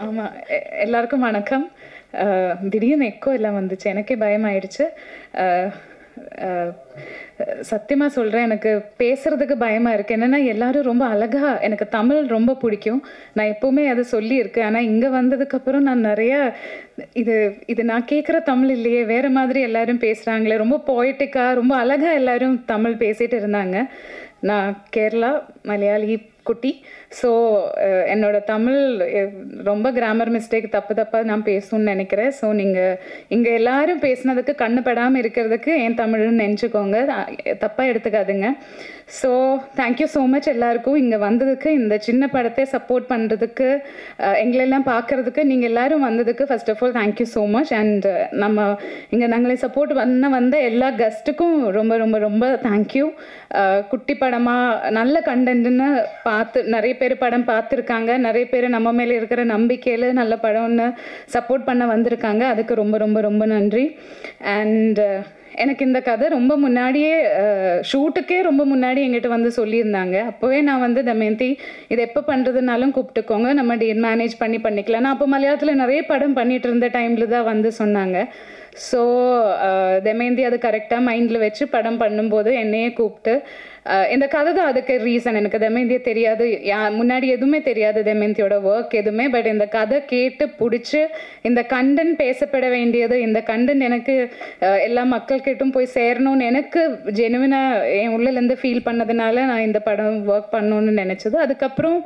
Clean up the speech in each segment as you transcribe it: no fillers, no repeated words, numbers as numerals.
ஆமாம், எல்லாருக்கும் வணக்கம். திடீர்னு எக்கோ எல்லாம் வந்துச்சு, எனக்கே பயமாயிடுச்சு. சத்தியமாக சொல்கிறேன், எனக்கு பேசுகிறதுக்கு பயமாக இருக்குது. என்னென்னா எல்லாரும் ரொம்ப அழகாக, எனக்கு தமிழ் ரொம்ப பிடிக்கும், நான் எப்போவுமே அதை சொல்லியிருக்கேன். ஆனால் இங்கே வந்ததுக்கப்புறம் நான் நிறையா இது நான் கேட்குற தமிழ் இல்லையே, வேறு மாதிரி எல்லோரும் பேசுகிறாங்களே, ரொம்ப போய்ட்டிக்காக ரொம்ப அழகாக எல்லோரும் தமிழ் பேசிகிட்டு இருந்தாங்க. நான் கேரளா மலையாளி குட்டி. ஸோ என்னோட தமிழ் ரொம்ப கிராமர் மிஸ்டேக் தப்பாக நான் பேசணும்னு நினைக்கிறேன். ஸோ நீங்கள் இங்கே எல்லாரும் பேசுனதுக்கு கண்ணுப்படாமல் இருக்கிறதுக்கு என் தமிழ்னு நினச்சிக்கோங்க, தப்பாக எடுத்துக்காதுங்க. ஸோ தேங்க்யூ ஸோ மச் எல்லாருக்கும் இங்கே வந்ததுக்கு, இந்த சின்ன படத்தை சப்போர்ட் பண்ணுறதுக்கு, எங்களெல்லாம் பார்க்குறதுக்கு நீங்கள் எல்லோரும் வந்ததுக்கு first of all thank you so much. And நம்ம இங்கே நாங்களே சப்போர்ட் வந்த எல்லா கெஸ்ட்டுக்கும் ரொம்ப ரொம்ப ரொம்ப தேங்க்யூ. குட்டி படமாக நல்ல கண்டென்ட்னு பார்த்து நிறைய பேர் படம் பார்த்துருக்காங்க, நிறைய பேர் நம்ம மேலே இருக்கிற நம்பிக்கையில் நல்ல படம்னு சப்போர்ட் பண்ண வந்திருக்காங்க, அதுக்கு ரொம்ப ரொம்ப ரொம்ப நன்றி. அண்ட் எனக்கு இந்த கதை ரொம்ப முன்னாடியே, ஷூட்டுக்கே ரொம்ப முன்னாடி எங்கிட்ட வந்து சொல்லியிருந்தாங்க. அப்போவே நான் வந்து தமயந்தி இதை எப்போ பண்ணுறதுனாலும் கூப்பிட்டுக்கோங்க, நம்ம டேட் மேனேஜ் பண்ணிக்கலாம். நான் அப்போ மலையாளத்தில் நிறைய படம் பண்ணிகிட்டு இருந்த டைமில் தான் வந்து சொன்னாங்க. ஸோ தமயந்தி அது கரெக்டாக மைண்டில் வச்சு படம் பண்ணும்போது என்னையே கூப்பிட்டு, இந்த கதை தான் அதுக்கு ரீசன். எனக்கு தமயந்தியை தெரியாது, முன்னாடி எதுவுமே தெரியாது தமயந்தியோட ஒர்க் எதுவுமே. பட் இந்த கதை கேட்டு பிடிச்சி, இந்த கண்டென்ட் பேசப்பட வேண்டியது, இந்த கண்டென்ட் எனக்கு எல்லா மக்கள்கிட்டும் போய் சேரணும்னு எனக்கு ஜெனுவினாக என் உள்ளேருந்து ஃபீல் பண்ணதுனால நான் இந்த படம் ஒர்க் பண்ணணும்னு நினச்சது. அதுக்கப்புறம்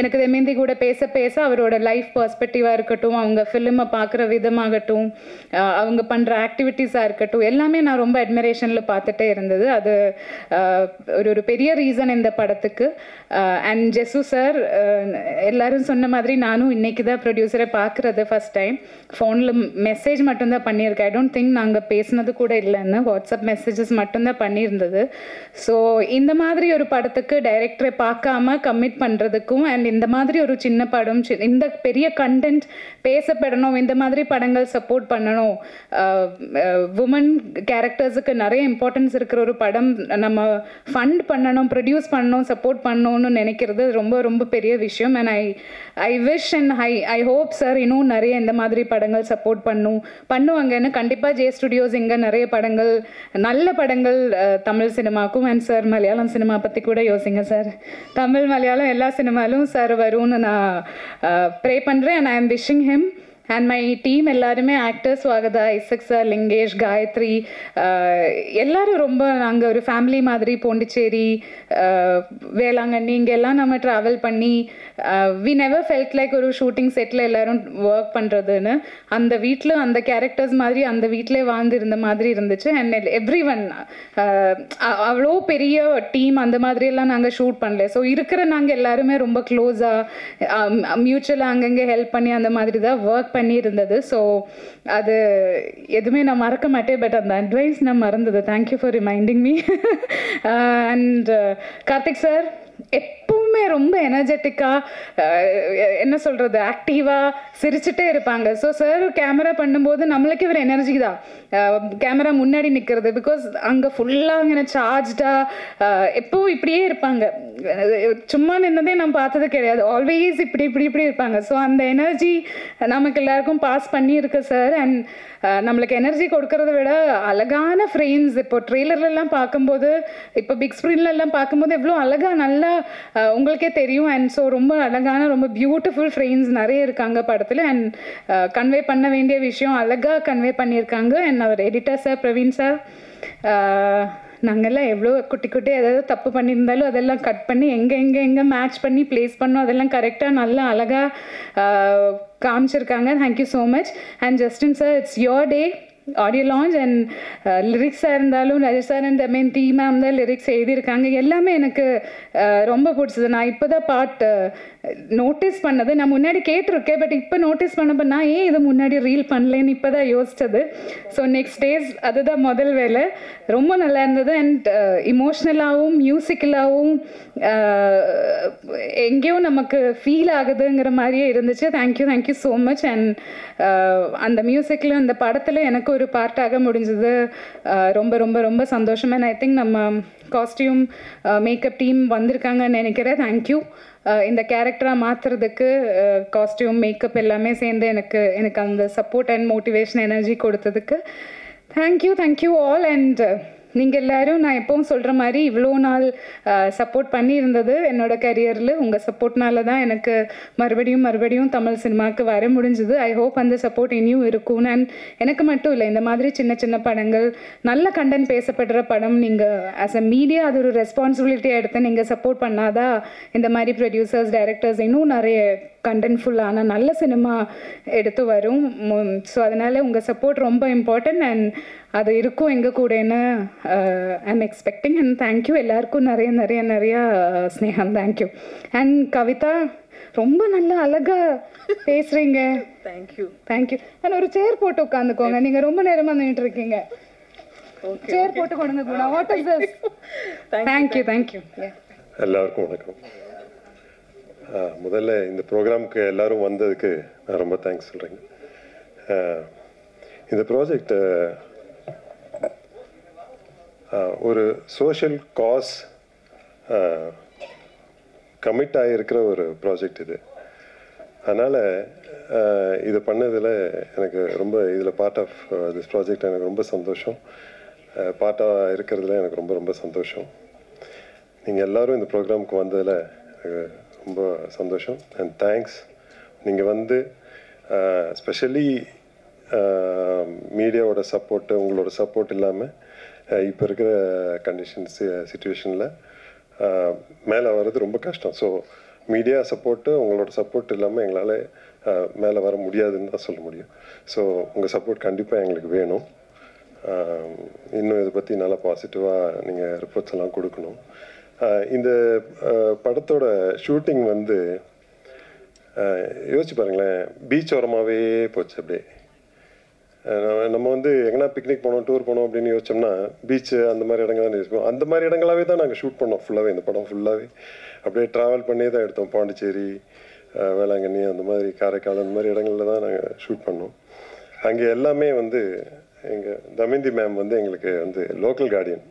எனக்கு தமயந்தி கூட பேச அவரோட லைஃப் பர்ஸ்பெக்டிவாக இருக்கட்டும், அவங்க ஃபிலிமை பார்க்குற விதமாகட்டும், அவங்க பண்ணுற ஆக்டிவிட்டீஸாக இருக்கட்டும், எல்லாமே நான் ரொம்ப அட்மிரேஷனில் பார்த்துட்டே இருந்தது. அது ஒரு பெரிய ரீசன் இந்த படத்துக்கு. அண்ட் ஜெசு சார், எல்லாரும் சொன்ன மாதிரி நானும் இன்னைக்கு தான் ப்ரொடியூசரை பார்க்குறது ஃபர்ஸ்ட் டைம். ஃபோனில் மெசேஜ் மட்டும்தான் பண்ணியிருக்கேன். ஐ டோன்ட் திங்க் நாங்கள் பேசினது கூட இல்லைன்னு, வாட்ஸ்அப் மெசேஜஸ் மட்டும்தான் பண்ணியிருந்தது. ஸோ இந்த மாதிரி ஒரு படத்துக்கு டைரக்டரை பார்க்காம கமிட் பண்ணுறதுக்கும், அண்ட் இந்த மாதிரி ஒரு சின்ன படம், இந்த பெரிய கண்டென்ட் பேசப்படணும், இந்த மாதிரி படங்கள் சப்போர்ட் பண்ணணும், உமன் கேரக்டர்ஸுக்கு நிறைய இம்பார்ட்டன்ஸ் இருக்கிற ஒரு படம் நம்ம ஃபண்ட் பண்ணணும், ப்ரொடியூஸ் பண்ணணும், சப்போர்ட் பண்ணணும்னு நினைக்கிறது ரொம்ப ரொம்ப பெரிய விஷயம். And I wish and I hope sir இன்னும் நிறைய இந்த மாதிரி படங்கள் சப்போர்ட் பண்ணுவாங்கன்னு. கண்டிப்பாக ஜே ஸ்டுடியோஸ் இங்கே நிறைய படங்கள், நல்ல படங்கள் தமிழ் சினிமாக்கும், அண்ட் சார் மலையாளம் சினிமா பற்றி கூட யோசிங்க சார். தமிழ் மலையாளம் எல்லா சினிமாலும் சார் வரும்னு நான் ப்ரே பண்ணுறேன். And I am wishing him and my team எல்லாருமே, actors Swagatha, Isaac sir, Lingesh, Gayathri, எல்லோரும் ரொம்ப நாங்கள் ஒரு ஃபேமிலி மாதிரி. பாண்டிச்சேரி, வேளாங்கண்ணி, இங்கெல்லாம் நம்ம ட்ராவல் பண்ணி வி நெவர் ஃபெல்ட் லைக் ஒரு ஷூட்டிங் செட்டில் எல்லோரும் ஒர்க் பண்ணுறதுன்னு. அந்த வீட்டில் அந்த கேரக்டர்ஸ் மாதிரி அந்த வீட்டிலே வாழ்ந்துருந்த மாதிரி இருந்துச்சு. அண்ட் எவ்ரி ஒன் அவ்வளோ பெரிய டீம் அந்த மாதிரியெல்லாம் நாங்கள் ஷூட் பண்ணல. ஸோ இருக்கிற நாங்கள் எல்லாருமே ரொம்ப க்ளோஸாக மியூச்சுவலாக அங்கங்கே ஹெல்ப் பண்ணி அந்த மாதிரி தான் ஒர்க் பண்ணி இருந்தது. ஸோ அது எதுவுமே நான் மறக்க மாட்டேன். பட் அந்த அட்வைஸ் நான் மறந்தது. Thank you for reminding me. And Karthik sir எப்பவுமே ரொம்ப எனர்ஜெட்டிக்காக, என்ன சொல்கிறது, ஆக்டிவாக சிரிச்சுட்டே இருப்பாங்க. ஸோ சார் கேமரா பண்ணும்போது நம்மளுக்கே ஒரு எனர்ஜி தான் கேமரா முன்னாடி நிற்கிறது. பிகாஸ் அங்கே ஃபுல்லாக அங்கே சார்ஜ்டாக எப்போவும் இப்படியே இருப்பாங்க. சும்மா நின்னதே நான் பார்த்தது கிடையாது. ஆல்வேஸ் இப்படி இருப்பாங்க. ஸோ அந்த எனர்ஜி நமக்கு எல்லாருக்கும் பாஸ் பண்ணியிருக்கு சார். அண்ட் நம்மளுக்கு எனர்ஜி கொடுக்கறத விட அழகான ஃப்ரேம்ஸ், இப்போ ட்ரெய்லர்லாம் பார்க்கும்போது, இப்போ பிக் ஸ்க்ரீன்லலாம் பார்க்கும்போது எவ்வளோ அழகாக நல்லா உங்களுக்கே தெரியும். அண்ட் ஸோ ரொம்ப அழகான ரொம்ப பியூட்டிஃபுல் ஃப்ரேம்ஸ் நிறைய இருக்காங்க படத்தில். அண்ட் கன்வே பண்ண வேண்டிய விஷயம் அழகாக கன்வே பண்ணியிருக்காங்க. அண்ட் அவர் எடிட்டர் சார், பிரவீன் சார், நாங்கள்லாம் எவ்வளோ குட்டி ஏதாவது தப்பு பண்ணியிருந்தாலும் அதெல்லாம் கட் பண்ணி எங்கே மேட்ச் பண்ணி ப்ளேஸ் பண்ணோம், அதெல்லாம் கரெக்டாக நல்லா அழகாக காமிச்சிருக்காங்க. Thank you so much. And Justin sir, it's your day. Audio launch and லிரிக்ஸாக இருந்தாலும் Rajesh sir and Damayanthi ma'am தான் லிரிக்ஸ் எழுதியிருக்காங்க. எல்லாமே எனக்கு ரொம்ப பிடிச்சது. நான் இப்போ தான் பாட்டு நோட்டீஸ் பண்ணது. நான் முன்னாடி கேட்டிருக்கேன், பட் இப்போ நோட்டீஸ் பண்ணப்போ நான் ஏன் இது முன்னாடி ரீல் பண்ணலேன்னு இப்போ தான் யோசித்தது. ஸோ நெக்ஸ்ட் டேஸ் அதுதான் முதல் வேலை. ரொம்ப நல்லா இருந்தது. அண்ட் இமோஷ்னலாகவும் மியூசிக்கலாகவும் எங்கேயோ நமக்கு ஃபீல் ஆகுதுங்கிற மாதிரியே இருந்துச்சு. Thank you so much. அண்ட் அந்த மியூசிக்கில் அந்த படத்தில் எனக்கு ஒரு பார்ட்டாக முடிஞ்சது ரொம்ப ரொம்ப ரொம்ப சந்தோஷம். அண்ட் ஐ திங்க் நம்ம காஸ்டியூம் மேக்கப் டீம் வந்திருக்காங்கன்னு நினைக்கிறேன். தேங்க்யூ. இந்த கேரக்டராக மாற்றுறதுக்கு காஸ்டியூம் மேக்கப் எல்லாமே சேர்ந்து எனக்கு அந்த சப்போர்ட் அண்ட் மோட்டிவேஷன் எனர்ஜி கொடுத்ததுக்கு தேங்க்யூ ஆல். அண்ட் நீங்கள் எல்லோரும் நான் எப்பவும் சொல்கிற மாதிரி இவ்வளோ நாள் சப்போர்ட் பண்ணியிருந்தது என்னோட கரியரில் உங்கள் சப்போர்ட்னால தான் எனக்கு மறுபடியும் தமிழ் சினிமாவுக்கு வர முடிஞ்சுது. ஐ ஹோப் அந்த சப்போர்ட் இனியும் இருக்கும். அண்ட் எனக்கு மட்டும் இல்லை, இந்த மாதிரி சின்ன சின்ன படங்கள், நல்ல கண்டென்ட் பேசப்படுற படம் நீங்கள் ஆஸ் அ மீடியா அது ஒரு ரெஸ்பான்சிபிலிட்டியாக எடுத்து நீங்கள் சப்போர்ட் பண்ணாதான் இந்த மாதிரி ப்ரொடியூசர்ஸ், டைரக்டர்ஸ் இன்னும் நிறைய கண்டென்ட்ஃபுல்லான நல்ல சினிமா எடுத்து வரும். ஸோ அதனால் உங்கள் சப்போர்ட் ரொம்ப இம்பார்ட்டன்ட் அண்ட் அது இருக்கும் எங்கள் கூடன்னு I am expecting. And thank you எல்லாருக்கும் நிறையா ஸ்னேகம். தேங்க்யூ. அண்ட் கவிதா ரொம்ப நல்லா அழகாக பேசுகிறீங்க. தேங்க்யூ. அண்ட் ஒரு சேர் போட்டு உட்காந்துக்கோங்க, நீங்கள் ரொம்ப நேரமாக நின்றுட்டு இருக்கீங்க. சேர் போட்டு கொடுங்க கூட. What is this? தேங்க்யூ. எல்லாருக்கும் வணக்கம். முதல்ல இந்த ப்ரோக்ராமுக்கு எல்லோரும் வந்ததுக்கு நான் ரொம்ப தேங்க்ஸ் சொல்கிறேங்க. இந்த ப்ராஜெக்ட் ஒரு சோஷியல் காஸ் கமிட் ஆகியிருக்கிற ஒரு ப்ராஜெக்ட் இது. அதனால் இதை பண்ணதில் எனக்கு ரொம்ப இதில் பார்ட் ஆஃப் திஸ் ப்ராஜெக்ட் எனக்கு ரொம்ப சந்தோஷம். பார்ட்டாக இருக்கிறதுல எனக்கு ரொம்ப ரொம்ப சந்தோஷம். நீங்கள் எல்லோரும் இந்த ப்ரோக்ராமுக்கு வந்ததில் எனக்கு ரொம்ப சந்தோஷம் அண்ட் தேங்க்ஸ். நீங்கள் வந்து ஸ்பெஷலி மீடியாவோட சப்போர்ட்டு, உங்களோட சப்போர்ட் இல்லாமல் இப்போ இருக்கிற கண்டிஷன்ஸ் சிச்சுவேஷனில் மேலே வர்றது ரொம்ப கஷ்டம். ஸோ மீடியா சப்போர்ட்டு, உங்களோட சப்போர்ட் இல்லாமல் எங்களால் மேலே வர முடியாதுன்னு தான் சொல்ல முடியும். ஸோ உங்கள் சப்போர்ட் கண்டிப்பாக எங்களுக்கு வேணும். இன்னும் இதை பற்றி நல்லா பாசிட்டிவாக நீங்கள் ரிப்போர்ட்ஸ் எல்லாம் கொடுக்கணும். இந்த படத்தோட ஷூட்டிங் வந்து யோசிச்சு பாருங்களேன், பீச் ஓரமாகவே போச்சு. அப்படியே நம்ம வந்து எங்கன்னா பிக்னிக் போனோம், டூர் போனோம் அப்படின்னு யோசிச்சோம்னா பீச்சு அந்த மாதிரி இடங்கள் தான் யோசிப்போம். அந்த மாதிரி இடங்களாகவே தான் நாங்கள் ஷூட் பண்ணோம். ஃபுல்லாகவே இந்த படம் ஃபுல்லாகவே அப்படியே ட்ராவல் பண்ணியே தான் எடுத்தோம். பாண்டிச்சேரி, வேளாங்கண்ணி, அந்த மாதிரி காரைக்கால், அந்த மாதிரி இடங்களில் தான் நாங்கள் ஷூட் பண்ணோம். அங்கே எல்லாமே வந்து எங்கள் தமயந்தி மேம் வந்து எங்களுக்கு வந்து லோக்கல் கார்டியன்.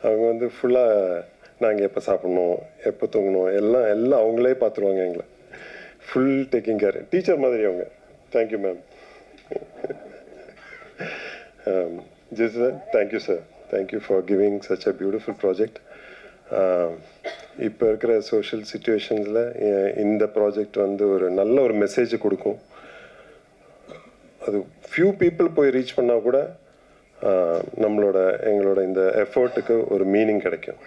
அவங்க வந்து ஃபுல்லாக நாங்கள் எப்போ சாப்பிட்ணும், எப்போ தூங்கணும், எல்லாம் அவங்களே பார்த்துருவாங்க எங்களை. ஃபுல் டேக்கிங் கேர், டீச்சர் மாதிரி அவங்க. Thank you ma'am. Jis sir, thank you sir. Thank you for giving such a beautiful project. இப்போ இருக்கிற சோஷியல் சிச்சுவேஷன்ஸில் இந்த ப்ராஜெக்ட் வந்து ஒரு நல்ல ஒரு மெசேஜ் கொடுக்கும். அது ஃபியூ பீப்புள் போய் ரீச் பண்ணால் கூட எங்களோட இந்த எஃபர்ட்டுக்கு ஒரு மீனிங் கிடைக்கும்.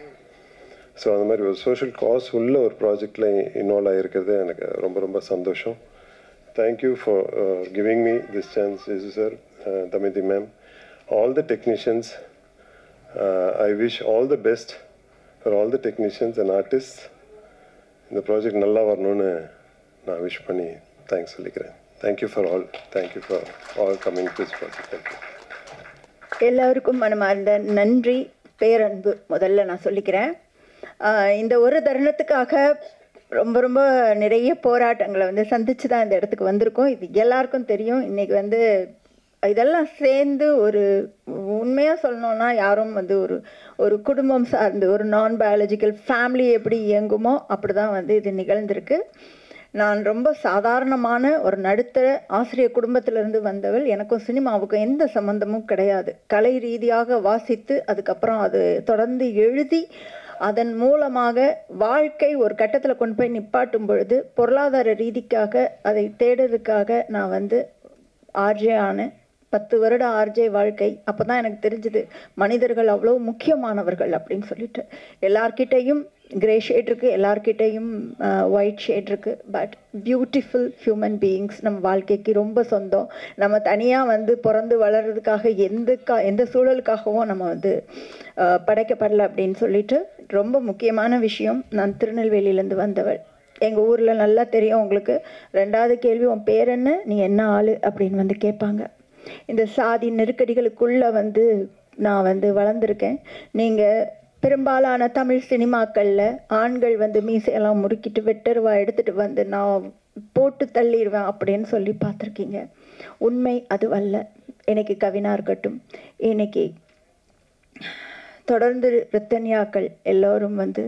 ஸோ அந்த மாதிரி ஒரு சோஷியல் காஸ் உள்ள ஒரு ப்ராஜெக்டில் இன்வால்வ் ஆகிருக்கிறது எனக்கு ரொம்ப ரொம்ப சந்தோஷம். Thank you for giving me this chance Jesu sir, Damayanti ma'am, all the technicians. I wish all the best for all the technicians and artist. இந்த ப்ராஜெக்ட் நல்லா வரணும்னு நான் விஷ் பண்ணி தேங்க்ஸ் சொல்லிக்கிறேன். Thank you for all. Thank you for all coming to this project. Thank you. எல்லோருக்கும் மனமார்ந்த நன்றி, பேரன்பு முதல்ல நான் சொல்லிக்கிறேன். இந்த ஒரு தருணத்துக்காக ரொம்ப ரொம்ப நிறைய போராட்டங்களை வந்து சந்திச்சு தான் இந்த இடத்துக்கு வந்திருக்கோம். இது எல்லாருக்கும் தெரியும். இன்றைக்கி வந்து இதெல்லாம் சேர்ந்து ஒரு உண்மையாக சொல்லணுன்னா யாரும் வந்து ஒரு குடும்பம் சார்ந்து ஒரு நான் பயாலஜிக்கல் ஃபேமிலி எப்படி இயங்குமோ அப்படி தான் வந்து இது நிகழ்ந்திருக்கு. நான் ரொம்ப சாதாரணமான ஒரு நடுத்தர ஆசிரியர் குடும்பத்திலேருந்து வந்தவள். எனக்கும் சினிமாவுக்கும் எந்த சம்மந்தமும் கிடையாது. கலை ரீதியாக வாசித்து அதுக்கப்புறம் அது தொடர்ந்து எழுதி அதன் மூலமாக வாழ்க்கை ஒரு கட்டத்தில் கொண்டு போய் நிப்பாட்டும் பொழுது பொருளாதார ரீதிக்காக அதை தேடுறதுக்காக நான் வந்து ஆர்ஜே ஆனேன். 10 வருட ஆர்ஜே வாழ்க்கை. அப்போ தான் எனக்கு தெரிஞ்சுது மனிதர்கள் அவ்வளோ முக்கியமானவர்கள் அப்படின்னு சொல்லிட்டு. எல்லார்கிட்டையும் கிரே ஷேட் இருக்குது, எல்லார்கிட்டையும் ஒயிட் ஷேட் இருக்குது. பட் பியூட்டிஃபுல் ஹியூமன் பீயிங்ஸ் நம்ம வாழ்க்கைக்கு ரொம்ப சொந்தம். நம்ம தனியாக வந்து பிறந்து வளர்கிறதுக்காக எந்த சூழலுக்காகவும் நம்ம வந்து படைக்கப்படலை அப்படின்னு சொல்லிட்டு ரொம்ப முக்கியமான விஷயம். நான் திருநெல்வேலியிலேருந்து வந்தவள். எங்கள் ஊரில் நல்லா தெரியும் உங்களுக்கு. 2வது கேள்வி, உன் பேர் என்ன, நீ என்ன ஆள் அப்படின்னு வந்து கேட்பாங்க. இந்த சாதி நெருக்கடிகளுக்குள்ளே வந்து நான் வந்து வளர்ந்துருக்கேன். நீங்கள் பெரும்பாலான தமிழ் சினிமாக்களில் ஆண்கள் வந்து மீசையெல்லாம் முறுக்கிட்டு வெட்டருவா எடுத்துகிட்டு வந்து நான் போட்டு தள்ளிடுவேன் அப்படின்னு சொல்லி பார்த்துருக்கீங்க. உண்மை அது அல்ல. இன்னைக்கு கவினா இருக்கட்டும், இன்னைக்கு தொடர்ந்து ரித்தன்யாக்கள் எல்லோரும் வந்து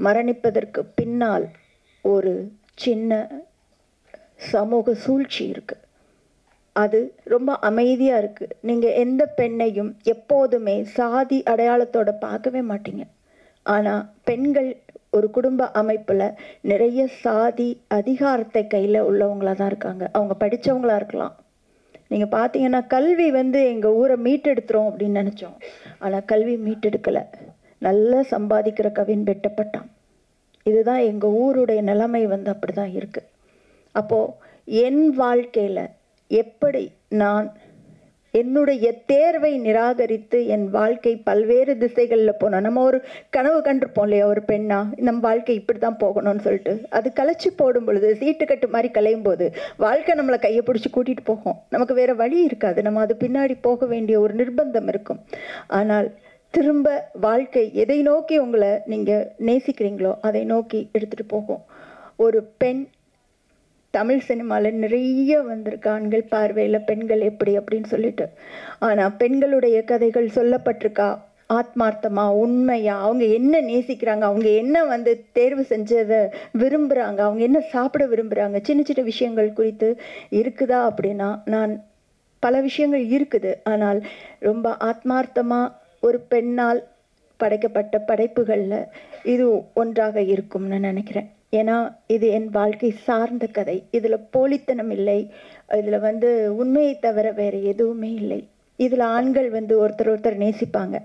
மரணிப்பதற்கு பின்னால் ஒரு சின்ன சமூக சூழ்ச்சி இருக்குது. அது ரொம்ப அமைதியாக இருக்குது. நீங்கள் எந்த பெண்ணையும் எப்போதுமே சாதி அடையாளத்தோடு பார்க்கவே மாட்டீங்க. ஆனால் பெண்கள் ஒரு குடும்ப அமைப்பில் நிறைய சாதி அதிகாரத்தை கையில் உள்ளவங்களாக தான் இருக்காங்க. அவங்க படித்தவங்களாக இருக்கலாம். நீங்கள் பார்த்தீங்கன்னா கல்வி வந்து எங்கள் ஊரை மீட்டெடுத்துரும் அப்படின்னு நினச்சோம். ஆனால் கல்வி மீட்டெடுக்கலை. நல்லா சம்பாதிக்கிற கவின் வெட்டப்பட்டான். இதுதான் எங்கள் ஊருடைய நிலைமை வந்து அப்படி தான் இருக்குது. அப்போது என் வாழ்க்கையில் எப்படி நான் என்னுடைய தேர்வை நிராகரித்து என் வாழ்க்கை பல்வேறு திசைகளில் போனோம். நம்ம ஒரு கனவு கண்டிருப்போம் இல்லையா, ஒரு பெண்ணா நம்ம வாழ்க்கை இப்படி தான் போகணும்னு சொல்லிட்டு. அது கலைச்சி போடும் பொழுது, சீட்டு கட்டு மாதிரி கலையும் போது வாழ்க்கை நம்மளை கையை பிடிச்சி கூட்டிகிட்டு போகும். நமக்கு வேறு வழி இருக்காது. நம்ம அது பின்னாடி போக வேண்டிய ஒரு நிர்பந்தம் இருக்கும். ஆனால் திரும்ப வாழ்க்கை எதை நோக்கி உங்களை நீங்கள் நேசிக்கிறீங்களோ அதை நோக்கி எடுத்துகிட்டு போகும். ஒரு பெண் தமிழ் சினிமாவில் நிறைய வந்திருக்கு, ஆண்கள் பார்வையில் பெண்கள் எப்படி அப்படின்னு சொல்லிட்டு. ஆனால் பெண்களுடைய கதைகள் சொல்லப்பட்டிருக்கா ஆத்மார்த்தமா, உண்மையா, அவங்க என்ன நேசிக்கிறாங்க, அவங்க என்ன வந்து தேர்வு செஞ்சதை விரும்புகிறாங்க, அவங்க என்ன சாப்பிட விரும்புகிறாங்க, சின்ன சின்ன விஷயங்கள் குறித்து இருக்குதா அப்படின்னா நான் பல விஷயங்கள் இருக்குது. ஆனால் ரொம்ப ஆத்மார்த்தமாக ஒரு பெண்ணால் படைக்கப்பட்ட படைப்புகளில் இது ஒன்றாக இருக்கும்னு நினைக்கிறேன். ஏன்னா இது என் வாழ்க்கை சார்ந்த கதை. இதில் போலித்தனம் இல்லை. இதில் வந்து உண்மையை தவிர வேறு எதுவுமே இல்லை. இதில் ஆண்கள் வந்து ஒருத்தர் நேசிப்பாங்க.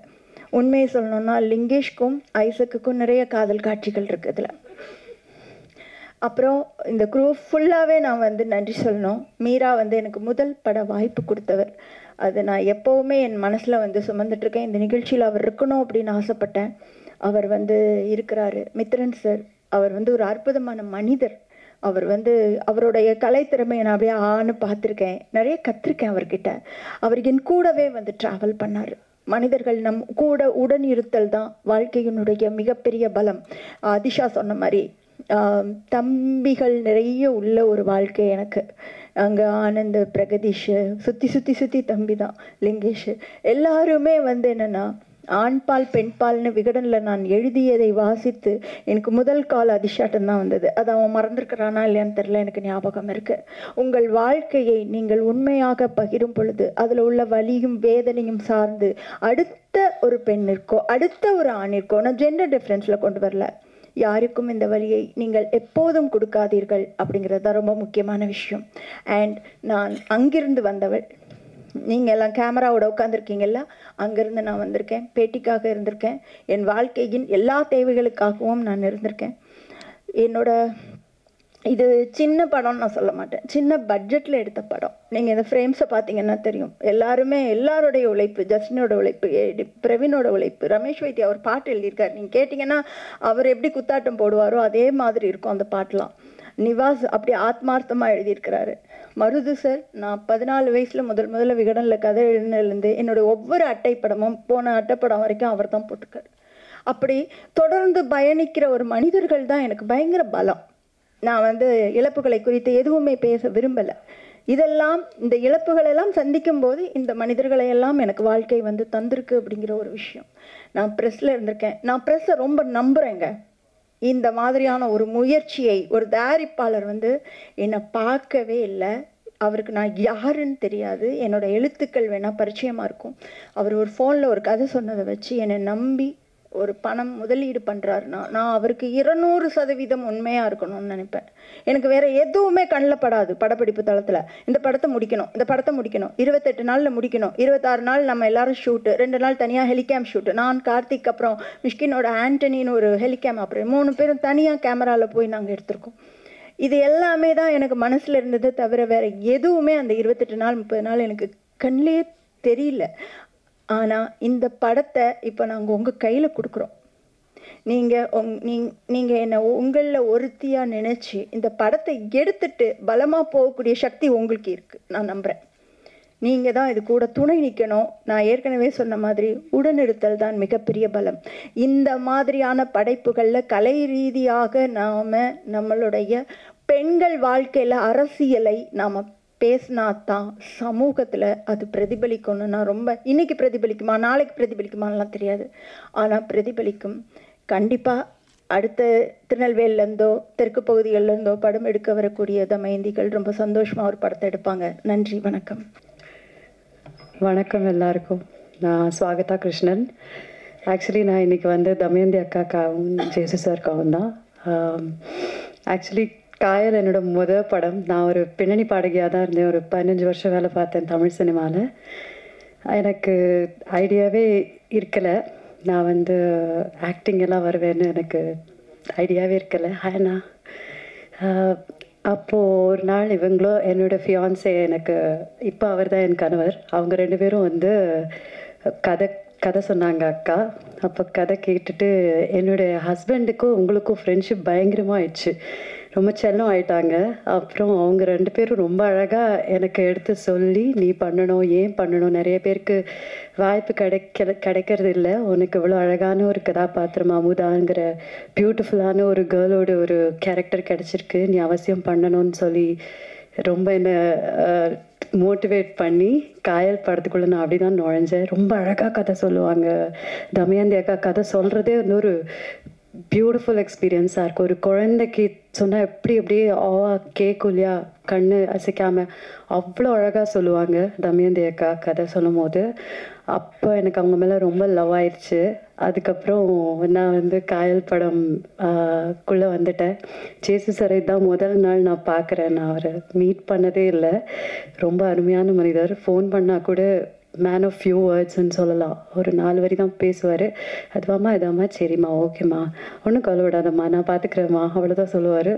உண்மையை சொல்லணும்னா லிங்கேஷ்க்கும் ஐசக்குக்கும் நிறைய காதல் காட்சிகள் இருக்குது இதில். அப்புறம் இந்த குரூ ஃபுல்லாகவே நான் வந்து நன்றி சொல்லணும். மீரா வந்து எனக்கு முதல் பட வாய்ப்பு கொடுத்தவர். அது நான் எப்போவுமே என் மனசில் வந்து சுமந்துட்டுருக்கேன். இந்த நிகழ்ச்சியில் அவர் இருக்கணும் அப்படின்னு ஆசைப்பட்டேன். அவர் வந்து இருக்கிறாரு. மித்ரன் சார், அவர் வந்து ஒரு அற்புதமான மனிதர். அவர் வந்து அவருடைய கலைத்திறமையை நான் அப்படியே ஆன்னு பார்த்துருக்கேன், நிறைய கற்றுருக்கேன் அவர்கிட்ட. அவர் என் கூடவே வந்து ட்ராவல் பண்ணார். மனிதர்கள் நம் கூட உடன் இருத்தல் தான் வாழ்க்கையினுடைய மிகப்பெரிய பலம். அதிஷா சொன்ன மாதிரி தம்பிகள் நிறைய உள்ள ஒரு வாழ்க்கை எனக்கு. அங்கே ஆனந்த், பிரகதீஷ், சுற்றி தம்பி தான், லிங்கேஷ், எல்லாருமே வந்து என்னென்னா ஆண்பால் பெண்பால்னு விகடனில் நான் எழுதியதை வாசித்து எனக்கு முதல் கால் அதிஷாட்டம் தான் வந்தது. அது அவன் மறந்துருக்கிறானா இல்லையான்னு தெரில, எனக்கு ஞாபகம் இருக்குது. உங்கள் வாழ்க்கையை நீங்கள் உண்மையாக பகிரும் பொழுது அதில் உள்ள வலியும் வேதனையும் சார்ந்து அடுத்த ஒரு பெண்ணிற்கோ அடுத்த ஒரு ஆணிற்கோ, நான் ஜெண்டர் டிஃப்ரென்ஸில் கொண்டு வரல, யாருக்கும் இந்த வழியை நீங்கள் எப்போதும் கொடுக்காதீர்கள் அப்படிங்கிறது தான் ரொம்ப முக்கியமான விஷயம். அண்ட் நான் அங்கிருந்து வந்தவள். நீங்கள் எல்லாம் கேமராவோட உட்காந்துருக்கீங்கல்ல, அங்கேருந்து நான் வந்திருக்கேன். பேட்டிக்காக இருந்திருக்கேன். என் வாழ்க்கையின் எல்லா தேவைகளுக்காகவும் நான் இருந்திருக்கேன். என்னோட இது சின்ன படம்னு நான் சொல்ல மாட்டேன், சின்ன பட்ஜெட்டில் எடுத்த படம். நீங்கள் இந்த ஃப்ரேம்ஸை பார்த்தீங்கன்னா தெரியும். எல்லாருடைய உழைப்பு, ஜஸ்டினோட உழைப்பு, பிரவீனோட உழைப்பு, ரமேஷ் வைத்தியா அவர் பாட்டு எழுதியிருக்காரு. நீங்கள் கேட்டிங்கன்னா அவர் எப்படி குத்தாட்டம் போடுவாரோ அதே மாதிரி இருக்கும் அந்த பாட்டெலாம். நிவாஸ் அப்படி ஆத்மார்த்தமாக எழுதியிருக்கிறாரு. மருது சார், நான் 14 வயசில் முதல்ல விகடனில் கதை எழுதினதுலேருந்து என்னோடய ஒவ்வொரு அட்டைப்படமும் போன அட்டைப்படம் வரைக்கும் அவர் தான் போட்டுக்காரு. அப்படி தொடர்ந்து பயணிக்கிற ஒரு மனிதர்கள் தான் எனக்கு பயங்கர பலம். நான் வந்து இழப்புகளை குறித்து எதுவுமே பேச விரும்பலை. இதெல்லாம் இந்த இழப்புகளெல்லாம் சந்திக்கும் போது இந்த மனிதர்களை எல்லாம் எனக்கு வாழ்க்கை வந்து தந்திருக்கு அப்படிங்கிற ஒரு விஷயம். நான் ப்ரெஸ்ஸில் இருந்திருக்கேன். நான் ப்ரெஸ்ஸை ரொம்ப நம்புகிறேங்க. இந்த மாதிரியான ஒரு முயற்சியை ஒரு தயாரிப்பாளர் வந்து என்னை பார்க்கவே இல்லை. அவருக்கு நான் யாருன்னு தெரியாது. என்னோடய எழுத்துக்கள் வேணால் பரிச்சயமாக இருக்கும். அவர் ஒரு ஃபோனில் ஒரு கதை சொன்னதை வச்சு என்னை நம்பி ஒரு பணம் முதலீடு பண்ணுறாருன்னா நான் அவருக்கு 200% உண்மையாக இருக்கணும்னு நினைப்பேன். எனக்கு வேறு எதுவுமே கண்ணில் படாது. படப்பிடிப்பு தளத்தில் இந்த படத்தை முடிக்கணும், 28 நாளில் முடிக்கணும், 26 நாள் நம்ம எல்லாரும் ஷூட்டு, 2 நாள் தனியாக ஹெலிகேம் ஷூட்டு, நான் கார்த்திக் அப்புறம் மிஷ்கினோட ஆண்டனின்னு ஒரு ஹெலிகேம் அப்புறம் 3 பேரும் தனியாக கேமராவில் போய் நாங்கள் எடுத்திருக்கோம். இது எல்லாமே தான் எனக்கு மனசில் இருந்தது தவிர வேறு எதுவுமே அந்த 28 நாள் 30 நாள் எனக்கு கண்ணிலே தெரியல. ஆனால் இந்த படத்தை இப்போ நாங்கள் உங்கள் கையில் கொடுக்குறோம். நீங்கள் என்னை உங்களில் ஒருத்தியாக நினச்சி இந்த படத்தை எடுத்துட்டு பலமாக போகக்கூடிய சக்தி உங்களுக்கு இருக்குது. நான் நம்புகிறேன். நீங்கள் தான் இது கூட துணை நிற்கணும். நான் ஏற்கனவே சொன்ன மாதிரி உடனிருத்தல் தான் மிகப்பெரிய பலம். இந்த மாதிரியான படைப்புகளில் கலை ரீதியாக நாம் நம்மளுடைய பெண்கள் வாழ்க்கையில் அரசியலை நாம் பேசினா தான் சமூகத்தில் அது பிரதிபலிக்கணும்னா ரொம்ப இன்றைக்கி பிரதிபலிக்குமா நாளைக்கு பிரதிபலிக்குமான்லாம் தெரியாது, ஆனால் பிரதிபலிக்கும். கண்டிப்பாக அடுத்த திருநெல்வேலிலேருந்தோ தெற்கு பகுதிகளிலேருந்தோ படம் எடுக்க வரக்கூடிய தமயந்திகள் ரொம்ப சந்தோஷமாக ஒரு படத்தை எடுப்பாங்க. நன்றி, வணக்கம். வணக்கம் எல்லாருக்கும். நான் ஸ்வாகதா கிருஷ்ணன். ஆக்சுவலி நான் இன்றைக்கி வந்து தமயந்தி அக்காக்காவும் ஜேசு சார்க்காவும் தான். ஆக்சுவலி காயல் என்னோடய முதல் படம். நான் ஒரு பின்னணி பாடகியாக தான் இருந்தேன். ஒரு 15 வருஷம் வேலை பார்த்தேன் தமிழ் சினிமாவில். எனக்கு ஐடியாவே இருக்கலை நான் வந்து ஆக்டிங் எல்லாம் வருவேன்னு. எனக்கு ஐடியாவே இருக்கலை. ஆனால் அப்போது ஒரு நாள் இவங்களோ என்னோடய ஃபியான்ஸே, எனக்கு இப்போ அவர் தான் என் கணவர், அவங்க 2 பேரும் வந்து கதை சொன்னாங்க அக்கா. அப்போ கதை கேட்டுட்டு என்னுடைய ஹஸ்பண்டுக்கும் உங்களுக்கும் ஃப்ரெண்ட்ஷிப் பயங்கரமாக ஆயிடுச்சு, ரொம்ப செல்லம் ஆயிட்டாங்க. அப்புறம் அவங்க 2 பேரும் ரொம்ப அழகாக எனக்கு எடுத்து சொல்லி, நீ பண்ணணும், ஏன் பண்ணணும், நிறைய பேருக்கு வாய்ப்பு கிடைக்கிறது இல்லை, உனக்கு இவ்வளோ அழகான ஒரு கதாபாத்திரம் அமுதாங்கிற பியூட்டிஃபுல்லான ஒரு கேர்ளோட ஒரு கேரக்டர் கிடச்சிருக்கு, நீ அவசியம் பண்ணணும்னு சொல்லி ரொம்ப என்னை மோட்டிவேட் பண்ணி காயல் படத்துக்குள்ளே நான் அப்படி தான் நுழைஞ்சேன். ரொம்ப அழகாக கதை சொல்லுவாங்க தமயந்தி அக்கா. கதை சொல்கிறதே வந்து ஒரு பியூட்டிஃபுல் எக்ஸ்பீரியன்ஸாக இருக்கும். ஒரு குழந்தைக்கு சொன்னால் எப்படி அப்படியே கேட்கும் இல்லையா, கண்ணு அசைக்காமல் அவ்வளோ அழகாக சொல்லுவாங்க தமயந்தி அக்கா கதை சொல்லும் போது. அப்போ எனக்கு அவங்க மேலே ரொம்ப லவ் ஆயிடுச்சு. அதுக்கப்புறம் நான் வந்து காயல் படம் குள்ளே வந்துட்டேன். ஜேசு சாரை தான் முதல் நாள் நான் பார்க்குறேன். நான் அவரை மீட் பண்ணதே இல்லை. ரொம்ப அருமையான மனிதர். ஃபோன் பண்ணால் கூட மேன் ஆஃப் ஃபியூ வேர்ட்ஸ்ன்னு சொல்லலாம். ஒரு 4 வரி தான் பேசுவார். அதுவாம்மா இதாம்மா, சரிம்மா, ஓகேம்மா, ஒன்றும் கவலைப்படாதம்மா, நான் பார்த்துக்கிறேம்மா, அவ்வளோதான் சொல்லுவார்.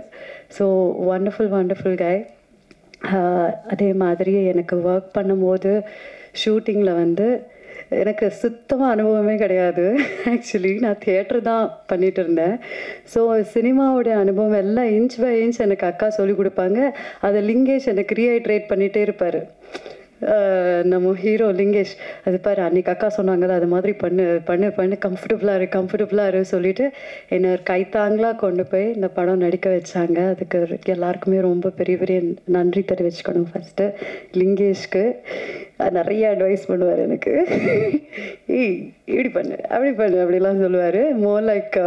ஸோ வண்டர்ஃபுல் கை. அதே மாதிரி எனக்கு ஒர்க் பண்ணும்போது ஷூட்டிங்கில் வந்து எனக்கு சுத்தமாக அனுபவமே கிடையாது. ஆக்சுவலி நான் தியேட்டர் தான் பண்ணிகிட்டு இருந்தேன். ஸோ சினிமாவோடைய அனுபவம் எல்லாம் இன்ச் பை இன்ச் எனக்கு அக்கா சொல்லிக் கொடுப்பாங்க. அதை லிங்கேஷ் எனக்கு ரீஹைட்ரேட் பண்ணிகிட்டே இருப்பார். நம்ம ஹீரோ லிங்கேஷ், அது பாரு அன்றைக்கி அக்கா சொன்னாங்கல்ல, அது மாதிரி பண்ணு கம்ஃபர்டபுளாக இரு சொல்லிவிட்டு என்னை ஒரு கைத்தாங்களாக கொண்டு போய் இந்த படம் நடிக்க வச்சாங்க. அதுக்கு எல்லாருக்குமே ரொம்ப பெரிய நன்றி தெரிவிச்சுக்கணும். ஃபஸ்ட்டு லிங்கேஷ்க்கு நிறைய அட்வைஸ் பண்ணுவார் எனக்கு. இப்படி பண்ணு அப்படிலாம் சொல்லுவார். மோர் லைக்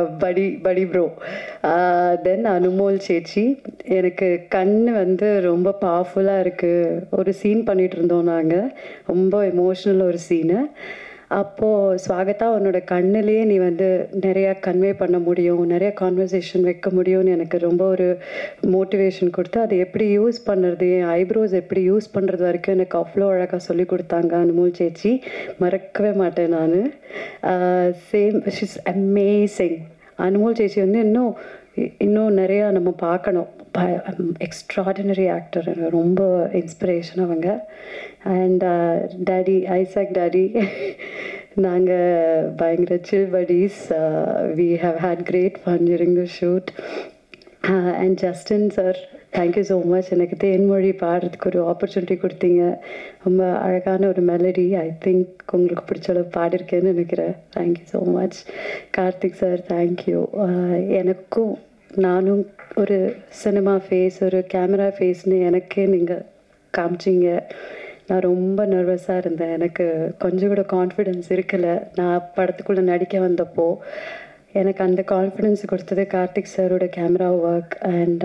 படி ப்ரோ. தென் அனுமோல் சேச்சி, எனக்கு கண் வந்து ரொம்ப பவர்ஃபுல்லாக இருக்குது. ஒரு சீன் பண்ணிகிட்டு இருந்தோம் நாங்கள், ரொம்ப எமோஷ்னல் ஒரு சீனு. அப்போது ஸ்வாகதா, உன்னோட கண்ணிலேயே நீ வந்து நிறையா கன்வே பண்ண முடியும், நிறைய கான்வர்சேஷன் வைக்க முடியும்னு எனக்கு ரொம்ப ஒரு மோட்டிவேஷன் கொடுத்து, அதை எப்படி யூஸ் பண்ணுறது, என் ஐப்ரோஸ் எப்படி யூஸ் பண்ணுறது வரைக்கும் எனக்கு அவ்வளோ அழகாக சொல்லி கொடுத்தாங்க அனுமோல் சேச்சி. மறக்கவே மாட்டேன் நான். Same, she's amazing. அனுமோல் சேச்சி வந்து இன்னும் நிறையா நம்ம பார்க்கணும். எக்ஸ்ட்ராடினரி ஆக்டர், ரொம்ப இன்ஸ்பிரேஷன் அவங்க. அண்ட் டாடி, ஐசாக் டாடி, நாங்கள் பயங்கர chill buddies. We have had great fun during the shoot. And Justin sir, thank you so much. எனக்கு தேன்மொழி பாடுறதுக்கு ஒரு ஆப்பர்ச்சுனிட்டி கொடுத்தீங்க. ரொம்ப அழகான ஒரு மெலடி. ஐ திங்க் உங்களுக்கு பிடிச்ச அளவு பாடிருக்கேன்னு நினைக்கிறேன். Thank you so much. Karthik sir, thank you. எனக்கும் நானும் ஒரு சினிமா ஃபேஸ், ஒரு கேமரா ஃபேஸ்னு எனக்கே நீங்கள் காமிச்சிங்க. நான் ரொம்ப நர்வஸாக இருந்தேன். எனக்கு கொஞ்சம் கூட கான்ஃபிடென்ஸ் இருக்கலை. நான் படத்துக்குள்ளே நடிக்க வந்தப்போ எனக்கு அந்த கான்ஃபிடென்ஸ் கொடுத்தது கார்த்திக் சாரோட camera work. And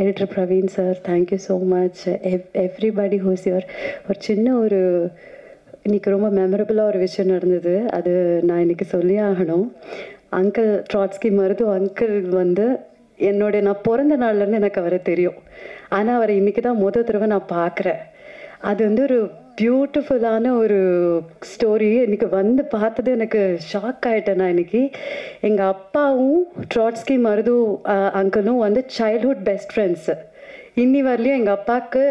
editor Praveen sir, thank you so much. Everybody whose your. ஒரு சின்ன ஒரு இன்றைக்கி ரொம்ப மெமரபுளாக ஒரு விஷயம் நடந்தது, அது நான் இன்றைக்கி சொல்லி ஆகணும். அங்கிள் ட்ராட்ஸ்கி மருது அங்கிள் வந்து நான் பிறந்த நாள்லேருந்து எனக்கு அவரை தெரியும். ஆனால் அவரை இன்றைக்கி தான் முதல் தடவை நான் பார்க்குறேன். அது வந்து ஒரு பியூட்டிஃபுல்லான ஒரு ஸ்டோரி. இன்றைக்கி வந்து பார்த்தது எனக்கு ஷாக் ஆகிட்டேன். நான் இன்றைக்கி எங்கள் அப்பாவும் ட்ராட்ஸ்கி மருது அங்கிளும் வந்து சைல்ட்ஹுட் பெஸ்ட் ஃப்ரெண்ட்ஸு. இன்னி வரலையும் எங்கள் அப்பாவுக்கு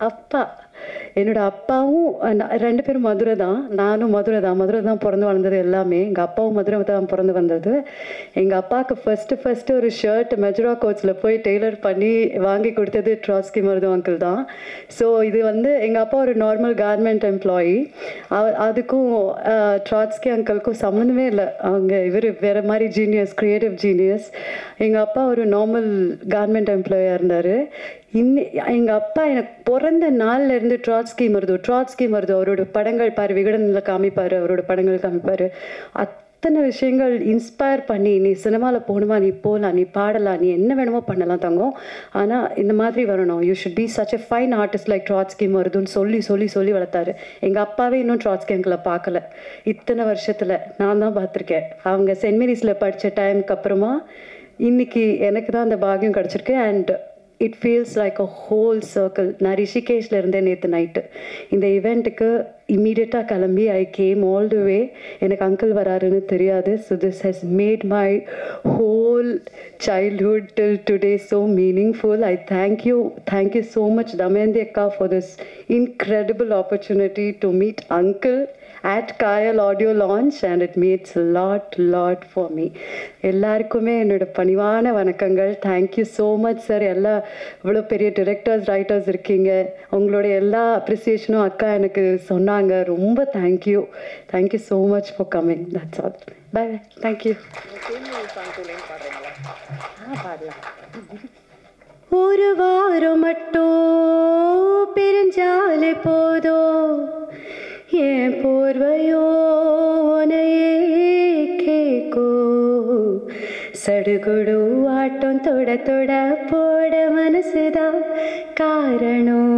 அப்பா என்னோட அப்பாவும் ரெண்டு பேரும் மதுரை தான், நானும் மதுரை தான் பிறந்து வளர்ந்தது எல்லாமே. எங்கள் அப்பாவும் மதுரை தான் பிறந்து வந்தது. எங்கள் அப்பாவுக்கு ஃபஸ்ட்டு ஒரு ஷர்ட் மெஜரா கோட்ஸில் போய் டெய்லர் பண்ணி வாங்கி கொடுத்தது ட்ராட்ஸ்கி மருது அங்கிள் தான். ஸோ இது வந்து எங்கள் அப்பா ஒரு நார்மல் கார்மெண்ட் எம்ப்ளாயி. அதுக்கும் ட்ராட்ஸ்கி அங்கிளுக்கும் சம்மந்தமே இல்லை. அவங்க இவர் வேறு மாதிரி ஜீனியஸ், க்ரியேட்டிவ் ஜீனியஸ். எங்கள் அப்பா ஒரு நார்மல் கார்மெண்ட் எம்ப்ளாயாக இருந்தார். எங்கள் அப்பா எனக்கு பிறந்த நாள்லேருந்து ட்ராட்ஸ்கி மருது அவரோட படங்கள் பாரு, விகடனில் காமிப்பார், அவரோட படங்கள் காமிப்பார். அத்தனை விஷயங்கள் இன்ஸ்பயர் பண்ணி, நீ சினிமாவில் போகணுமா, நீ போகலாம், நீ பாடலாம், நீ என்ன வேணுமோ பண்ணலாம் தங்கம், ஆனால் இந்த மாதிரி வரணும், you should be such a fine artist like Trotsky மருதுன்னு சொல்லி வளர்த்தாரு. எங்கள் அப்பாவே இன்னும் ட்ராட்ஸ்கி அங்கிளை பார்க்கல. இத்தனை வருஷத்தில் நான் தான் பார்த்துருக்கேன். அவங்க சென்ட் மேரிஸில் படித்த டைமுக்கு அப்புறமா இன்னைக்கு எனக்கு தான் அந்த பாக்கியம் கிடச்சிருக்கு. And it feels like a whole circle. நான் ரிஷிகேஷில் இருந்தேன் நேற்று நைட்டு. இந்த இவெண்ட்டுக்கு இம்மீடியட்டாக கிளம்பி ஐ கேம் ஆல் த வே. எனக்கு அங்கிள் வராருன்னு தெரியாது. So this has made my whole childhood till today so meaningful. I thank you so much Damayanti Akka for this incredible opportunity to meet uncle at Kayal audio launch, and it means a lot for me. எல்லாருக்குமே என்னோட பணிவான வணக்கங்கள். Thank you so much sir. எல்லா இவ்வளோ பெரிய directors, writers இருக்கீங்க, உங்களோட எல்லா அப்ரிசியேஷனும் அக்கா எனக்கு சொன்னாங்க. ரொம்ப thank you so much for coming. That's all. Bye bye. Thank you. ஒரு வாரம் மட்டும் பிரிஞ்சாலே போதோ, என் போர்வையோ உனையே கேக்கோ, சடுகுடு ஆட்டம் தொட போட மனசுதான் காரணம்.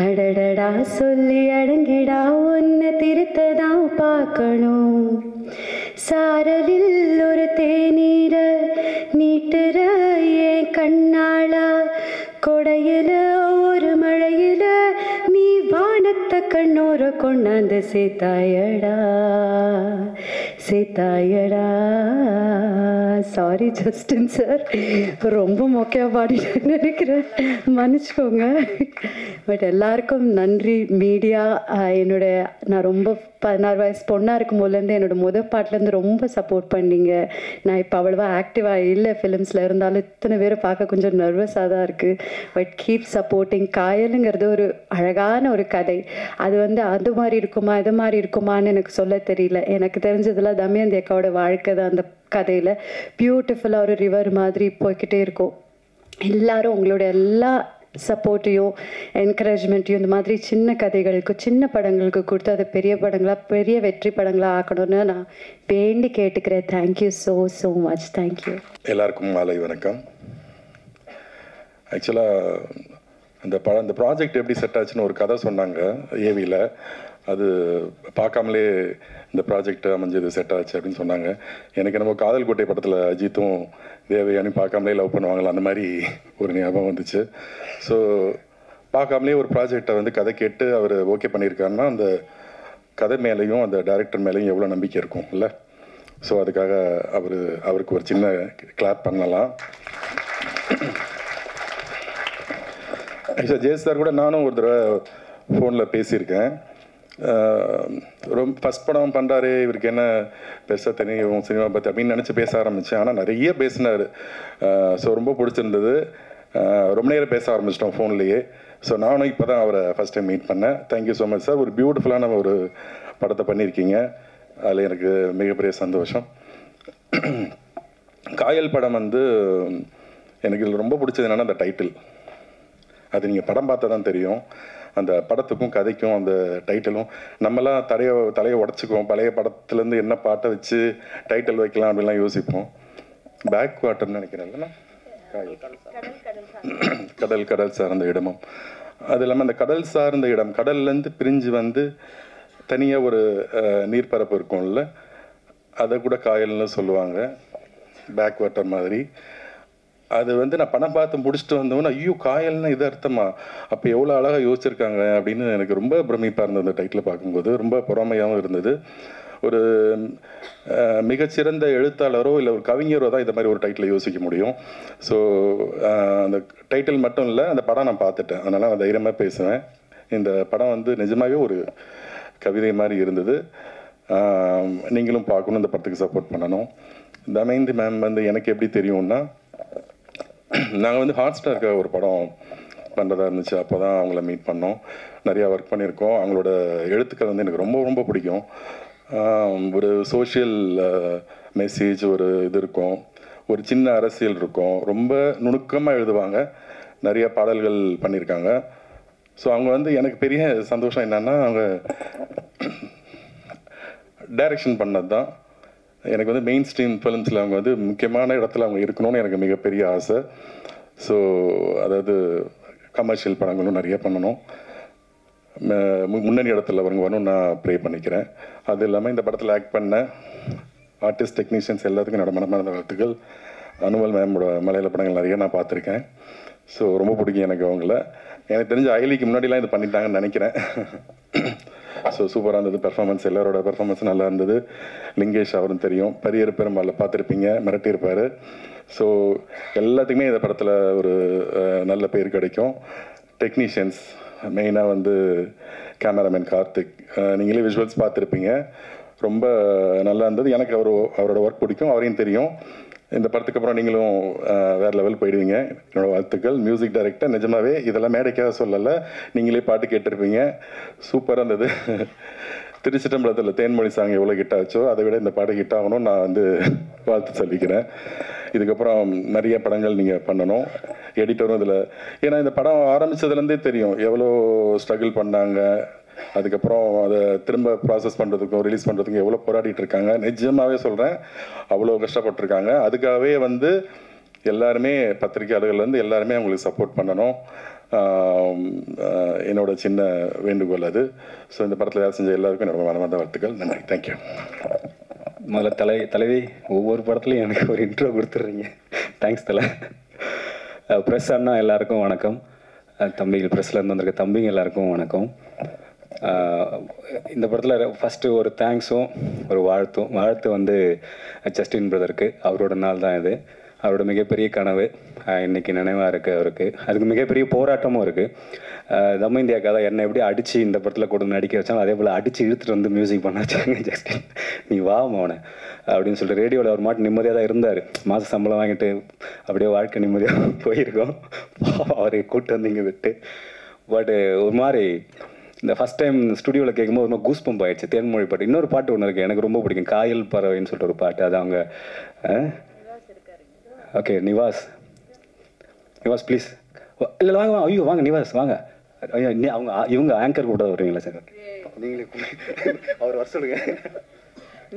அடடடா சொல்லி அடங்கிடா, உன்னை திருத்ததான் பார்க்கணும். சாரலில் ஒரு தேநீர நீட்டுற என் கண்ணாளா, கொடையில ஒரு மழையில நீ வானத்தை கண்ணோர கொண்டாந்து சேத்தாயடா. சாரி ஜஸ்டின் சார், ரொம்ப மொக்கையா பாடிட்டேன்னு நினைக்கிறேன், மன்னிச்சுக்கோங்க. பட் எல்லாருக்கும் நன்றி. மீடியா நான் ரொம்ப 16 வயசு பொண்ணாக இருக்கும் போதுலேருந்து என்னோட பாட்டிலேருந்து ரொம்ப சப்போர்ட் பண்ணிங்க. நான் இப்போ அவ்வளோவா ஆக்டிவாக இல்லை ஃபிலிம்ஸில், இருந்தாலும் இத்தனை பேரை பார்க்க கொஞ்சம் நர்வஸாக தான் இருக்குது. But keep supporting. காயலுங்கிறது ஒரு அழகான ஒரு கதை. அது அது மாதிரி இருக்குமா இது மாதிரி இருக்குமான்னு எனக்கு சொல்ல தெரியல. எனக்கு தெரிஞ்சதில் தமயந்தி அக்காவோட வாழ்க்கை தான் அந்த கதையில். பியூட்டிஃபுல்லாக ஒரு ரிவர் மாதிரி போய்கிட்டே இருக்கும். எல்லாரும் உங்களோட எல்லா சப்போர்ட்டையும் என்கரேஜ்மெண்ட்டையும் இந்த மாதிரி சின்ன கதைகளுக்கு, சின்ன படங்களுக்கு கொடுத்து அதை பெரிய படங்களாக, பெரிய வெற்றி படங்களாக ஆக்கணும்னு நான் வேண்டி கேட்டுக்கிறேன். Thank you so much. தேங்க்யூ. எல்லாருக்கும் மாலை வணக்கம். ஆக்சுவலாக அந்த ப்ராஜெக்ட் எப்படி செட் ஆச்சுன்னு ஒரு கதை சொன்னாங்க ஏவியில். அது பார்க்காமலே இந்த ப்ராஜெக்ட் அமைஞ்சது செட் ஆச்சு அப்படின்னு சொன்னாங்க. எனக்கு நம்ம காதல் கோட்டை படத்தில் அஜித்தும் தேவயானி பார்க்காமலே லவ் பண்ணுவாங்களா, அந்த மாதிரி ஒரு ஞாபகம் வந்துச்சு. ஸோ பார்க்காமலே ஒரு ப்ராஜெக்டை கதை கேட்டு அவர் ஓகே பண்ணியிருக்காருன்னா அந்த கதை மேலேயும் அந்த டைரக்டர் மேலேயும் எவ்வளோ நம்பிக்கை இருக்கும் இல்லை? ஸோ அதுக்காக அவருக்கு ஒரு சின்ன கிளாப் பண்ணலாம். ஆக்சுவலாக ஜெயஸ் சார் கூட நானும் ஒரு தடவை ஃபோனில் பேசியிருக்கேன். ரொம்ப ஃபஸ்ட் படம் பண்ணுறாரு, இவருக்கு என்ன பெருசாக தெரியும் சினிமா பற்றி அப்படின்னு நினச்சி பேச ஆரம்பித்தேன். ஆனால் நிறைய பேசினார். ஸோ ரொம்ப பிடிச்சிருந்தது. ரொம்ப நேரம் பேச ஆரம்பிச்சிட்டோம் ஃபோன்லேயே. ஸோ நானும் இப்போ தான் அவரை ஃபஸ்ட் டைம் மீட் பண்ணேன். Thank you so much sir. ஒரு பியூட்டிஃபுல்லான ஒரு படத்தை பண்ணியிருக்கீங்க. அதில் எனக்கு மிகப்பெரிய சந்தோஷம். காயல் படம் எனக்கு இதில் ரொம்ப பிடிச்சது என்னென்னா அந்த டைட்டில். அது நீங்கள் படம் பார்த்தா தான் தெரியும். அந்த படத்துக்கும் கதைக்கும் அந்த டைட்டிலும் நம்மலாம் தலையை உடச்சிக்குவோம். பழைய படத்துலேருந்து என்ன பாட்டை வச்சு டைட்டில் வைக்கலாம் அப்படின்லாம் யோசிப்போம். பேக் வாட்டர்னு நினைக்கிறேன் இல்லைன்னா, கடல் சார்ந்த இடமும். அது இல்லாமல் அந்த கடல் சார்ந்த இடம், கடல்லேருந்து பிரிஞ்சு தனியாக ஒரு நீர்ப்பரப்பு இருக்கும்ல, அதை கூட காயல்னு சொல்லுவாங்க, பேக் வாட்டர் மாதிரி. அது நான் படம் பார்த்து முடிச்சுட்டு வந்தோன்னா, ஐயோ காயல்னா இது அர்த்தமா, அப்போ எவ்வளோ அழகாக யோசிச்சிருக்காங்க அப்படின்னு எனக்கு ரொம்ப பிரமிப்பாக இருந்தது. அந்த டைட்டில் பார்க்கும்போது ரொம்ப பொறாமையாகவும் இருந்தது. ஒரு மிகச்சிறந்த எழுத்தாளரோ இல்லை ஒரு கவிஞரோ தான் இந்த மாதிரி ஒரு டைட்டிலை யோசிக்க முடியும். ஸோ அந்த டைட்டில் மட்டும் இல்லை, அந்த படம் நான் பார்த்துட்டேன், அதனால் நான் தைரியமாக பேசுவேன். இந்த படம் வந்து நிஜமாகவே ஒரு கவிதை மாதிரி இருந்தது. நீங்களும் பார்க்கணும், இந்த படத்துக்கு சப்போர்ட் பண்ணணும். தமயந்தி மேம் வந்து எனக்கு எப்படி தெரியும்னா, நாங்கள் வந்து ஹாட் ஸ்டாருக்கு ஒரு படம் பண்ணுறதா இருந்துச்சு. அப்போ தான் அவங்கள மீட் பண்ணோம், நிறையா ஒர்க் பண்ணியிருக்கோம். அவங்களோட எழுத்துக்கள் வந்து எனக்கு ரொம்ப ரொம்ப பிடிக்கும். ஒரு சோஷியல் மெசேஜ் ஒரு இது இருக்கும், ஒரு சின்ன அரசியல் இருக்கும், ரொம்ப நுணுக்கமாக எழுதுவாங்க, நிறைய பாடல்கள் பண்ணியிருக்காங்க. ஸோ அவங்க வந்து எனக்கு பெரிய சந்தோஷம் என்னென்னா, அவங்க டைரக்ஷன் பண்ணது தான். எனக்கு வந்து மெயின் ஸ்ட்ரீம் ஃபிலிம்ஸில் அவங்க வந்து முக்கியமான இடத்துல அவங்க இருக்கணும்னு எனக்கு மிகப்பெரிய ஆசை. ஸோ அதாவது கமர்ஷியல் படங்களும் நிறைய பண்ணணும், முன்னணி இடத்துல அவங்க வரணும் நான் ப்ரே பண்ணிக்கிறேன். அது இல்லாமல் இந்த படத்தில் ஆக்ட் பண்ண ஆர்டிஸ்ட், டெக்னீஷியன்ஸ் எல்லாத்துக்கும் என்னோட மனமார்ந்த வாழ்த்துக்கள். அனுமல் மேமோட மலையாள படங்கள் நிறைய நான் பார்த்துருக்கேன். ஸோ ரொம்ப பிடிக்கும் எனக்கு அவங்கள. எனக்கு தெரிஞ்ச அயலிக்கு முன்னாடிலாம் இது பண்ணிட்டாங்கன்னு நினைக்கிறேன். ஸோ சூப்பராக இருந்தது பெர்ஃபார்மன்ஸ், எல்லாரோட பெர்ஃபார்மன்ஸும் நல்லா இருந்தது. லிங்கேஷ் அவரும் தெரியும், பரியர் பெருமாள் பார்த்துருப்பீங்க, மிரட்டியிருப்பார். ஸோ எல்லாத்துக்குமே இந்த படத்தில் ஒரு நல்ல பேர் கிடைக்கும். டெக்னீஷியன்ஸ் மெயினாக வந்து கேமராமேன் கார்த்திக், நீங்களே விஷுவல்ஸ் பார்த்துருப்பீங்க, ரொம்ப நல்லா இருந்தது. எனக்கு அவரோட ஒர்க் பிடிக்கும், அவரையும் தெரியும். இந்த படத்துக்கு அப்புறம் நீங்களும் வேறு லெவல் போயிடுவீங்க, என்னோட வாழ்த்துக்கள். மியூசிக் டைரக்டர் நிஜமாவே இதெல்லாம் மேடைக்காக சொல்லலை, நீங்களே பாட்டு கேட்டிருப்பீங்க, சூப்பராக இருந்தது. திருச்சிட்டம்பலத்தில் தேன்மொழி சாங் எவ்வளோ ஹிட் ஆச்சோ அதை விட இந்த பாட்டு ஹிட் ஆகணும் நான் வந்து வாழ்த்து சொல்லிக்கிறேன். இதுக்கப்புறம் நிறைய படங்கள் நீங்கள் பண்ணணும். எடிட்டரும் இதில், ஏன்னா இந்த படம் ஆரம்பித்ததுலேருந்தே தெரியும் எவ்வளோ ஸ்ட்ரகிள் பண்ணாங்க. அதுக்கப்புறம் அதை திரும்ப ப்ராசஸ் பண்ணுறதுக்கும் ரிலீஸ் பண்ணுறதுக்கும் எவ்வளோ போராடிட்டு இருக்காங்க. நிஜமாகவே சொல்கிறேன், அவ்வளோ கஷ்டப்பட்டுருக்காங்க. அதுக்காகவே வந்து எல்லாருமே, பத்திரிகையாளர்கள்லேருந்து எல்லாருமே அவங்களுக்கு சப்போர்ட் பண்ணணும், என்னோட சின்ன வேண்டுகோள் அது. ஸோ இந்த படத்தில் வேலை செஞ்ச எல்லாருக்கும் என்னோட மனமார்ந்த வாழ்த்துக்கள். நன்றி, தேங்க்யூ. முதல்ல தலைவி ஒவ்வொரு படத்துலையும் எனக்கு ஒரு இன்ட்ரோ கொடுத்துட்றீங்க, தேங்க்ஸ் தலை. ப்ரெஸ் அண்ணா எல்லாருக்கும் வணக்கம், தம்பிகள் ப்ரெஸ்லேருந்து வந்திருக்க தம்பிங்க எல்லாருக்கும் வணக்கம். இந்த படத்தில் ஃபஸ்ட்டு ஒரு தேங்க்ஸும் ஒரு வாழ்த்து வந்து ஜஸ்டின் பிரதருக்கு. அவரோட நாள் தான் இது, அவரோட மிகப்பெரிய கனவு இன்றைக்கி நினைவாக இருக்குது அவருக்கு. அதுக்கு மிகப்பெரிய போராட்டமும் இருக்குது. தமயந்தி அக்கா தான் என்னை எப்படி அடித்து இந்த படத்தில் கொண்டு நடிக்க வச்சாலும் அதே போல் அடித்து இழுத்துட்டு வந்து மியூசிக் பண்ண வச்சாங்க. ஜஸ்டின் நீ வா மவனை அப்படின்னு சொல்லிட்டு ரேடியோவில் ஒரு மாட்டு நிம்மதியாக தான் இருந்தார். மாத சம்பளம் வாங்கிட்டு அப்படியே வாழ்க்கை நிம்மதியாக போயிருக்கோம். அவரை கூப்பிட்டு வந்து இங்கே விட்டு. பட்டு ஒரு மாதிரி இந்த ஃபஸ்ட் டைம் ஸ்டுடியோவில் கேட்கும்போது ஒரு கூஸ் பம்ப் ஆகிடுச்சு. தேன்மொழி பாட்டு, இன்னொரு பாட்டு ஒன்று இருக்குது எனக்கு ரொம்ப பிடிக்கும், காயல் பறவைன்னு சொல்லிட்டு ஒரு பாட்டு. அது அவங்க ஓகே நிவாஸ் ப்ளீஸ் இல்லை வாங்க ஐயோ வாங்க நிவாஸ் வாங்க. ஐயோ அவங்க இவங்க ஆங்கர் கூட வருவீங்களா சார்? நீங்களே அவர் வர சொல்லுங்க.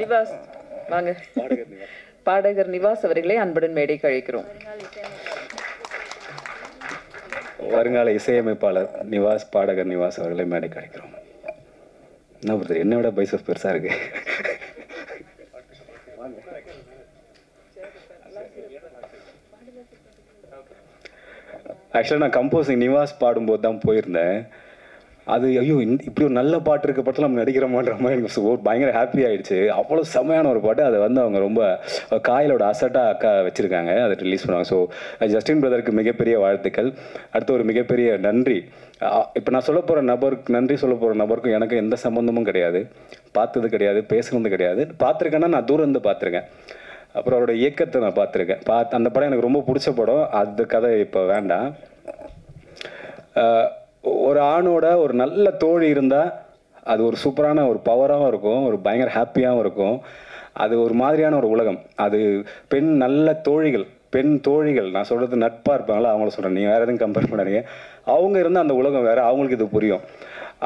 நிவாஸ் வாங்க. பாடகர் நிவாஸ் அவர்களே அன்புடன் மேடைக்கு அழைக்கிறோம். வருங்கால இசையமைப்பாளர் நிவாஸ், பாடகர் நிவாஸ் அவர்களை மேடைக்கு அழைக்கிறோம். என்ன பண்ணுறது, என்னை விட பைசப் பெருசாக இருக்கு. ஆக்சுவலாக நான் கம்போசிங் நிவாஸ் பாடும்போது தான் போயிருந்தேன். அது ஐயோ இப்படி ஒரு நல்ல பாட்டு இருக்க படத்தில் நம்ம நடிக்கிறோமான்ற மாதிரி எனக்கு பயங்கர ஹாப்பி ஆகிடுச்சு. அவ்வளோ செம்மையான ஒரு பாட்டு. அதை வந்து அவங்க ரொம்ப காயலோட அசட்டாக அக்கா வச்சுருக்காங்க, அதை ரிலீஸ் பண்ணுவாங்க. ஸோ ஜஸ்டின் பிரதருக்கு மிகப்பெரிய வாழ்த்துக்கள். அடுத்து ஒரு மிகப்பெரிய நன்றி. இப்போ நான் சொல்ல போகிற நபருக்கு, நன்றி சொல்ல போகிற நபருக்கும் எனக்கு எந்த சம்மந்தமும் கிடையாது, பார்த்தது கிடையாது, பேசுனது கிடையாது. பார்த்துருக்கேன்னா நான் தூரம் இருந்து பார்த்துருக்கேன். அப்புறம் அவரோட இயக்கத்தை நான் பார்த்துருக்கேன். அந்த படம் எனக்கு ரொம்ப பிடிச்ச படம். அது கதை இப்போ வேண்டாம். ஒரு ஆணோட ஒரு நல்ல தோழி இருந்தால் அது ஒரு சூப்பரான ஒரு பவராகவும் இருக்கும், ஒரு பயங்கர ஹாப்பியாகவும் இருக்கும். அது ஒரு மாதிரியான ஒரு உலகம். அது நல்ல பெண் தோழிகள் நான் சொல்கிறது நட்பாக இருப்பாங்களா, அவங்கள சொல்கிறேன், நீங்கள் வேறு எதுவும் கம்பேர் பண்ணாதீங்க. அவங்க இருந்தால் அந்த உலகம் வேறு, அவங்களுக்கு இது புரியும்.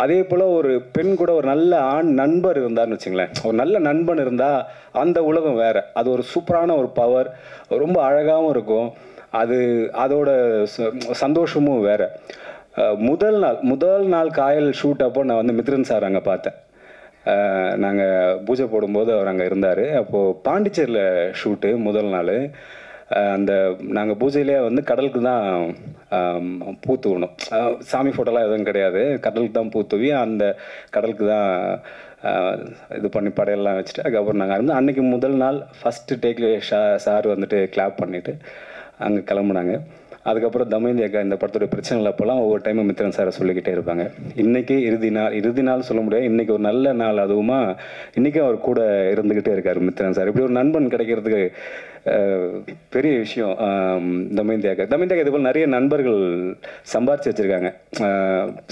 அதே போல் ஒரு பெண் கூட ஒரு நல்ல ஆண் நண்பர் இருந்தார்னு வச்சுங்களேன், ஒரு நல்ல நண்பன் இருந்தால் அந்த உலகம் வேறு. அது ஒரு சூப்பரான ஒரு பவர், ரொம்ப அழகாகவும் இருக்கும். அதோட சந்தோஷமும் வேறு. முதல் நாள் காயல் ஷூட் அப்போ நான் வந்து மித்ரன் சார் அங்கே பார்த்தேன். நாங்கள் பூஜை போடும்போது அவர் அங்கே இருந்தார். அப்போது பாண்டிச்சேரியில் ஷூட்டு முதல் நாள். நாங்கள் பூஜையிலே வந்து கடலுக்கு தான் பூ தூவணும். சாமி ஃபோட்டோலாம் எதுவும் கிடையாது, கடலுக்கு தான் பூ தூவி அந்த கடலுக்கு தான் இது பண்ணி படையெல்லாம் வச்சுட்டு அதுக்கப்புறம் நாங்கள் இருந்து அன்றைக்கி முதல் நாள் ஃபஸ்ட்டு டேக்கில் சார் வந்துட்டு கிளாப் பண்ணிவிட்டு அங்கே கிளம்புனாங்க. அதுக்கப்புறம் தமயந்தி அக்கா இந்த படத்தோட பிரச்சனைகள் அப்போல்லாம் ஒவ்வொரு டைமும் மித்ரன் சாரை சொல்லிக்கிட்டே இருப்பாங்க. இன்றைக்கி இறுதி நாள் சொல்ல முடியாது, இன்றைக்கி ஒரு நல்ல நாள், அதுவுமா இன்றைக்கும் அவர் கூட இருந்துக்கிட்டே இருக்கார் மித்ரன் சார். இப்படி ஒரு நண்பன் கிடைக்கிறதுக்கு பெரிய விஷயம். தமயந்தி அக்கா இது போல் நிறைய நண்பர்கள் சம்பாரிச்சு வச்சுருக்காங்க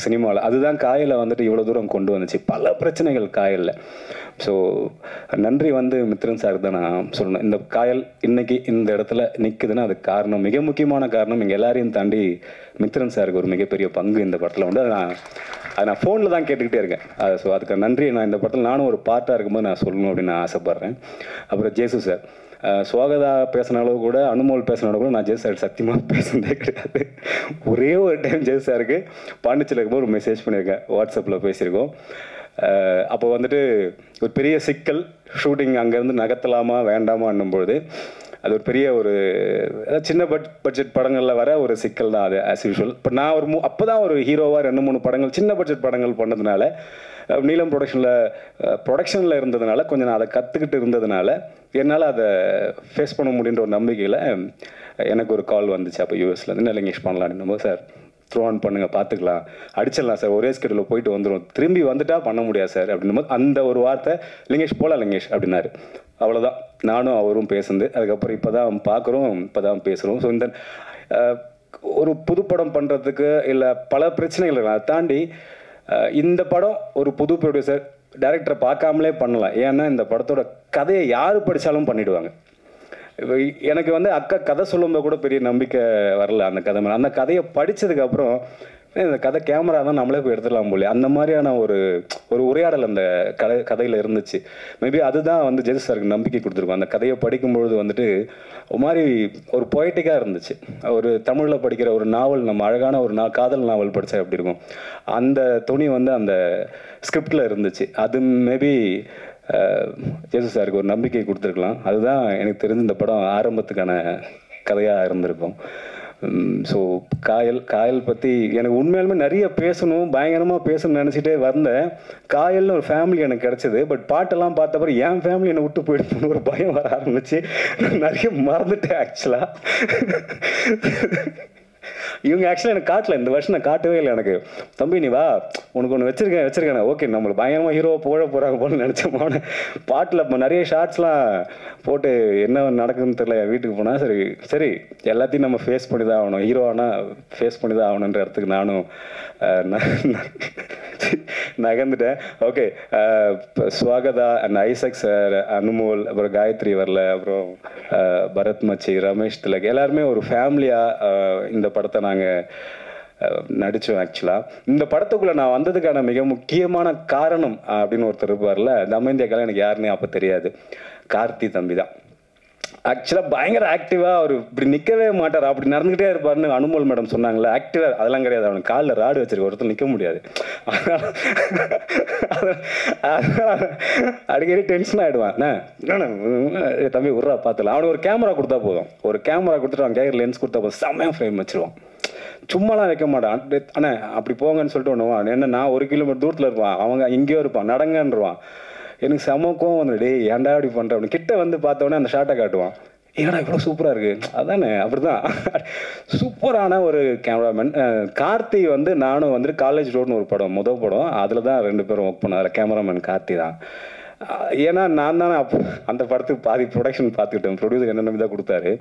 சினிமாவில். அதுதான் காயலை வந்துட்டு இவ்வளோ தூரம் கொண்டு வந்துச்சு, பல பிரச்சனைகள் காயலில். ஸோ நன்றி மித்ரன் சார் தான் நான் சொல்லணும். இந்த காயல் இன்னைக்கு இந்த இடத்துல நிற்குதுன்னா அதுக்கு காரணம், மிக முக்கியமான காரணம் எங்கள் எல்லாரையும் தாண்டி மித்ரன் சாருக்கு ஒரு மிகப்பெரிய பங்கு இந்த படத்தில் உண்டு. அதை நான் ஃபோனில் தான் கேட்டுக்கிட்டே இருக்கேன். ஸோ அதுக்கு நன்றி. நான் இந்த படத்தில் நானும் ஒரு பார்ட்டாக இருக்கும்போது நான் சொல்லணும் அப்படின்னு நான் ஆசைப்பட்றேன். அப்புறம் ஜேசு சார், சுவாகதா பேசின அளவு கூட, அனுமோல் பேசின அளவு கூட நான் ஜேசு சார் சத்தியமாக பேசுனதே கிடையாது. ஒரே ஒரு டைம் ஜேசு சாருக்கு பாண்டிச்சேரியில் இருக்கும்போது ஒரு மெசேஜ் பண்ணியிருக்கேன், வாட்ஸ்அப்பில் பேசியிருக்கோம். அப்போ ஒரு பெரிய சிக்கல், ஷூட்டிங் அங்கேருந்து நகர்த்தலாமா வேண்டாமான்னும்பொழுது அது ஒரு பெரிய ஒரு சின்ன பட்ஜெட் படங்களில் வர ஒரு சிக்கல் தான் அது, ஆஸ் யூஷுவல். இப்போ நான் அப்போ தான் ஒரு ஹீரோவாக 2-3 படங்கள் சின்ன பட்ஜெட் படங்கள் பண்ணதுனால, நீலம் ப்ரொடக்ஷனில் இருந்ததுனால கொஞ்சம் நான் அதை கற்றுக்கிட்டு இருந்ததுனால என்னால் அதை ஃபேஸ் பண்ண முடியுன்ற ஒரு நம்பிக்கையில் எனக்கு ஒரு கால் வந்துச்சு. அப்போ யூஎஸ்லேருந்து லிங்கேஷ் பண்ணலான்னு. சார் த்ரோ ஆன் பண்ணுங்கள், பார்த்துக்கலாம், அடிச்சிடலாம் சார், ஒரே ஸ்கெடியூலில் போயிட்டு வந்துடும், திரும்பி வந்துட்டா பண்ண முடியாது சார் அப்படின்னும் போது அந்த ஒரு வார்த்தை, லிங்கேஷ் போகலாம் லிங்கேஷ் அப்படின்னாரு. அவ்வளோதான், நானும் அவரும் பேசுனது. அதுக்கப்புறம் இப்போ தான் பார்க்குறோம், இப்போ தான் பேசுகிறோம். ஸோ இந்த ஒரு புதுப்படம் பண்ணுறதுக்கு இல்லை பல பிரச்சனைகளை அதை தாண்டி இந்த படம் ஒரு புது ப்ரொடியூசர் டைரக்டரை பார்க்காமலே பண்ணலாம். ஏன்னா இந்த படத்தோட கதையை யார் படித்தாலும் பண்ணிவிடுவாங்க. எனக்கு அக்கா கதை சொல்லும்போது கூட பெரிய நம்பிக்கை வரல அந்த கதை மேலே. அந்த கதையை படித்ததுக்கப்புறம் இந்த கதை கேமரா தான் நம்மளே போய் எடுத்துடலாம் போல, அந்த மாதிரியான ஒரு உரையாடல் அந்த கதையில் இருந்துச்சு. மேபி அதுதான் ஜெயசு சாருக்கு நம்பிக்கை கொடுத்துருக்கோம். அந்த கதையை படிக்கும்பொழுது ஒரு மாதிரி ஒரு பொயட்டிக்காக இருந்துச்சு. ஒரு தமிழில் படிக்கிற ஒரு நாவல், நம்ம அழகான ஒரு காதல் நாவல் படித்தா எப்படி இருக்கும், அந்த துணி அந்த ஸ்கிரிப்டில் இருந்துச்சு. அது மேபி ஜேசு சாருக்கு ஒரு நம்பிக்கை கொடுத்துருக்கலாம். அதுதான் எனக்கு தெரிஞ்ச இந்த படம் ஆரம்பத்துக்கான கதையாக இருந்திருக்கும். ஸோ காயல் பற்றி எனக்கு உண்மையாலுமே நிறைய பேசணும், பயங்கரமாக பேசணும்னு நினச்சிட்டே வந்தேன். காயல்னு ஒரு ஃபேமிலி எனக்கு கிடச்சிது. பட் பாட்டெல்லாம் பார்த்தப்பறம் என் ஃபேமிலி என்னை விட்டு போயிடுன்னு ஒரு பயம் வர ஆரம்பிச்சு நிறைய மறந்துட்டேன் ஆக்சுவலாக. இவங்க ஆக்சுவலாக எனக்கு காட்டல, இந்த வருஷம் நான் காட்டவே இல்லை. எனக்கு தம்பி நீ வா, உனக்கு ஒன்று வச்சிருக்கேன் ஓகே, நம்மளுக்கு பயங்கரமாக ஹீரோவை போட போகிறாங்க போல நினச்சோமான பாட்டில் இப்போ நிறைய ஷார்ட்ஸ்லாம் போட்டு என்ன நடக்குதுன்னு தெரியல. என் வீட்டுக்கு போனால் சரி எல்லாத்தையும் நம்ம ஃபேஸ் பண்ணி தான் ஆகணும், ஹீரோவானா ஃபேஸ் பண்ணி தான் ஆகணுன்ற இடத்துக்கு நானும் நகர்ந்துட்டேன். Okay, Swagatha and Isaac sir, Anumol, அப்புறம் காயத்ரி வரல, அப்புறம் பரத் மச்சி, ரமேஷ் திலக், எல்லாருமே ஒரு ஃபேமிலியாக இந்த படத்தை நாங்கள் நடித்தோம். ஆக்சுவலாக இந்த படத்துக்குள்ளே நான் வந்ததுக்கான மிக முக்கியமான காரணம் அப்படின்னு ஒருத்தர் இருப்பார்ல, தமயந்தியாக்கெல்லாம் எனக்கு யாருன்னே அப்போ தெரியாது. கார்த்தி தம்பி தான். ஆக்சுவலாக பயங்கர ஆக்டிவாக அவர் இப்படி நிற்கவே மாட்டார், அப்படி நடந்துக்கிட்டே இருப்பார்னு அனுமோல் மேடம் சொன்னாங்களே. ஆக்டிவாக அதெல்லாம் கிடையாது, அவனுக்கு காலில் ராடு வச்சிருக்க, ஒருத்தர் நிற்க முடியாது. அடிக்கடி டென்ஷன் ஆகிடுவான். தம்பி உர்றா பார்த்துல, அவனுக்கு ஒரு கேமரா கொடுத்தா போதும், ஒரு கேமரா கொடுத்துட்டு அவன் கேட்குற லென்ஸ் கொடுத்தா போதும், செம்மையாக ஃப்ரேம் வச்சிருவான். சும்மாலாம் வைக்க மாட்டான். அண்ணே அப்படி போங்கன்னு சொல்லிட்டு ஒன்றுவான். என்ன நான் 1 கிலோமீட்டர் தூரத்தில் இருப்பான், அவங்க இங்கேயோ இருப்பான், நடங்கன்றுவான். எனக்கு செம கோவம் வந்து, டே ஏன்டா அப்படி பண்ணுற அப்படின்னு. கிட்ட பார்த்தோன்னே அந்த ஷார்ட்டை காட்டுவான். ஏன்னா இவ்வளோ சூப்பராக இருக்குது, அதானே அப்படிதான் சூப்பரான ஒரு கேமராமேன். கார்த்தி நானும் காலேஜ் ரோடுன்னு ஒரு படம், முதல் படம், அதில் தான் 2 பேரும் ஒர்க் பண்ணார். கேமராமேன் கார்த்தி தான். ஏன்னா நான் தானே அந்த படத்துக்கு பாதி ப்ரொடக்ஷன் பார்த்துக்கிட்டேன், ப்ரொடியூசர் என்ன நம்பி தான் கொடுத்தாரு.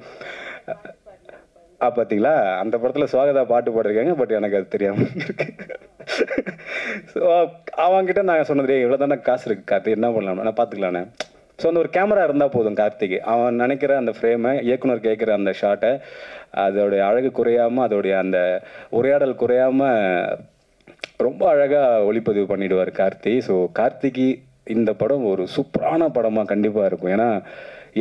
பார்த்தீங்களா, அந்த படத்தில் சுவாகதா பாட்டு பாடிருக்காங்க, பட் எனக்கு அது தெரியாமல் இருக்கு. ஸோ அவங்ககிட்ட நான் சொன்னது, இவ்வளோ தானே காசு இருக்குது கார்த்தி, என்ன பண்ணலாம், நான் பார்த்துக்கலானே. ஸோ அந்த ஒரு கேமரா இருந்தால் போதும் கார்த்திக்கு. அவன் நினைக்கிற அந்த ஃப்ரேமை, இயக்குனர் கேட்குற அந்த ஷாட்டை, அதோடைய அழகு குறையாமல், அதோடைய அந்த உரையாடல் குறையாமல் ரொம்ப அழகாக ஒளிப்பதிவு பண்ணிவிடுவார் கார்த்தி. ஸோ கார்த்திக்கு இந்த படம் ஒரு சூப்பரான படமாக கண்டிப்பாக இருக்கும். ஏன்னா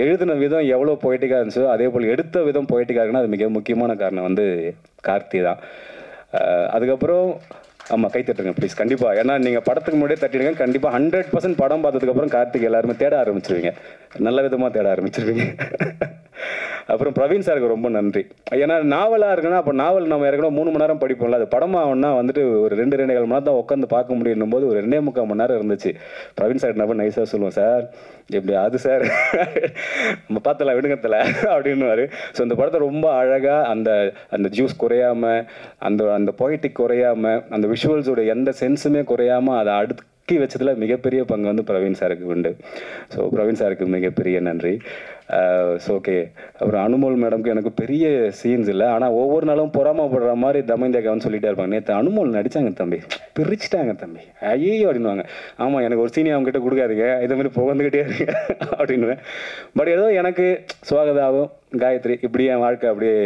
எழுதின விதம் எவ்வளோ பொய்ட்டிக்காக இருந்துச்சோ அதே போல் எடுத்த விதம் பொய்ட்டிக்காக இருக்குன்னா அது மிக முக்கியமான காரணம் கார்த்தி தான். அதுக்கப்புறம் ஆமாம், கை தட்டுங்க ப்ளீஸ், கண்டிப்பாக. ஏன்னா நீங்கள் படத்துக்கு முன்னாடியே தட்டிடுங்க, கண்டிப்பாக 100% படம் பார்த்ததுக்கப்புறம் கார்த்திக் எல்லாருமே தேட ஆரம்பிச்சிருவீங்க, நல்ல விதமாக தேட ஆரம்பிச்சிருவீங்க. அப்புறம் பிரவீன் சாருக்கு ரொம்ப நன்றி. ஏன்னா நாவலாக இருக்குன்னா அப்போ நாவல் நம்ம ஏற்கனவே 3 மணி நேரம் படிப்போம்ல, அது படமாகனா வந்துட்டு ஒரு 2-2.5 மணி நேரம் தான் உட்காந்து பார்க்க முடியும் போது ஒரு 2.25 மணி நேரம் இருந்துச்சு. பிரவீன் சார் நம்ம நைஸாக சொல்லுவோம், சார் எப்படி அது சார் நம்ம பார்த்தல விடுங்கத்தில் அப்படின்னுவார். ஸோ இந்த படத்தை ரொம்ப அழகாக அந்த அந்த ஜூஸ் குறையாமல், அந்த பொய்டிக் குறையாமல், அந்த விஷுவல்ஸோட எந்த சென்ஸுமே குறையாமல் அதை அடுக்கி வச்சதில் மிகப்பெரிய பங்கு வந்து பிரவீன் சாருக்கு உண்டு. ஸோ பிரவீன் சாருக்கு மிகப்பெரிய நன்றி. So okay. அப்புறம் அனுமோல் மேடம்க்கு எனக்கு பெரிய சீன்ஸ் இல்லை, ஆனால் ஒவ்வொரு நாளும் பொறாமப்படுற மாதிரி தமயந்தியாக்கான்னு சொல்லிட்டே இருப்பாங்க. நேற்று அனுமோல் நடித்தாங்க தம்பி, பிரிச்சுட்டாங்க தம்பி, ஐயோ அப்படின்வாங்க. ஆமாம், எனக்கு ஒரு சீனியர் அவங்ககிட்ட கொடுக்காதீங்க, இதே மாதிரி புகழ்ந்துக்கிட்டே இருங்க அப்படின்னுவேன். பட் ஏதோ எனக்கு சுவாகதாவும் காயத்ரி இப்படி என் வாழ்க்கை அப்படியே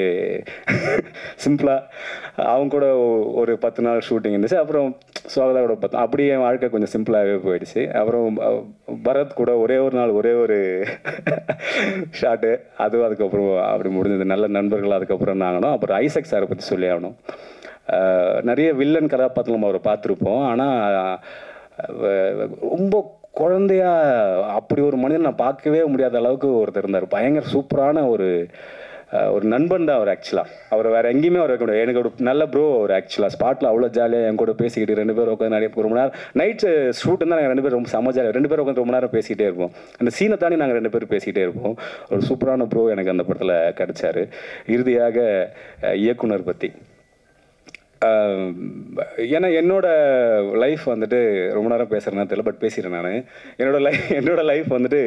சிம்பிளாக அவங்க கூட ஒரு 10 நாள் ஷூட்டிங் இருந்துச்சு. அப்புறம் சுவாகதாவோட 10 அப்படியே என் வாழ்க்கை கொஞ்சம் சிம்பிளாகவே போயிடுச்சு. அப்புறம் பரத் கூட ஒரே ஒரு நாள் ஒரே ஒரு ஷாட்டு, அதுவும் அதுக்கப்புறம் அப்படி முடிஞ்சது. நல்ல நண்பர்கள் அதுக்கப்புறம் நாங்கணும். அப்புறம் ஐசக் சாரை பற்றி சொல்லி ஆகணும். நிறைய வில்லன் கதாபாத்திரம் நம்ம அவரை பார்த்துருப்போம், ஆனால் ரொம்ப குழந்தையா அப்படி ஒரு மனிதன் நான் பார்க்கவே முடியாத அளவுக்கு ஒருத்தர் இருந்தார். பயங்கர சூப்பரான ஒரு நண்பன் தான் அவர். ஆக்சுவலாக அவர் வேறு எங்கேயுமே அவர் வைக்க முடியாது. எனக்கு ஒரு நல்ல ப்ரோ அவர். ஆக்சுவலாக ஸ்பாட்டில் அவ்வளோ ஜாலியாக என் கூட பேசிக்கிட்டு 2 பேரும் உட்காந்து நிறைய ரொம்ப நேரம் நைட்டு ஷூட்டு தான் நாங்கள் 2 பேரும் ரொம்ப செம்ம ஜாலியாக 2 பேரும் உட்காந்து ரொம்ப நேரம் பேசிக்கிட்டே இருப்போம். அந்த சீனை தாண்டி நாங்கள் 2 பேரும் பேசிக்கிட்டே இருப்போம். ஒரு சூப்பரான ப்ரோ எனக்கு அந்த படத்தில் கிடச்சார். இறுதியாக இயக்குனர் பற்றி, ஏன்னா என்னோட லைஃப் வந்துட்டு ரொம்ப நேரம் பேசுகிறேன்னா தெரியல, பட் பேசிடுறேன் நான். என்னோட லைஃப் வந்துட்டு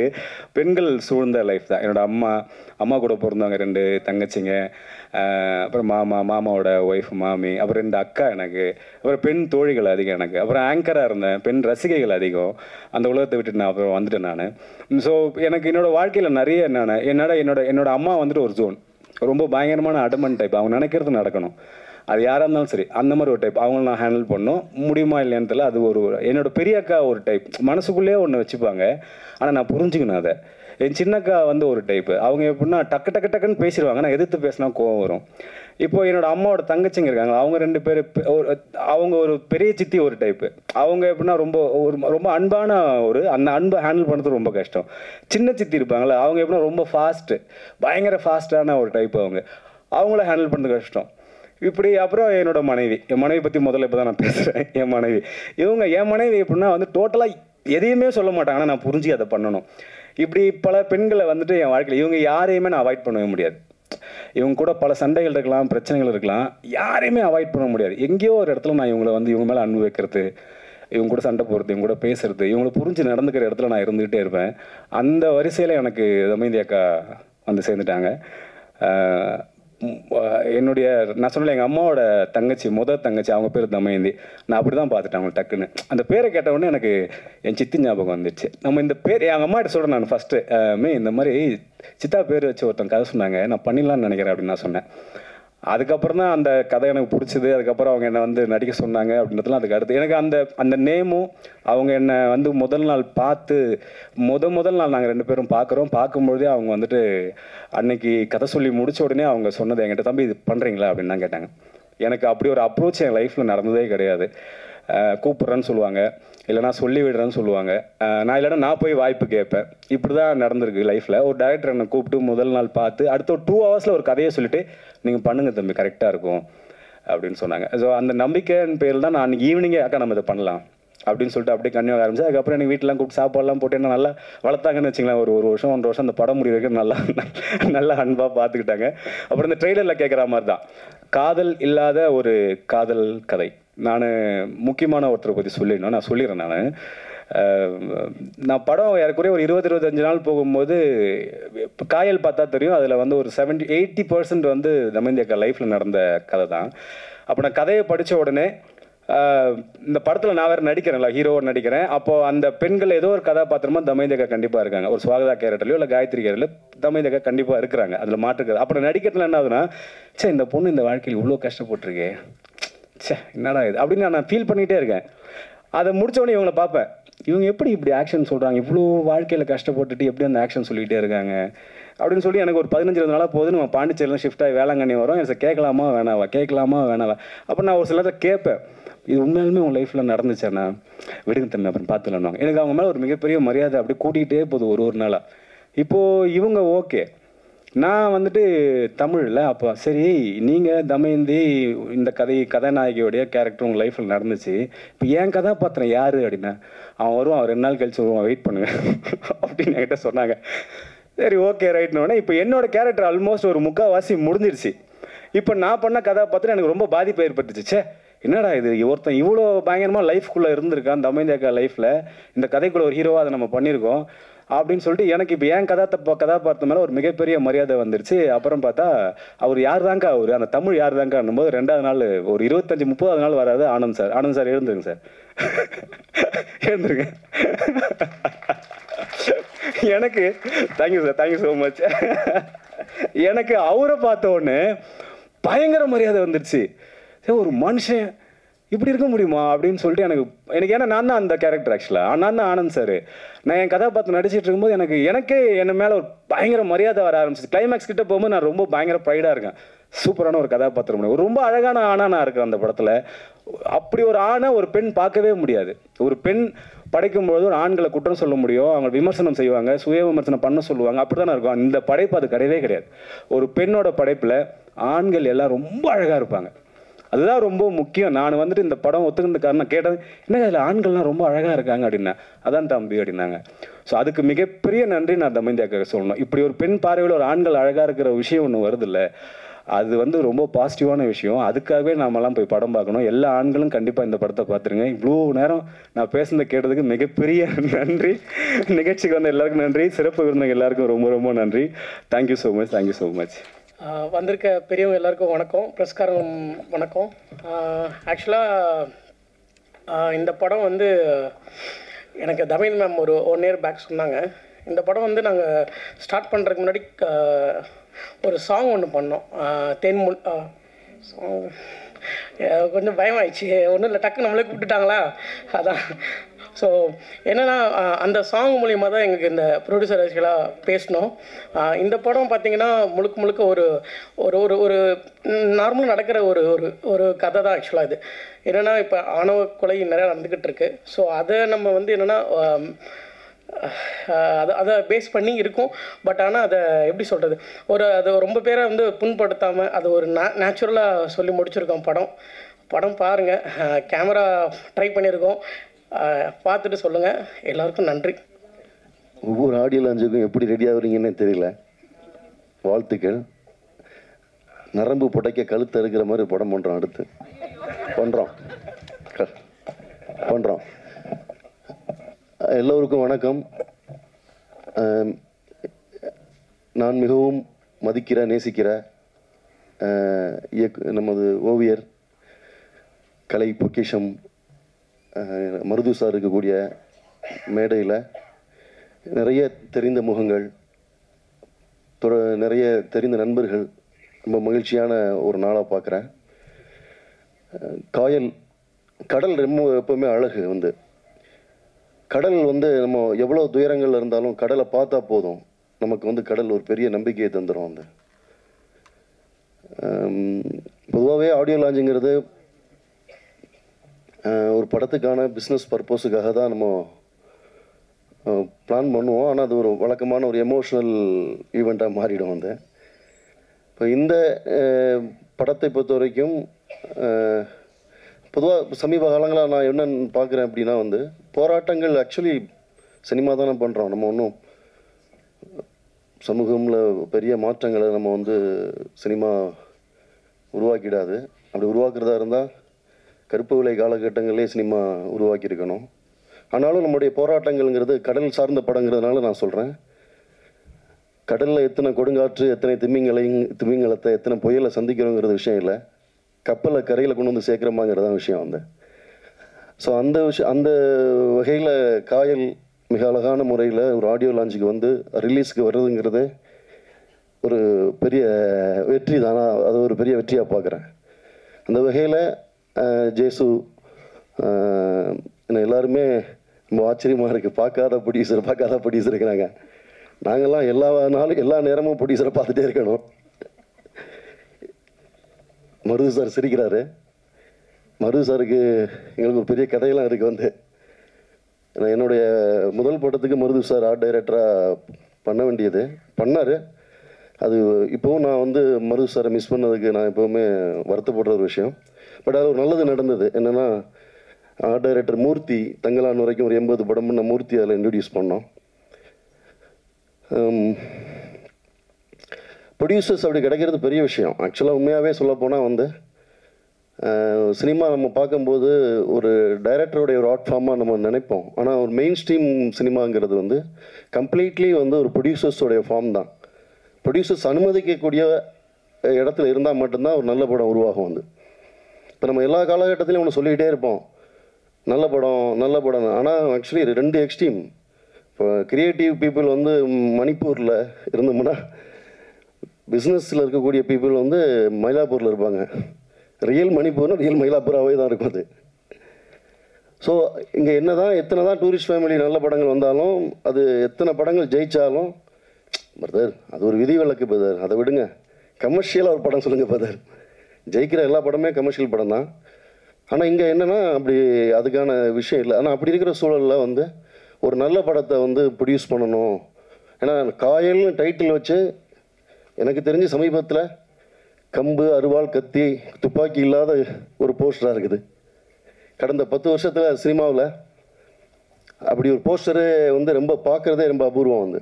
பெண்கள் சூழ்ந்த லைஃப் தான். என்னோட அம்மா கூட பிறந்தவங்க 2 தங்கச்சிங்க, அப்புறம் மாமாவோட ஒய்ஃப் மாமி, அப்புறம் 2 அக்கா எனக்கு, அப்புறம் பெண் தோழிகள் அதிகம் எனக்கு, அப்புறம் ஆங்கராக இருந்தேன், பெண் ரசிகைகள் அதிகம். அந்த உலகத்தை விட்டுட்டு நான் அப்புறம் வந்துட்டேன் நான். ஸோ எனக்கு என்னோடய வாழ்க்கையில் நிறைய என்னோட அம்மா வந்துட்டு ஒரு ஜோன், ரொம்ப பயங்கரமான அடமன் டைப். அவங்க நினைக்கிறது நடக்கணும், அது யாராக இருந்தாலும் சரி. அந்த மாதிரி ஒரு டைப் அவங்கள நான் ஹேண்டில் பண்ணணும். முடியுமா இல்லையான்னு தெரியல. அது ஒரு என்னோட பெரிய அக்கா ஒரு டைப், மனசுக்குள்ளேயே ஒன்று வச்சுப்பாங்க, ஆனால் நான் புரிஞ்சுக்கணும் அதை. என் சின்னக்கா வந்து ஒரு டைப்பு, அவங்க எப்படின்னா டக்குன்னு பேசிடுவாங்க, நான் எதிர்த்து பேசினா கோவம் வரும். இப்போது என்னோட அம்மாவோட தங்கச்சிங்க இருக்காங்க, அவங்க 2 பேர் அவங்க ஒரு பெரிய சித்தி ஒரு டைப்பு. அவங்க எப்படின்னா ரொம்ப அன்பான அந்த அன்பை ஹேண்டில் பண்ணுறது ரொம்ப கஷ்டம். சின்ன சித்தி இருப்பாங்களே, அவங்க எப்படின்னா ரொம்ப ஃபாஸ்ட்டு, பயங்கர ஃபாஸ்ட்டான ஒரு டைப்பு. அவங்கள ஹேண்டில் பண்ணுறது கஷ்டம். இப்படி அப்புறம் என்னோட மனைவி, என் மனைவி பற்றி முதல்ல இப்போ தான் நான் பேசுகிறேன். என் மனைவி என் மனைவி எப்படின்னா வந்து டோட்டலாக எதையுமே சொல்ல மாட்டாங்க, ஆனால் நான் புரிஞ்சு அதை பண்ணணும். இப்படி பல பெண்களை வந்துட்டு என் வாழ்க்கையில் இவங்க யாரையுமே நான் அவாய்ட் பண்ணவே முடியாது. இவங்க கூட பல சண்டைகள் இருக்கலாம், பிரச்சனைகள் இருக்கலாம், யாரையுமே அவாய்ட் பண்ண முடியாது. எங்கேயோ ஒரு இடத்துல நான் இவங்களை வந்து இவங்க மேலே அன்பு வைக்கிறது, இவங்க கூட சண்டை போடுறது, இவங்க கூட பேசுறது, இவங்களை புரிஞ்சு நடந்துக்கிற இடத்துல நான் இருந்துகிட்டே இருப்பேன். அந்த வரிசையில் எனக்கு தமயந்தி அக்கா வந்து சேர்ந்துட்டாங்க. நான் சொன்னல எங்கள் அம்மாவோட தங்கச்சி, தங்கச்சி, அவங்க பேர் தமயந்தி. நான் அப்படி தான் பார்த்துட்டேன் அவங்க டக்குன்னு. அந்த பேரை கேட்டவுடனே எனக்கு என் சித்தி ஞாபகம் வந்துடுச்சு. நம்ம இந்த பேர் எங்கள் அம்மாட்ட சொல்கிறேன் நான் ஃபஸ்ட்டு, இந்த மாதிரி சித்தா பேர் வச்சு ஒருத்தன் கதை சொன்னாங்க, நான் பண்ணிடலான்னு நினைக்கிறேன் அப்படின்னு நான் சொன்னேன். அதுக்கப்புறம் தான் அந்த கதை எனக்கு பிடிச்சது. அதுக்கப்புறம் அவங்க என்னை வந்து நடிக்க சொன்னாங்க அப்படின்றதுலாம் அதுக்கு அடுத்து எனக்கு அந்த நேமும் அவங்க என்னை வந்து முதல் நாள் பார்த்து முதல் நாள் நாங்கள் 2 பேரும் பார்க்கும்பொழுதே அவங்க வந்துட்டு அன்னைக்கு கதை சொல்லி முடித்த உடனே அவங்க சொன்னது என்கிட்ட, தம்பி இது பண்ணுறீங்களா அப்படின்னு தான் கேட்டாங்க. எனக்கு அப்படி ஒரு அப்ரோச் என் லைஃப்பில் நடந்ததே கிடையாது. கூப்பிட்றேன்னு சொல்லுவாங்க, இல்லைனா சொல்லி விடுறேன்னு சொல்லுவாங்க. நான் போய் வாய்ப்பு கேட்பேன். இப்படி தான் நடந்திருக்கு லைஃப்பில். ஒரு டைரக்டர் என்னை கூப்பிட்டு முதல் நாள் பார்த்து அடுத்த ஒரு 2 ஹவர்ஸில் ஒரு கதையை சொல்லிவிட்டு நீங்கள் பண்ணுங்கள் தம்பி, கரெக்டாக இருக்கும் அப்படின்னு சொன்னாங்க. ஸோ அந்த நம்பிக்கையின் பேரில் தான் நான் அன்றைக்கி ஈவினிங்கே அக்கா நம்ம இதை பண்ணலாம் அப்படின்னு சொல்லிட்டு அப்படியே கன்னியூ ஆரம்பிச்சு. அதுக்கப்புறம் எனக்கு வீட்டிலாம் கூப்பிட்டு சாப்பாடுலாம் போட்டு என்ன நல்லா வளர்த்தாங்கன்னு வச்சுங்களேன். ஒரு வருஷம் 1 வருஷம் அந்த படம் முடிவு வரைக்கும் நல்லா அன்பாக பார்த்துக்கிட்டாங்க. அப்புறம் இந்த ட்ரெய்லரில் கேட்குற மாதிரி தான் காதல் இல்லாத ஒரு காதல் கதை. நான் முக்கியமான ஒருத்தரை பற்றி சொல்லிடணும், நான் சொல்லிடுறேன். நான் படம் ஏறக்குறைய ஒரு 20-25 நாள் போகும்போது இப்போ காயல் பார்த்தா தெரியும், அதில் வந்து ஒரு 70-80% வந்து தமயந்தி அக்கா லைஃப்பில் நடந்த கதை தான். அப்போ நான் கதையை படித்த உடனே இந்த படத்தில் நான் வேறு நடிக்கிறேன்ல, ஹீரோவை நடிக்கிறேன். அப்போது அந்த பெண்கள் ஏதோ ஒரு கதாபாத்திரமா தமயந்தி அக்கா கண்டிப்பாக இருக்காங்க. ஒரு சுவாகதா கேரக்டர்லையோ இல்லை காயத்ரி கேரக்டரில் தமயந்தி அக்கா கண்டிப்பாக இருக்கிறாங்க, அதில் மாற்றுக்கிறது. அப்புறம் நடிக்கிறதுல என்ன ஆகுதுன்னா, சே இந்த பொண்ணு இந்த வாழ்க்கையில் இவ்வளோ கஷ்டப்பட்டுருக்கே, சே என்னடா இது அப்படின்னு நான் ஃபீல் பண்ணிகிட்டே இருக்கேன். அதை முடித்தவொடனே இவங்களை பார்ப்பேன், இவங்க எப்படி இப்படி ஆக்ஷன் சொல்கிறாங்க, இவ்வளோ வாழ்க்கையில் கஷ்டப்பட்டுட்டு எப்படி அந்த ஆக்ஷன் சொல்லிகிட்டே இருக்காங்க அப்படின்னு சொல்லி எனக்கு ஒரு 15-20 நாளாக போகுது. நம்ம பாண்டிச்சேரியில் ஷிஃப்ட் ஆகி வேளாங்கண்ணி வரோம். எனக்கு கேட்கலாமா வேணாவா. அப்போ நான் ஒரு சில நேரத்தை கேட்பேன், இது உண்மையாலுமே உங்கள் லைஃப்பில் நடந்துச்சேண்ணா, விடுங்க தம்பி அப்புறம் பார்த்துலான்னு. எனக்கு அவங்க மேலே ஒரு மிகப்பெரிய மரியாதை அப்படி கூட்டிகிட்டே போகுது ஒரு நாளாக. இப்போது இவங்க ஓகே நான் வந்துட்டு தமிழில் அப்போ சரி நீங்கள் தமயந்தி இந்த கதாநாயகியோடைய கேரக்டர் உங்கள் லைஃப்பில் நடந்துச்சு, இப்போ என் கதாபாத்திரம் யார் அப்படின்னா, அவன் வருவான், அவன் 2 நாள் கழிச்சு வருவான், வெயிட் பண்ணுங்க அப்படின்னு என்கிட்ட சொன்னாங்க. சரி ஓகே ரைட்னோடனே இப்போ என்னோட கேரக்டர் ஆல்மோஸ்ட் ஒரு 3/4 முடிஞ்சிருச்சு. இப்போ நான் பண்ண கதாபாத்திரம் எனக்கு ரொம்ப பாதிப்பு ஏற்பட்டுச்சு. என்னடா இது, ஒருத்தன் இவ்வளோ பயங்கரமாக லைஃப்குள்ளே இருந்திருக்கான் தமயந்தி அக்கா லைஃப்பில், இந்த கதைக்குள்ள ஒரு ஹீரோவாக அதை நம்ம பண்ணியிருக்கோம் அப்படின்னு சொல்லிட்டு எனக்கு இப்போ என் கதாபாத்திரம் மேலே ஒரு மிகப்பெரிய மரியாதை வந்துருச்சு. அப்புறம் பார்த்தா அவர் யார் தாங்க, அவர் அந்த தமிழ் யார் தாங்க போது 2வது நாள் ஒரு 25-30 நாள் வராது ஆனந்த் சார் எழுந்துருங்க சார் எழுந்துருங்க. எனக்கு தேங்க்யூ ஸோ மச். எனக்கு அவரை பார்த்த உடனே பயங்கர மரியாதை வந்துருச்சு. சரி ஒரு மனுஷன் இப்படி இருக்க முடியுமா அப்படின்னு சொல்லிட்டு எனக்கு ஏன்னா நான் தான் அந்த கேரக்டர் ஆக்சுவலாக, நான் தான் ஆனந்த் சார். நான் என் கதாபாத்திரம் நடிச்சிட்டு இருக்கும்போது எனக்கே என்ன மேலே ஒரு பயங்கர மரியாதை வர ஆரம்பிச்சு. கிளைமேக்ஸ் கிட்ட போகும்போது நான் ரொம்ப பயங்கர ப்ரைடாக இருக்கேன். சூப்பரான ஒரு கதாபாத்திரம், ஒரு ரொம்ப அழகான ஆணாக நான் இருக்கேன் அந்த படத்தில். அப்படி ஒரு ஆணை ஒரு பெண் பார்க்கவே முடியாது. ஒரு பெண் படைக்கும்பொழுது ஒரு ஆண்களை குற்றம் சொல்ல முடியும், அவங்க விமர்சனம் செய்வாங்க, சுய விமர்சனம் பண்ண சொல்லுவாங்க, அப்படி தானே இருக்கும். இந்த படைப்பு அது கிடையவே கிடையாது. ஒரு பெண்ணோட படைப்பில் ஆண்கள் எல்லாம் ரொம்ப அழகாக இருப்பாங்க. அதுதான் ரொம்ப முக்கியம். நான் வந்துட்டு இந்த படம் ஒத்துக்கிற காரணம் கேட்டது, என்னங்க அதில் ஆண்கள்லாம் ரொம்ப அழகாக இருக்காங்க அப்படின்னா, அதான் தம்பி அப்படின்னாங்க. ஸோ அதுக்கு மிகப்பெரிய நன்றி நான் தமயந்தி அக்காவுக்கு சொல்லணும். இப்படி ஒரு பெண் பார்வையில் ஒரு ஆண்கள் அழகாக இருக்கிற விஷயம் ஒன்று வருதில்ல, அது ரொம்ப பாசிட்டிவான விஷயம். அதுக்காகவே நாமெல்லாம் போய் படம் பார்க்கணும். எல்லா ஆண்களும் கண்டிப்பாக இந்த படத்தை பார்த்துருங்க. இவ்வளோ நேரம் நான் பேசுனதை கேட்டதுக்கு மிகப்பெரிய நன்றி. நிகழ்ச்சிக்கு வந்த எல்லாருக்கும் நன்றி, சிறப்பு விருந்தங்க எல்லாருக்கும் ரொம்ப ரொம்ப நன்றி. Thank you so much. வந்திருக்க பெரியவங்க எல்லாருக்கும் வணக்கம், பிரஸ்காரம் வணக்கம். ஆக்சுவலாக இந்த படம் எனக்கு தமயந்தி மேம் ஒரு 1 year பேக் சொன்னாங்க. இந்த படம் நாங்கள் ஸ்டார்ட் பண்ணுறதுக்கு முன்னாடி ஒரு சாங் ஒன்று பண்ணோம், தேன்முல் சாங். கொஞ்சம் பயமாயிடுச்சு, ஒன்றும் இல்லை, டக்கு நம்மளே கூப்பிட்டுட்டாங்களா அதான். ஸோ என்னென்னா அந்த சாங் மூலிமா தான் எங்களுக்கு இந்த ப்ரொடியூசர் ஆக்சுவலாக பேசினோம். இந்த படம் பார்த்திங்கன்னா முழுக்க ஒரு ஒரு ஒரு ஒரு நார்மலாக நடக்கிற ஒரு ஒரு ஒரு கதை தான் ஆக்சுவலாக. இது என்னென்னா இப்போ ஆணவ கொலை நிறையா நடந்துக்கிட்டு இருக்கு. ஸோ அதை நம்ம என்னென்னா அதை பேஸ் பண்ணி இருக்கும். பட் ஆனால் அதை எப்படி சொல்கிறது, அது ரொம்ப பேரை புண்படுத்தாமல் அது ஒரு நேச்சுரலாக சொல்லி முடிச்சிருக்கோம். படம் பாருங்கள், கேமரா ட்ரை பண்ணியிருக்கோம், பார்த்துட்டு சொல்லுங்கள். எல்லாருக்கும் நன்றி. ஒவ்வொரு ஆடியோ லான்ச்சுக்கும் எப்படி ரெடி ஆகுறீங்கன்னு தெரியல. வாழ்த்துக்கள். நரம்பு புடைக்க கழுத்து இருக்கிற மாதிரி படம் பண்ணுறோம். அடுத்து பண்ணுறோம். எல்லோருக்கும் வணக்கம். நான் மிகவும் மதிக்கிற நேசிக்கிற நமது ஓவியர், கலை பொக்கிஷம் மருது சார் இருக்கக்கூடிய மேடையில் நிறைய தெரிந்த முகங்கள், நிறைய தெரிந்த நண்பர்கள், ரொம்ப மகிழ்ச்சியான ஒரு நாளாக பார்க்குறேன். கடல் ரொம்ப எப்போவுமே அழகு. கடல் நம்ம எவ்வளோ துயரங்கள் இருந்தாலும் கடலை பார்த்தா போதும், நமக்கு கடல் ஒரு பெரிய நம்பிக்கையை தந்துடும். பொதுவாகவே ஆடியோ லான்ச்சுங்கிறது ஒரு படத்துக்கான பிஸ்னஸ் பர்பஸுக்காக தான் நம்ம பிளான் பண்ணுவோம். ஆனால் அது ஒரு வழக்கமான ஒரு எமோஷ்னல் ஈவெண்ட்டாக மாறிடும். இப்போ இந்த படத்தை பொறுத்த வரைக்கும் பொதுவாக சமீப காலங்களாக நான் என்னென்னு பார்க்குறேன் அப்படின்னா போராட்டங்கள் ஆக்சுவலி சினிமா தானே பண்ணுறோம். நம்ம ஒன்றும் சமூகம்ல பெரிய மாற்றங்களை நம்ம சினிமா உருவாக்கிடாது. அப்படி உருவாக்குறதா இருந்தால் கருப்பு விலை காலகட்டங்களே சினிமா உருவாக்கியிருக்கணும். ஆனாலும் நம்முடைய போராட்டங்கள்ங்கிறது கடல் சார்ந்த படங்கிறதுனால நான் சொல்கிறேன். கடலில் எத்தனை கொடுங்காற்று, எத்தனை திமிங்கலத்தை, எத்தனை புயலை சந்திக்கிறோங்கிறது விஷயம் இல்லை, கப்பலை கரையில் கொண்டு சேர்க்குறோமாங்கிறது தான் விஷயம். ஸோ அந்த வகையில் காயல் மிக அழகான முறையில் ஒரு ஆடியோ லான்ச்சுக்கு ரிலீஸுக்கு வர்றதுங்கிறது ஒரு பெரிய வெற்றி தானா, அது ஒரு பெரிய வெற்றியாக பார்க்குறேன். அந்த வகையில் ஜேசு எல்லாருமே ரொம்ப ஆச்சரியமாக இருக்குது. பார்க்காத ப்ரொடியூசர் இருக்கிறாங்க. நாங்கள்லாம் எல்லா நேரமும் ப்ரொடியூசரை பார்த்துட்டே இருக்கணும். மருது சார் சிரிக்கிறாரு. மருது சாருக்கு எங்களுக்கு ஒரு பெரிய கதையெல்லாம் இருக்குது. என்னுடைய முதல் படத்துக்கு மருது சார் ஆர்ட் டைரக்டராக பண்ண வேண்டியது பண்ணார். அது இப்போவும் நான் வந்து மருது சாரை மிஸ் பண்ணதுக்கு நான் எப்போவுமே வருத்தப்படுற ஒரு விஷயம். பட் அது ஒரு நல்லது நடந்தது. என்னென்னா ஆர்ட் டைரக்டர் மூர்த்தி தங்கலான் வரைக்கும் ஒரு 80 படம்னு மூர்த்தி அதில் இன்ட்ரடியூஸ் பண்ணோம். ப்ரொடியூசர்ஸ் அப்படி கிடைக்கிறது பெரிய விஷயம். ஆக்சுவலாக உண்மையாகவே சொல்லப்போனால் வந்து சினிமா நம்ம பார்க்கும்போது ஒரு டைரக்டருடைய ஒரு ஆர்ட் ஃபார்மாக நம்ம நினைப்போம். ஆனால் ஒரு மெயின் ஸ்ட்ரீம் சினிமாங்கிறது வந்து கம்ப்ளீட்லி வந்து ஒரு ப்ரொடியூசர்ஸோடைய ஃபார்ம் தான். ப்ரொடியூசர்ஸ் அனுமதிக்கக்கூடிய இடத்துல இருந்தால் மட்டும்தான் ஒரு நல்ல படம் உருவாகும். வந்து இப்போ நம்ம எல்லா காலகட்டத்திலையும் ஒன்று சொல்லிக்கிட்டே இருப்போம், நல்ல படம். ஆனால் ஆக்சுவலி 2 எக்ஸ்ட்ரீம். இப்போ கிரியேட்டிவ் பீப்புள் வந்து மணிப்பூரில் இருந்தோம்னா, பிஸ்னஸில் இருக்கக்கூடிய பீப்புள் வந்து மயிலாப்பூரில் இருப்பாங்க. ரியல் மணிப்பூர்னு ரியல் மயிலாப்பூராகவே தான் இருக்கும் அது. ஸோ இங்கே எத்தனை தான் டூரிஸ்ட் ஃபேமிலி நல்ல படங்கள் வந்தாலும், அது எத்தனை படங்கள் ஜெயித்தாலும், பிரதர் அது ஒரு விதி விலக்கு பிரதர், அதை விடுங்க, கமர்ஷியலாக ஒரு படம் சொல்லுங்கள் பிரதர். ஜெயிக்கிற எல்லா படமே கமர்ஷியல் படம் தான். ஆனால் இங்கே என்னென்னா அப்படி அதுக்கான விஷயம் இல்லை. ஆனால் அப்படி இருக்கிற சூழலில் வந்து ஒரு நல்ல படத்தை வந்து ப்ரொடியூஸ் பண்ணணும். ஏன்னா காயல்னு டைட்டில் வச்சு எனக்கு தெரிஞ்சு சமீபத்தில் கம்பு, அருவாள், கத்தி, துப்பாக்கி இல்லாத ஒரு போஸ்டராக இருக்குது. கடந்த 10 வருஷத்தில் சினிமாவில் அப்படி ஒரு போஸ்டரு வந்து ரொம்ப பார்க்குறதே ரொம்ப அபூர்வம் வந்து.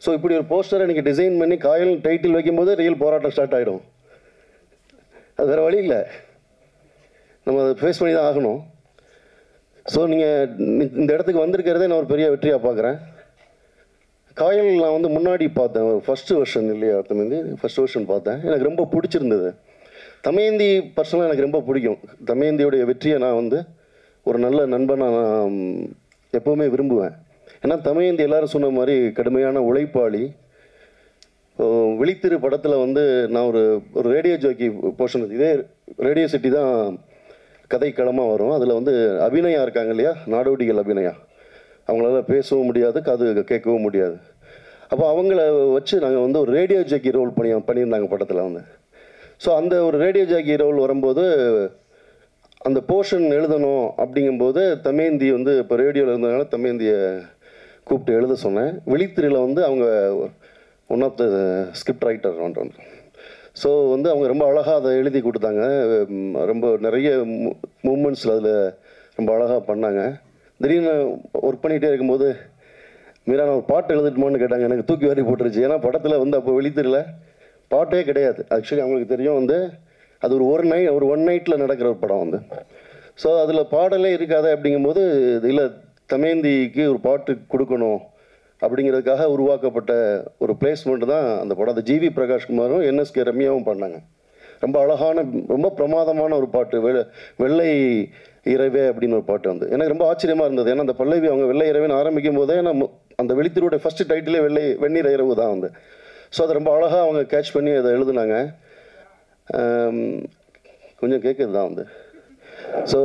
ஸோ இப்படி ஒரு போஸ்டரை நீங்கள் டிசைன் பண்ணி காயல் டைட்டில் வைக்கும்போது ரியல் போராட்டம் ஸ்டார்ட் ஆகிடும். அது வேறு வழி இல்லை, நம்ம அதை ஃபேஸ் பண்ணி தான் ஆகணும். ஸோ நீங்கள் இந்த இடத்துக்கு வந்திருக்கிறதே நான் ஒரு பெரிய வெற்றியாக பார்க்குறேன். காயல் நான் வந்து முன்னாடி பார்த்தேன், ஃபஸ்ட்டு வெர்ஷன் இல்லையா, ஃபஸ்ட் வெர்ஷன் பார்த்தேன். எனக்கு ரொம்ப பிடிச்சிருந்தது. தமயந்தி பர்சனலாக எனக்கு ரொம்ப பிடிக்கும். தமயந்தியோடைய வெற்றியை நான் வந்து ஒரு நல்ல நண்பனாக நான் எப்போவுமே விரும்புவேன். ஏன்னா தமயந்தி எல்லோரும் சொன்ன மாதிரி கடுமையான உழைப்பாளி. விழித்திரு படத்தில் வந்து நான் ஒரு ரேடியோ ஜோக்கி போர்ஷன், இதே ரேடியோ சிட்டி தான் கதைக்களமாக வரும். அதில் வந்து அபிநயா இருக்காங்க இல்லையா, நாடோடிகள் அபிநயா, அவங்களால பேசவும் முடியாது, காது கேட்கவும் முடியாது. அப்போ அவங்கள வச்சு நாங்கள் வந்து ஒரு ரேடியோ ஜாக்கி ரோல் பண்ணியிருந்தாங்க படத்தில் வந்து. ஸோ அந்த ஒரு ரேடியோ ஜாக்கி ரோல் வரும்போது அந்த போர்ஷன் எழுதணும் அப்படிங்கும்போது தமயந்தி வந்து இப்போ ரேடியோவில் இருந்ததுனால தமயந்தியை கூப்பிட்டு எழுத சொன்னேன். விழித்திரையில் வந்து அவங்க one of the script writer ஒன்று. ஸோ வந்து அவங்க ரொம்ப அழகாக அதை எழுதி கொடுத்தாங்க. ரொம்ப நிறைய மூமெண்ட்ஸில் அதில் ரொம்ப அழகாக பண்ணாங்க. திடீர்னு ஒர்க் பண்ணிகிட்டே இருக்கும்போது மீரா நான் ஒரு பாட்டு எழுதிட்டுமான்னு கேட்டாங்க. எனக்கு தூக்கி வாரி போட்டுருச்சு. ஏன்னா படத்தில் வந்து அப்போ விழித்திரையில் பாட்டே கிடையாது. ஆக்சுவலி அவங்களுக்கு தெரியும் வந்து அது ஒரு ஒன் நைட்டில் நடக்கிற ஒரு படம் வந்து. ஸோ அதில் பாடலே இருக்காது. அப்படிங்கும்போது இல்லை, தமயந்திக்கு ஒரு பாட்டு கொடுக்கணும் அப்படிங்கிறதுக்காக உருவாக்கப்பட்ட ஒரு பிளேஸ்மெண்ட் தான் அந்த படம். அது ஜிவி பிரகாஷ்குமாரும் என்எஸ்கே ரம்யாவும் பண்ணாங்க. ரொம்ப அழகான, ரொம்ப பிரமாதமான ஒரு பாட்டு, வெள்ளை இரவே அப்படின்னு ஒரு பாட்டு வந்து எனக்கு ரொம்ப ஆச்சரியமாக இருந்தது. ஏன்னா அந்த பல்லவி அவங்க வெள்ளை இரவேன்னு ஆரம்பிக்கும் போதே நம்ம அந்த வெளித்திருடைய ஃபஸ்ட்டு டைட்டிலே வெந்நீர் இரவு தான் வந்து. ஸோ அதை ரொம்ப அழகாக அவங்க கேட்ச் பண்ணி அதை எழுதுனாங்க. கொஞ்சம் கேட்குறது தான் வந்து. ஸோ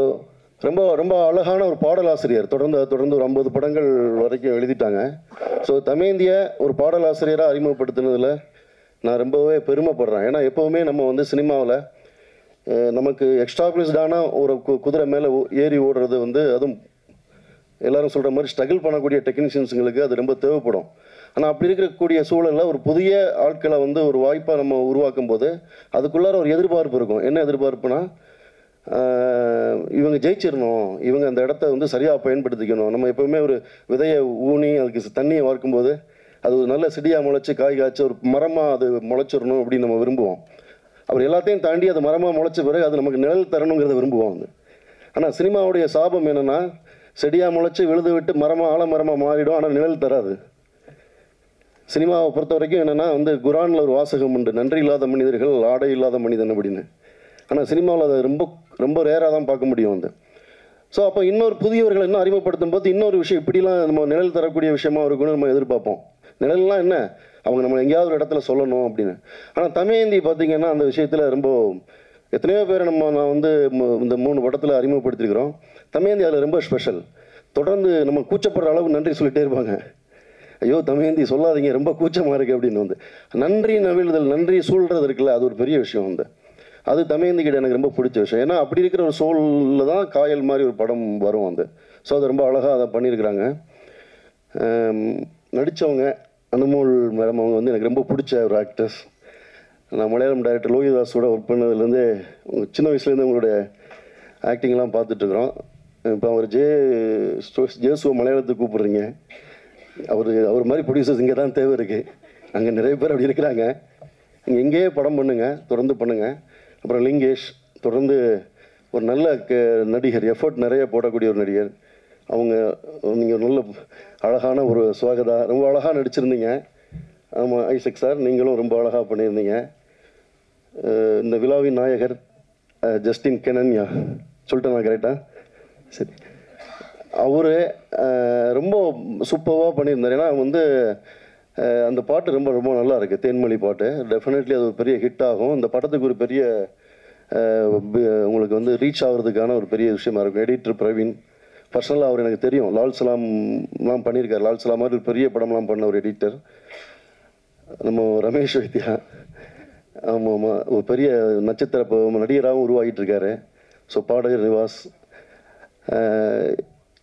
ரொம்ப ரொம்ப அழகான ஒரு பாடலாசிரியர். தொடர்ந்து ஒரு 50 படங்கள் வரைக்கும் எழுதிட்டாங்க. ஸோ தமயந்தியை ஒரு பாடலாசிரியராக அறிமுகப்படுத்தினதில் நான் ரொம்பவே பெருமைப்படுறேன். ஏன்னா எப்போவுமே நம்ம வந்து சினிமாவில் நமக்கு எக்ஸ்டாப்ளிஷ்டான ஒரு குதிரை மேலே ஏறி ஓடுறது வந்து, அதுவும் எல்லோரும் சொல்கிற மாதிரி ஸ்ட்ரகிள் பண்ணக்கூடிய டெக்னீஷியன்ஸுங்களுக்கு அது ரொம்ப தேவைப்படும். ஆனால் அப்படி இருக்கக்கூடிய சூழலில் ஒரு புதிய ஆட்களை வந்து ஒரு வாய்ப்பாக நம்ம உருவாக்கும் போது அதுக்குள்ளார ஒரு எதிர்பார்ப்பு இருக்கும். என்ன எதிர்பார்ப்புனா, இவங்க ஜெயிச்சிடணும், இவங்க அந்த இடத்த வந்து சரியாக பயன்படுத்திக்கணும். நம்ம எப்போவுமே ஒரு விதையை ஊனி அதுக்கு தண்ணியை வார்க்கும்போது அது ஒரு நல்ல செடியாக முளைச்சி காய் காய்ச்சி ஒரு மரமாக அது முளைச்சிடணும் அப்படின்னு நம்ம விரும்புவோம். அவர் எல்லாத்தையும் தாண்டி அது மரமாக முளைச்ச பிறகு அது நமக்கு நிழல் தரணுங்கிறத விரும்புவோம் வந்து. ஆனால் சினிமாவுடைய சாபம் என்னென்னா, செடியாக முளைச்சி விழுது விட்டு ஆலமரமாக மாறிடும், ஆனால் நிழல் தராது. சினிமாவை பொறுத்த வரைக்கும் என்னென்னா வந்து குரானில் ஒரு வாசகம் உண்டு, நன்றி இல்லாத மனிதர்கள் ஆடை இல்லாத மனிதன் அப்படின்னு. ஆனால் சினிமாவில் அதை ரொம்ப ரொம்ப ரேராக தான் பார்க்க முடியும் வந்து. ஸோ அப்போ இன்னொரு புதியவர்களை இன்னும் அறிமுகப்படுத்தும் போது இன்னொரு விஷயம், இப்படிலாம் நம்ம நிழல் தரக்கூடிய விஷயமா இருக்குன்னு நம்ம எதிர்பார்ப்போம். நிழல்லாம் என்ன, அவங்க நம்ம எங்கேயாவது ஒரு இடத்துல சொல்லணும் அப்படின்னு. ஆனால் தமயந்தி பார்த்திங்கன்னா அந்த விஷயத்தில் ரொம்ப எத்தனையோ பேரை நான் வந்து இந்த 3 படத்தில் அறிமுகப்படுத்திருக்கிறோம். தமயந்தி அதில் ரொம்ப ஸ்பெஷல். தொடர்ந்து நம்ம கூச்சப்படுற அளவுக்கு நன்றி சொல்லிகிட்டே இருப்பாங்க. ஐயோ தமயந்தி சொல்லாதீங்க, ரொம்ப கூச்சமாக இருக்குது அப்படின்னு வந்து. நன்றி நவிழ்தல், நன்றி சூழ்றது இருக்குல்ல, அது ஒரு பெரிய விஷயம் வந்து. அது தமயந்தி கிட்ட எனக்கு ரொம்ப பிடிச்ச விஷயம். ஏன்னா அப்படி இருக்கிற ஒரு சூழலில் தான் காயல் மாதிரி ஒரு படம் வரும் வந்து. ஸோ அது ரொம்ப அழகாக அதை பண்ணியிருக்கிறாங்க. நடித்தவங்க அனுமோல் மேடம், அவங்க வந்து எனக்கு ரொம்ப பிடிச்ச ஒரு ஆக்டர்ஸ். நான் மலையாளம் டைரக்டர் லோகிதாஸோட ஒர்க் பண்ணதுலேருந்து சின்ன வயசுலேருந்து உங்களுடைய ஆக்டிங்லாம் பார்த்துட்ருக்குறோம். இப்போ அவர் ஜேசுவை மலையாளத்துக்கு கூப்பிட்றீங்க. அவர் மாதிரி ப்ரொடியூசர்ஸ் இங்கே தான் தேவை இருக்குது. அங்கே நிறைய பேர் அப்படி இருக்கிறாங்க. நீங்கள் எங்கேயே படம் பண்ணுங்கள், தொடர்ந்து பண்ணுங்கள். அப்புறம் லிங்கேஷ் தொடர்ந்து ஒரு நல்ல நடிகர், எஃபர்ட் நிறைய போடக்கூடிய ஒரு நடிகர். நீங்கள் நல்ல அழகான ஒரு சுவாகதா, ரொம்ப அழகாக நடிச்சிருந்தீங்க. ஆமாம் ஐசக் சார், நீங்களும் ரொம்ப அழகாக பண்ணியிருந்தீங்க. இந்த விழாவின் நாயகர் ஜஸ்டின் கெனன்யா சொல்லிட்டேன் நான் கரெக்டாக? சரி, அவர் ரொம்ப சூப்பராக பண்ணியிருந்தார். ஏன்னா அந்த பாட்டு ரொம்ப ரொம்ப நல்லா இருக்குது, தேன்மொழி பாட்டு. டெஃபினெட்லி அது ஒரு பெரிய ஹிட் ஆகும். இந்த படத்துக்கு ஒரு பெரிய உங்களுக்கு ரீச் ஆகிறதுக்கான ஒரு பெரிய விஷயமா இருக்கும். எடிட்டர் பிரவீன், பர்சனலாக அவர் எனக்கு தெரியும். லால் சலாம்லாம் பண்ணியிருக்கார். லால் சலாம் மாதிரி ஒரு பெரிய படம்லாம் பண்ண ஒரு எடிட்டர். நம்ம ரமேஷ் வைத்தியா, ஆமாம், ஒரு பெரிய நட்சத்திர நடிகராகவும் உருவாகிட்டு இருக்காரு. ஸோ பாடகர் நிவாஸ்,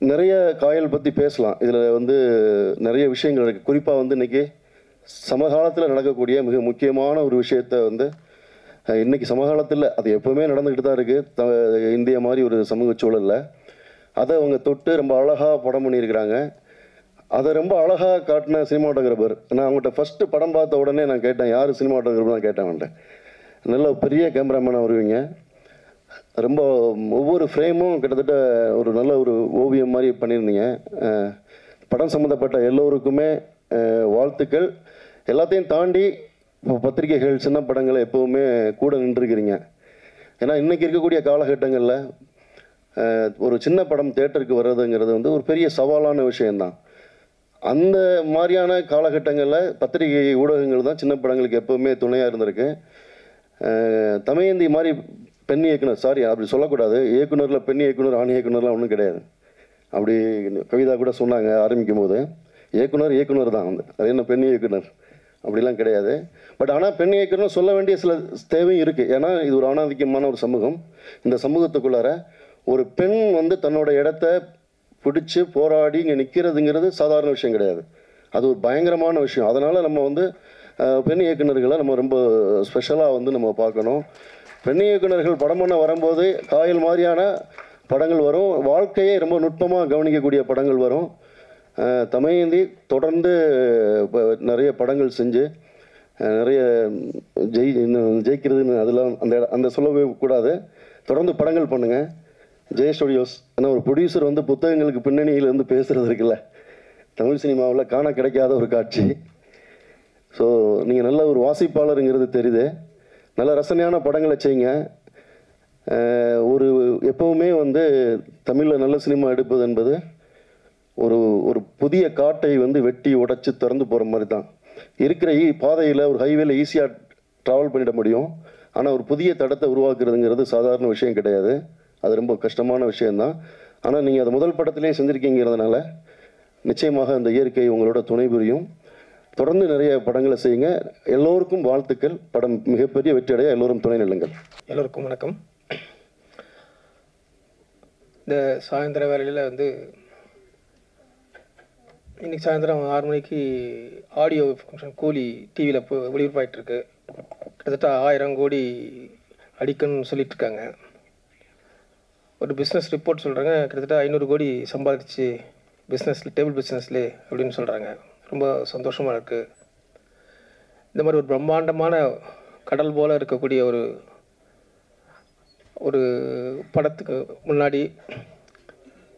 நிறைய காயல் பற்றி பேசலாம். இதில் நிறைய விஷயங்கள் இருக்குது. குறிப்பாக இன்றைக்கி சமகாலத்தில் நடக்கக்கூடிய மிக முக்கியமான ஒரு விஷயத்தை இன்றைக்கி சமகாலத்தில் அது எப்போவுமே நடந்துக்கிட்டு தான் இருக்குது. இந்தியா மாதிரி ஒரு சமூக சூழலில் அதை அவங்க தொட்டு ரொம்ப அழகாக படம் பண்ணியிருக்கிறாங்க. அதை ரொம்ப அழகாக காட்டின சினிமாட்டோகிராஃபர். நான் அவங்கள்ட்ட ஃபஸ்ட்டு படம் பார்த்த உடனே நான் கேட்டேன், யார் சினிமாட்டோகிராஃபர் தான் கேட்டேன். அவன்கிட்ட நல்ல பெரிய கேமராமேனாக வருவீங்க. ரொம்ப ஒவ்வொரு ஃப்ரேமும் கிட்டத்தட்ட ஒரு நல்ல ஒரு ஓவியம் மாதிரி பண்ணியிருந்தீங்க. படம் சம்மந்தப்பட்ட எல்லோருக்குமே வாழ்த்துக்கள். எல்லாத்தையும் தாண்டி இப்போ பத்திரிகைகள், சின்ன படங்களை எப்போவுமே கூட நின்றுருக்கிறீங்க. ஏன்னா இன்றைக்கி இருக்கக்கூடிய காலகட்டங்களில் ஒரு சின்ன படம் தேட்டருக்கு வர்றதுங்கிறது ஒரு பெரிய சவாலான விஷயந்தான். அந்த மாதிரியான காலகட்டங்களில் பத்திரிகை ஊடகங்கள் தான் சின்ன படங்களுக்கு எப்போவுமே துணையாக இருந்திருக்கு. தமயந்தி மாதிரி பெண் இயக்குனர், சாரி அப்படி சொல்லக்கூடாது, இயக்குனரில் பெண் இயக்குனர், ஆண் இயக்குனர்லாம் ஒன்றும் கிடையாது. அப்படி கவிதா கூட சொன்னாங்க ஆரம்பிக்கும் போது, இயக்குனர் தான் அது என்ன பெண் இயக்குனர் அப்படிலாம் கிடையாது. பட் ஆனால் பெண் இயக்குனர் சொல்ல வேண்டிய சில தேவையும் இருக்குது. ஏன்னா இது ஒரு ஆணாதிக்கமான ஒரு சமூகம். இந்த சமூகத்துக்குள்ளார ஒரு பெண் தன்னோட இடத்த பிடிச்சி போராடி இங்கே நிற்கிறதுங்கிறது சாதாரண விஷயம் கிடையாது. அது ஒரு பயங்கரமான விஷயம். அதனால் நம்ம பெண் இயக்குனர்களை நம்ம ரொம்ப ஸ்பெஷலாக நம்ம பார்க்கணும். பெண் இயக்குனர்கள் படம் பண்ண வரும்போது காயல் மாதிரியான படங்கள் வரும். வாழ்க்கையை ரொம்ப நுட்பமாக கவனிக்கக்கூடிய படங்கள் வரும். தமயந்தி தொடர்ந்து நிறைய படங்கள் செஞ்சு நிறைய ஜெயிக்கிறதுன்னு அதெல்லாம் அந்த சொல்லவே கூடாது. தொடர்ந்து படங்கள் பண்ணுங்கள். ஜெய ஸ்டுடியோஸ், ஏன்னா ஒரு ப்ரொடியூசர் புத்தகங்களுக்கு பின்னணியில் பேசுகிறது இருக்குல்ல, தமிழ் சினிமாவில் காண கிடைக்காத ஒரு காட்சி. ஸோ நீங்கள் நல்ல ஒரு வாசிப்பாளருங்கிறது தெரியுது. நல்ல ரசனையான படங்களை செய்யுங்க. ஒரு எப்போவுமே தமிழில் நல்ல சினிமா எடுப்பது என்பது ஒரு புதிய காட்டை வெட்டி உடைச்சி திறந்து போகிற மாதிரி தான். இருக்கிற பாதையில் ஒரு ஹைவேல ஈஸியாக ட்ராவல் பண்ணிட முடியும். ஆனால் ஒரு புதிய தடத்தை உருவாக்குறதுங்கிறது சாதாரண விஷயம் கிடையாது. அது ரொம்ப கஷ்டமான விஷயந்தான். ஆனால் நீங்கள் அதை முதல் படத்திலே செஞ்சுருக்கீங்கிறதுனால நிச்சயமாக அந்த இயற்கை உங்களோட துணை புரியும். தொடர்ந்து நிறைய படங்களை செய்யுங்க. எல்லோருக்கும் வாழ்த்துக்கள். படம் மிகப்பெரிய வெற்றியடைய எல்லோரும் துணை நில்லுங்கள். எல்லோருக்கும் வணக்கம். இந்த சாயந்தர வேலையில் இன்றைக்கி சாயந்தரம் 6 மணிக்கு ஆடியோ ஃபங்க்ஷன் கூலி டிவியில் ஒளிபரப்பாயிட்டிருக்கு. கிட்டத்தட்ட 1000 கோடி அடிக்கணும்னு சொல்லிகிட்ருக்காங்க. ஒரு பிஸ்னஸ் ரிப்போர்ட் சொல்கிறாங்க, கிட்டத்தட்ட 500 கோடி சம்பாதிச்சு பிஸ்னஸில், டேபிள் பிஸ்னஸ்லே அப்படின்னு சொல்கிறாங்க. ரொம்ப சந்தோஷமாக இருக்குது. இந்த மாதிரி ஒரு பிரம்மாண்டமான கடல் போல் இருக்கக்கூடிய ஒரு படத்துக்கு முன்னாடி,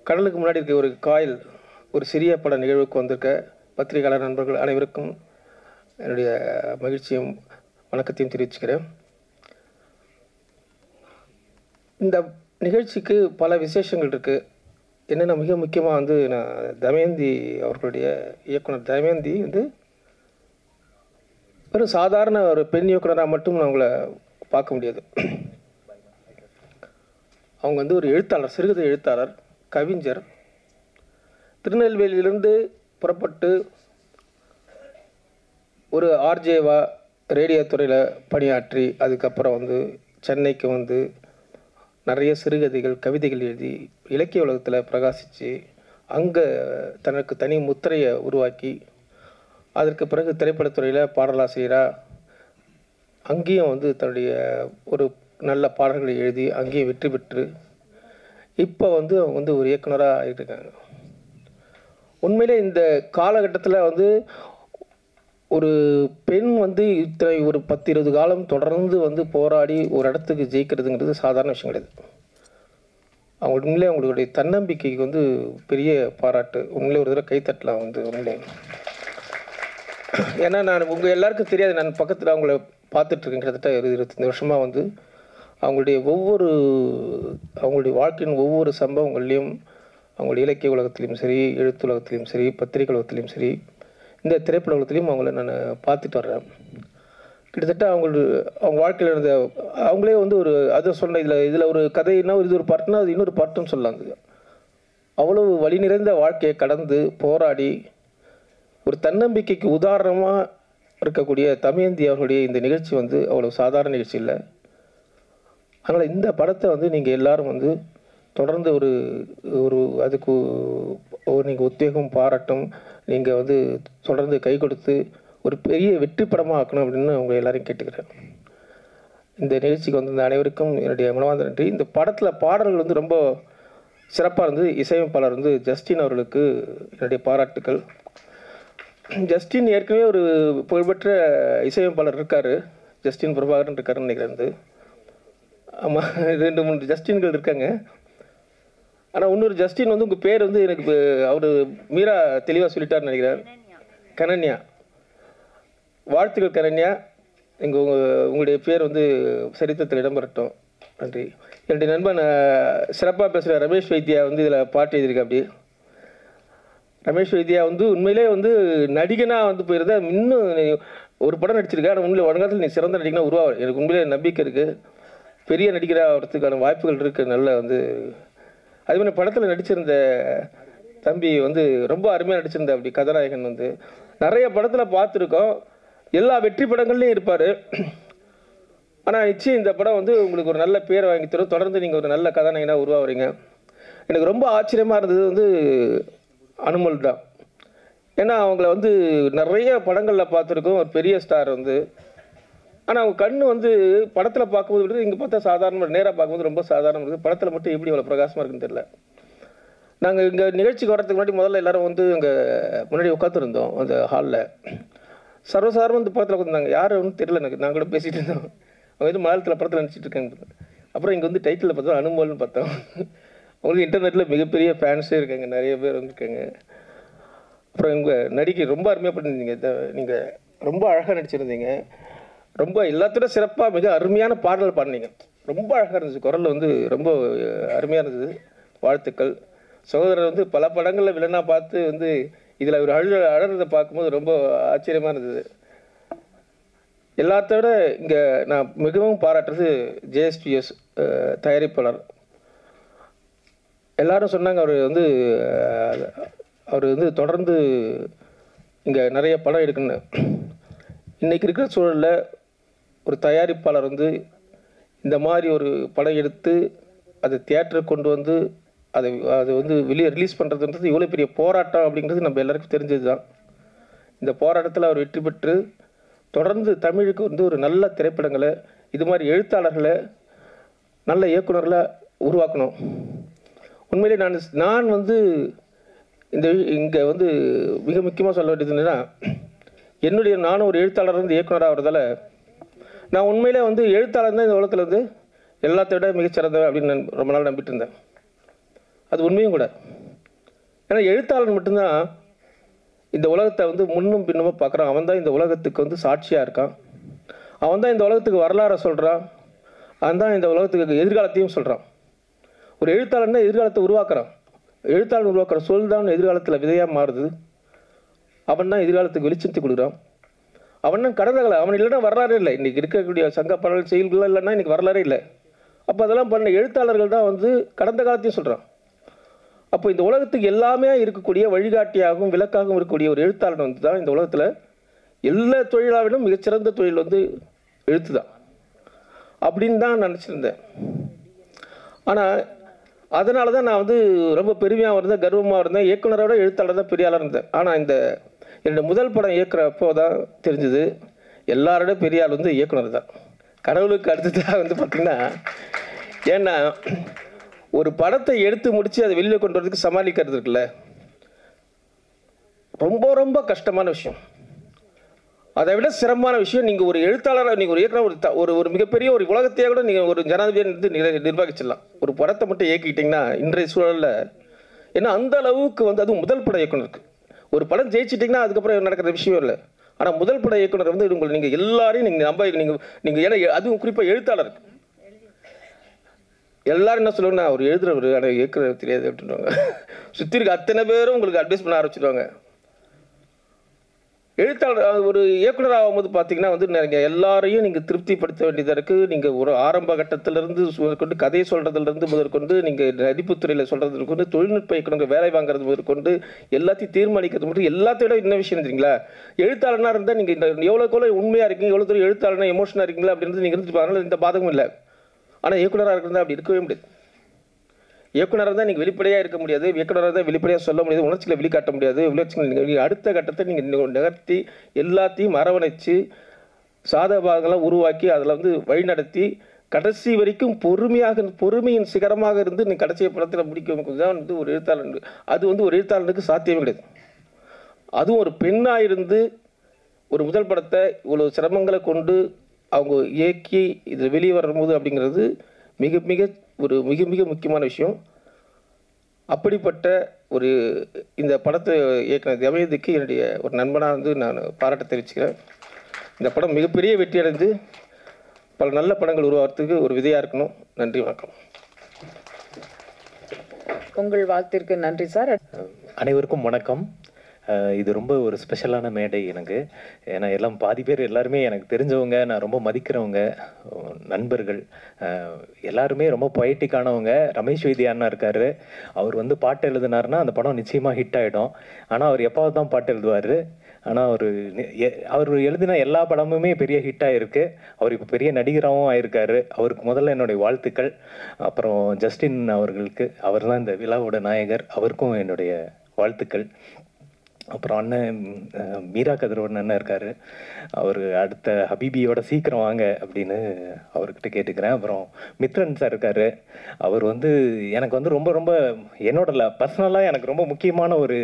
கடலுக்கு முன்னாடி இருக்க ஒரு காயல், ஒரு சிறிய பட நிகழ்வுக்கு வந்திருக்க பத்திரிகையாளர் நண்பர்கள் அனைவருக்கும் என்னுடைய மகிழ்ச்சியும் வணக்கத்தையும் தெரிவிச்சுக்கிறேன். இந்த நிகழ்ச்சிக்கு பல விசேஷங்கள் இருக்குது. என்னென்ன மிக முக்கியமாக நான் தமயந்தி அவர்களுடைய இயக்குனர் தமயந்தி ஒரு சாதாரண ஒரு பெண் இயக்குனராக மட்டும் நான் அவங்கள பார்க்க முடியாது. அவங்க ஒரு எழுத்தாளர், சிறுகதை எழுத்தாளர், கவிஞர். திருநெல்வேலியிலிருந்து புறப்பட்டு ஒரு ஆர்ஜேவா ரேடியோ துறையில் பணியாற்றி அதுக்கப்புறம் சென்னைக்கு நிறைய சிறுகதைகள், கவிதைகள் எழுதி இலக்கிய உலகத்தில் பிரகாசித்து அங்கே தனக்கு தனி முத்திரையை உருவாக்கி அதற்கு பிறகு திரைப்படத்துறையில் பாடலாசிரியராக அங்கேயும் வந்து தன்னுடைய ஒரு நல்ல பாடல்களை எழுதி அங்கேயும் வெற்றி பெற்று இப்போ வந்து அவங்க வந்து ஒரு இயக்குனராக ஆகிட்டுருக்காங்க. உண்மையிலே இந்த காலகட்டத்தில் வந்து ஒரு பெண் வந்து இத்தனை ஒரு 10-20 காலம் தொடர்ந்து வந்து போராடி ஒரு இடத்துக்கு ஜெயிக்கிறதுங்கிறது சாதாரண விஷயம் கிடையாது. அவங்க உண்மையிலே அவங்களுடைய தன்னம்பிக்கைக்கு வந்து பெரிய பாராட்டு. உண்மையிலே ஒரு தடவை கைத்தட்டலாம் வந்து உண்மையிலே. ஏன்னா நான் உங்கள் எல்லாருக்கும் தெரியாது, நான் பக்கத்தில் அவங்கள பார்த்துட்ருக்கேன். கிட்டத்தட்ட 25 வருஷமாக வந்து அவங்களுடைய வாழ்க்கையின் ஒவ்வொரு சம்பவங்கள்லையும், அவங்களுடைய இலக்கிய உலகத்துலேயும் சரி, எழுத்து உலகத்துலேயும் சரி, பத்திரிகை உலகத்துலேயும் சரி, இந்த திரைப்பட உலகத்துலேயும் அவங்கள நான் பார்த்துட்டு வர்றேன். கிட்டத்தட்ட அவங்க வாழ்க்கையில் இருந்த அவங்களே வந்து ஒரு அதை சொன்ன இதில் ஒரு கதைன்னா இது ஒரு பார்ட்னா அது இன்னொரு பார்ட்டுன்னு சொல்லலாம். அவ்வளவு வழி நிறைந்த வாழ்க்கையை கடந்து போராடி ஒரு தன்னம்பிக்கைக்கு உதாரணமாக இருக்கக்கூடிய தமிழந்தி அவர்களுடைய இந்த நிகழ்ச்சி வந்து அவ்வளோ சாதாரண நிகழ்ச்சி இல்லை. அதனால் இந்த படத்தை வந்து நீங்கள் எல்லாரும் வந்து தொடர்ந்து அதுக்கு நீங்கள் உத்வேகம் பாராட்டும், நீங்கள் வந்து தொடர்ந்து கை கொடுத்து ஒரு பெரிய வெற்றி படமாக ஆக்கணும் அப்படின்னு உங்களை எல்லாரையும் கேட்டுக்கிறேன். இந்த நிகழ்ச்சிக்கு வந்து அனைவருக்கும் என்னுடைய மனமார்ந்த நன்றி. இந்த படத்தில் பாடல்கள் வந்து ரொம்ப சிறப்பாக இருந்து இசையமைப்பாளர் வந்து ஜஸ்டின் அவர்களுக்கு என்னுடைய பாராட்டுக்கள். ஜஸ்டின் ஏற்கனவே ஒரு புகழ்பெற்ற இசையமைப்பாளர் இருக்கார், ஜஸ்டின் பிரபாகரன் இருக்காருன்னு நினைக்கிறேன். ஆமாம், 2-3 ஜஸ்டின்கள் இருக்காங்க. ஆனால் இன்னொரு ஜஸ்டின் வந்து உங்கள் பேர் வந்து எனக்கு அவர் மீரா தெளிவாக சொல்லிட்டாருன்னு நினைக்கிறேன். கனன்யா, வாழ்த்துக்கள் கனன்யா. உங்களுடைய பேர் வந்து சரித்திரத்தில் இடம்பெறட்டும். நன்றி. என்னுடைய நண்பன் சிறப்பாக பேசுகிற ரமேஷ் வைத்தியா வந்து இதில் பாட்டு எழுதியிருக்கா. அப்படி ரமேஷ் வைத்தியா வந்து உண்மையிலே வந்து நடிகனாக வந்து போயிருந்தா இன்னும் ஒரு படம் நடிச்சிருக்கேன். ஆனால் உண்மையிலே வருங்காலத்தில் நீ சிறந்த நடிகனாக உருவாகும் எனக்கு உண்மையிலே நம்பிக்கை இருக்குது. பெரிய நடிகராக ஆகிறதுக்கான வாய்ப்புகள் இருக்குது. நல்ல வந்து அதே மாதிரி படத்தில் நடிச்சிருந்த தம்பி வந்து ரொம்ப அருமையாக நடிச்சிருந்த அப்படி கதாநாயகன் வந்து நிறைய படத்தில் பார்த்துருக்கோம். எல்லா வெற்றி படங்கள்லையும் இருப்பார். ஆனால் நிச்சயம் இந்த படம் வந்து உங்களுக்கு ஒரு நல்ல பேரை வாங்கி தரும். தொடர்ந்து நீங்கள் ஒரு நல்ல கதாநாயகனாக உருவாகிறீங்க. எனக்கு ரொம்ப ஆச்சரியமாக இருந்தது வந்து அனுமல் தான். ஏன்னா அவங்கள வந்து நிறைய படங்களில் பார்த்துருக்கோம், ஒரு பெரிய ஸ்டார் வந்து. ஆனால் அவங்க கண் வந்து படத்தில் பார்க்கும்போது விட இங்கே பார்த்தா சாதாரணமாக, நேராக பார்க்கும்போது ரொம்ப சாதாரணமாக இருக்குது. படத்தில் மட்டும் எப்படி இவ்வளோ பிரகாசமாக இருக்குன்னு தெரியல. நாங்கள் இங்கே நிகழ்ச்சிக்கு வரதுக்கு முன்னாடி முதல்ல எல்லோரும் வந்து இங்கே முன்னாடி உட்காந்துருந்தோம் அந்த ஹாலில். சர்வசாதாரணமாக இந்த படத்தில் உட்காந்துருந்தாங்க. யார் ஒன்றும் தெரியல எனக்கு. நாங்கள் கூட பேசிகிட்டு இருந்தோம். அவங்க வந்து மலையாளத்தில் படத்தில் நினச்சிட்டு இருக்காங்க. அப்புறம் இங்கே வந்து டைட்டிலில் பார்த்தோம் அனுமல்னு பார்த்தோம். அவங்களுக்கு இன்டர்நெட்டில் மிகப்பெரிய ஃபேன்ஸே இருக்காங்க, நிறைய பேர் வந்துருக்காங்க. அப்புறம் உங்கள் நடிகை ரொம்ப அருமையாக பண்ணியிருந்தீங்க. நீங்கள் ரொம்ப அழகாக நடிச்சிருந்தீங்க. ரொம்ப எல்லாத்தோட சிறப்பாக மிக அருமையான பாடல் பாடினீங்க. ரொம்ப அழகாக இருந்துச்சு. குரலில் வந்து ரொம்ப அருமையாக இருந்தது. வாழ்த்துக்கள். சகோதரர் வந்து பல படங்களில் வில்லனாக பார்த்து வந்து இதில் அவர் அழறதை பார்க்கும்போது ரொம்ப ஆச்சரியமாக இருந்தது. எல்லாத்தோட இங்கே நான் மிகவும் பாராட்டுறது JSPS தயாரிப்பாளர். எல்லாரும் சொன்னாங்க அவர் வந்து தொடர்ந்து இங்கே நிறைய படம் எடுக்கணும். இன்றைக்கி இருக்கிற சூழலில் ஒரு தயாரிப்பாளர் வந்து இந்த மாதிரி ஒரு படம் எடுத்து அதை தியேட்டருக்கு கொண்டு வந்து அதை வந்து வெளியே ரிலீஸ் பண்ணுறதுன்றது இவ்வளோ பெரிய போராட்டம் அப்படிங்கிறது நம்ம எல்லாருக்கும் தெரிஞ்சது தான். இந்த போராட்டத்தில் அவர் வெற்றி பெற்று தொடர்ந்து தமிழுக்கு வந்து ஒரு நல்ல திரைப்படங்களை, இது மாதிரி எழுத்தாளர்களை, நல்ல இயக்குநர்களை உருவாக்கணும். உண்மையிலே நான் வந்து இங்கே வந்து மிக முக்கியமாக சொல்ல வேண்டியது என்னென்னா, நானும் ஒரு எழுத்தாளர் வந்து இயக்குனராக ஆகிறதால நான் உண்மையிலே வந்து எழுத்தாளர் தான் இந்த உலகத்தில் வந்து எல்லாத்த விட மிகச்சிறந்தவன் அப்படின்னு நான் ரொம்ப நாள் நம்பிட்டு இருந்தேன். அது உண்மையும் கூட. ஏன்னா எழுத்தாளர் மட்டும்தான் இந்த உலகத்தை வந்து முன்னும் பின்னுமாக பார்க்குறான். அவன் தான் இந்த உலகத்துக்கு வந்து சாட்சியாக இருக்கான். அவன் தான் இந்த உலகத்துக்கு வரலாறை சொல்கிறான். அவன் தான் இந்த உலகத்துக்கு எதிர்காலத்தையும் சொல்கிறான். ஒரு எழுத்தாளர்னா எதிர்காலத்தை உருவாக்குறான். எழுத்தாளர் உருவாக்குற சொல் தான் எதிர்காலத்தில் விதையாக மாறுது. அவன் தான் எதிர்காலத்துக்கு வெளிச்சத்தை கொடுக்குறான். அவன் தான் கடந்த காலம். அவன் இல்லைன்னா வரலாறே இல்லை. இன்றைக்கி இருக்கக்கூடிய சங்க பாடல் செயல்கள்லாம் இல்லைன்னா இன்றைக்கி வரலாறே இல்லை. அப்போ அதெல்லாம் பண்ண எழுத்தாளர்கள் தான் வந்து கடந்த காலத்தையும் சொல்கிறான். அப்போ இந்த உலகத்துக்கு எல்லாமே இருக்கக்கூடிய வழிகாட்டியாகவும் விளக்காகவும் இருக்கக்கூடிய ஒரு எழுத்தாளர் வந்து தான் இந்த உலகத்தில் எல்லா தொழிலாளர்களும் மிகச்சிறந்த தொழில் வந்து எழுத்து தான் அப்படின்னு தான் நினச்சிருந்தேன். ஆனால் அதனால தான் நான் வந்து ரொம்ப பெருமையாக இருந்தேன், கர்வமாக இருந்தேன். இயக்குனரோட எழுத்தாளர் தான் பெரிய ஆளாக இருந்தேன். ஆனால் என்னோட முதல் படம் இயக்குறப்போ தான் தெரிஞ்சுது எல்லாரோட பெரிய ஆள் வந்து இயக்குனர் தான். கடவுளுக்கு அடுத்ததாக வந்து பார்த்திங்கன்னா, ஏன்னா ஒரு படத்தை எடுத்து முடித்து அதை வெளியில் கொண்டு வரதுக்கு சமாளிக்கிறது இருக்குல்ல, ரொம்ப ரொம்ப கஷ்டமான விஷயம். அதை விட சிரமமான விஷயம், நீங்கள் ஒரு எழுத்தாளராக, நீங்கள் ஒரு இயக்குனர், ஒரு ஒரு மிகப்பெரிய ஒரு உலகத்தையே கூட நீங்கள் ஒரு ஜனாதிபதியாக இருந்து நிர்வகிச்சிடலாம். ஒரு படத்தை மட்டும் இயக்கிட்டிங்கன்னா இன்றைய சூழலில், ஏன்னா அந்த அளவுக்கு வந்து அதுவும் முதல் பட இயக்குனருக்கு ஒரு படம் ஜெயிச்சிட்டிங்கன்னா அதுக்கப்புறம் நடக்கிற விஷயம் இல்லை. ஆனால் முதல் பட இயக்குனர் வந்து உங்களை நீங்கள் எல்லாரையும் நீங்கள் ஏன்னா அதுவும் குறிப்பாக எழுத்தாளருக்கு எல்லாரும் என்ன சொல்லுவாங்கன்னா, அவர் எழுதுறவர் ஆனால் இயக்குனர் தெரியாது அப்படின்வாங்க. சுற்றி இருக்க அத்தனை பேரும் உங்களுக்கு அட்வைஸ் பண்ண ஆரம்பிச்சிடுவாங்க. எழுத்தாளர் ஒரு இயக்குனர் ஆகும்போது பார்த்தீங்கன்னா வந்து நீங்கள் எல்லாரையும் நீங்கள் திருப்திப்படுத்த வேண்டியதாக இருக்குது. நீங்கள் ஒரு ஆரம்ப கட்டத்திலேருந்து முதற்கொண்டு கதையை சொல்கிறதுலேருந்து முதற்கொண்டு நீங்கள் நடிப்புத்துறையில் சொல்கிறது கொண்டு தொழில்நுட்ப இயக்குனர் வேலை வாங்குறது முதற்கொண்டு எல்லாத்தையும் தீர்மானிக்கிறது மட்டும் எல்லாத்தையோட என்ன விஷயம் தெரியுங்களா, எழுத்தாளனாக இருந்தால் நீங்கள் இந்த எவ்வளோக்குள்ள உண்மையாக இருக்கீங்க, எவ்வளோ தூரம் எழுத்தாளனா எமோஷனாக இருக்கீங்களா அப்படின்றது நீங்கள் இருந்துட்டு, அதனால் இந்த பாதகமும் இல்லை. ஆனால் இயக்குனராக இருக்கிறதா அப்படி இருக்கவே முடியாது. இயக்குனராக தான் நீங்கள் வெளிப்படையாக இருக்க முடியாது, இயக்குனராக தான் வெளிப்படையாக சொல்ல முடியாது, உணர்ச்சிகளை வெளிக்காட்ட முடியாது. உணர்ச்சிகள் நீங்கள் அடுத்த கட்டத்தை நீங்கள் நகர்த்தி எல்லாத்தையும் அரவணைச்சு சாதகங்களாம் உருவாக்கி அதில் வந்து வழிநடத்தி கடைசி வரைக்கும் பொறுமையின் சிகரமாக இருந்து நீங்கள் கடைசி படத்தில் முடிக்க தான் வந்து ஒரு எழுத்தாளர். அது வந்து ஒரு எழுத்தாளனுக்கு சாத்தியமே கிடையாது. அதுவும் ஒரு பெண்ணாக இருந்து ஒரு முதல் படத்தை இவ்வளோ சிரமங்களை கொண்டு அவங்க இயக்கி இதில் வெளியே வரும்போது அப்படிங்கிறது மிக மிக முக்கியமான விஷயம். அப்படிப்பட்ட ஒரு இந்த படத்தை இயக்குனர் தமயந்திக்கு என்னுடைய ஒரு நண்பனாக வந்து நான் பாராட்ட தெரிவிச்சுக்கிறேன். இந்த படம் மிகப்பெரிய வெற்றி அடைந்து பல நல்ல படங்கள் உருவாகிறதுக்கு ஒரு விதையாக இருக்கணும். நன்றி, வணக்கம். உங்கள் வாழ்த்திற்கு நன்றி சார். அனைவருக்கும் வணக்கம். இது ரொம்ப ஒரு ஸ்பெஷலான மேடை எனக்கு. ஏன்னா எல்லாம் பாதி பேர் எல்லாருமே எனக்கு தெரிஞ்சவங்க, நான் ரொம்ப மதிக்கிறவங்க, நண்பர்கள், எல்லாருமே ரொம்ப பொயட்டிக்கானவங்க. ரமேஷ் வைத்தியா அண்ணா இருக்கார், அவர் வந்து பாட்டு எழுதினார்னா அந்த படம் நிச்சயமாக ஹிட் ஆகிடும். ஆனால் அவர் எப்போது தான் பாட்டு எழுதுவார். ஆனால் அவர் எழுதின எல்லா படமுமே பெரிய ஹிட் ஆகிருக்கு. அவர் இப்போ பெரிய நடிகராகவும் ஆயிருக்காரு. அவருக்கு முதல்ல என்னுடைய வாழ்த்துக்கள். அப்புறம் ஜஸ்டின் அவர்களுக்கு, அவர் தான் இந்த விழாவோட நாயகர், அவருக்கும் என்னுடைய வாழ்த்துக்கள். அப்புறம் அண்ணன் மீரா கதிரவன் அண்ணன் இருக்கார், அவர் அடுத்த ஹபீபியோட சீக்கிரம் வாங்க அப்படின்னு அவர்கிட்ட கேட்டுக்கிறேன். அப்புறம் மித்ரன் சார் இருக்கார், அவர் வந்து எனக்கு வந்து ரொம்ப ரொம்ப என்னோட பர்சனலாக எனக்கு ரொம்ப முக்கியமான ஒரு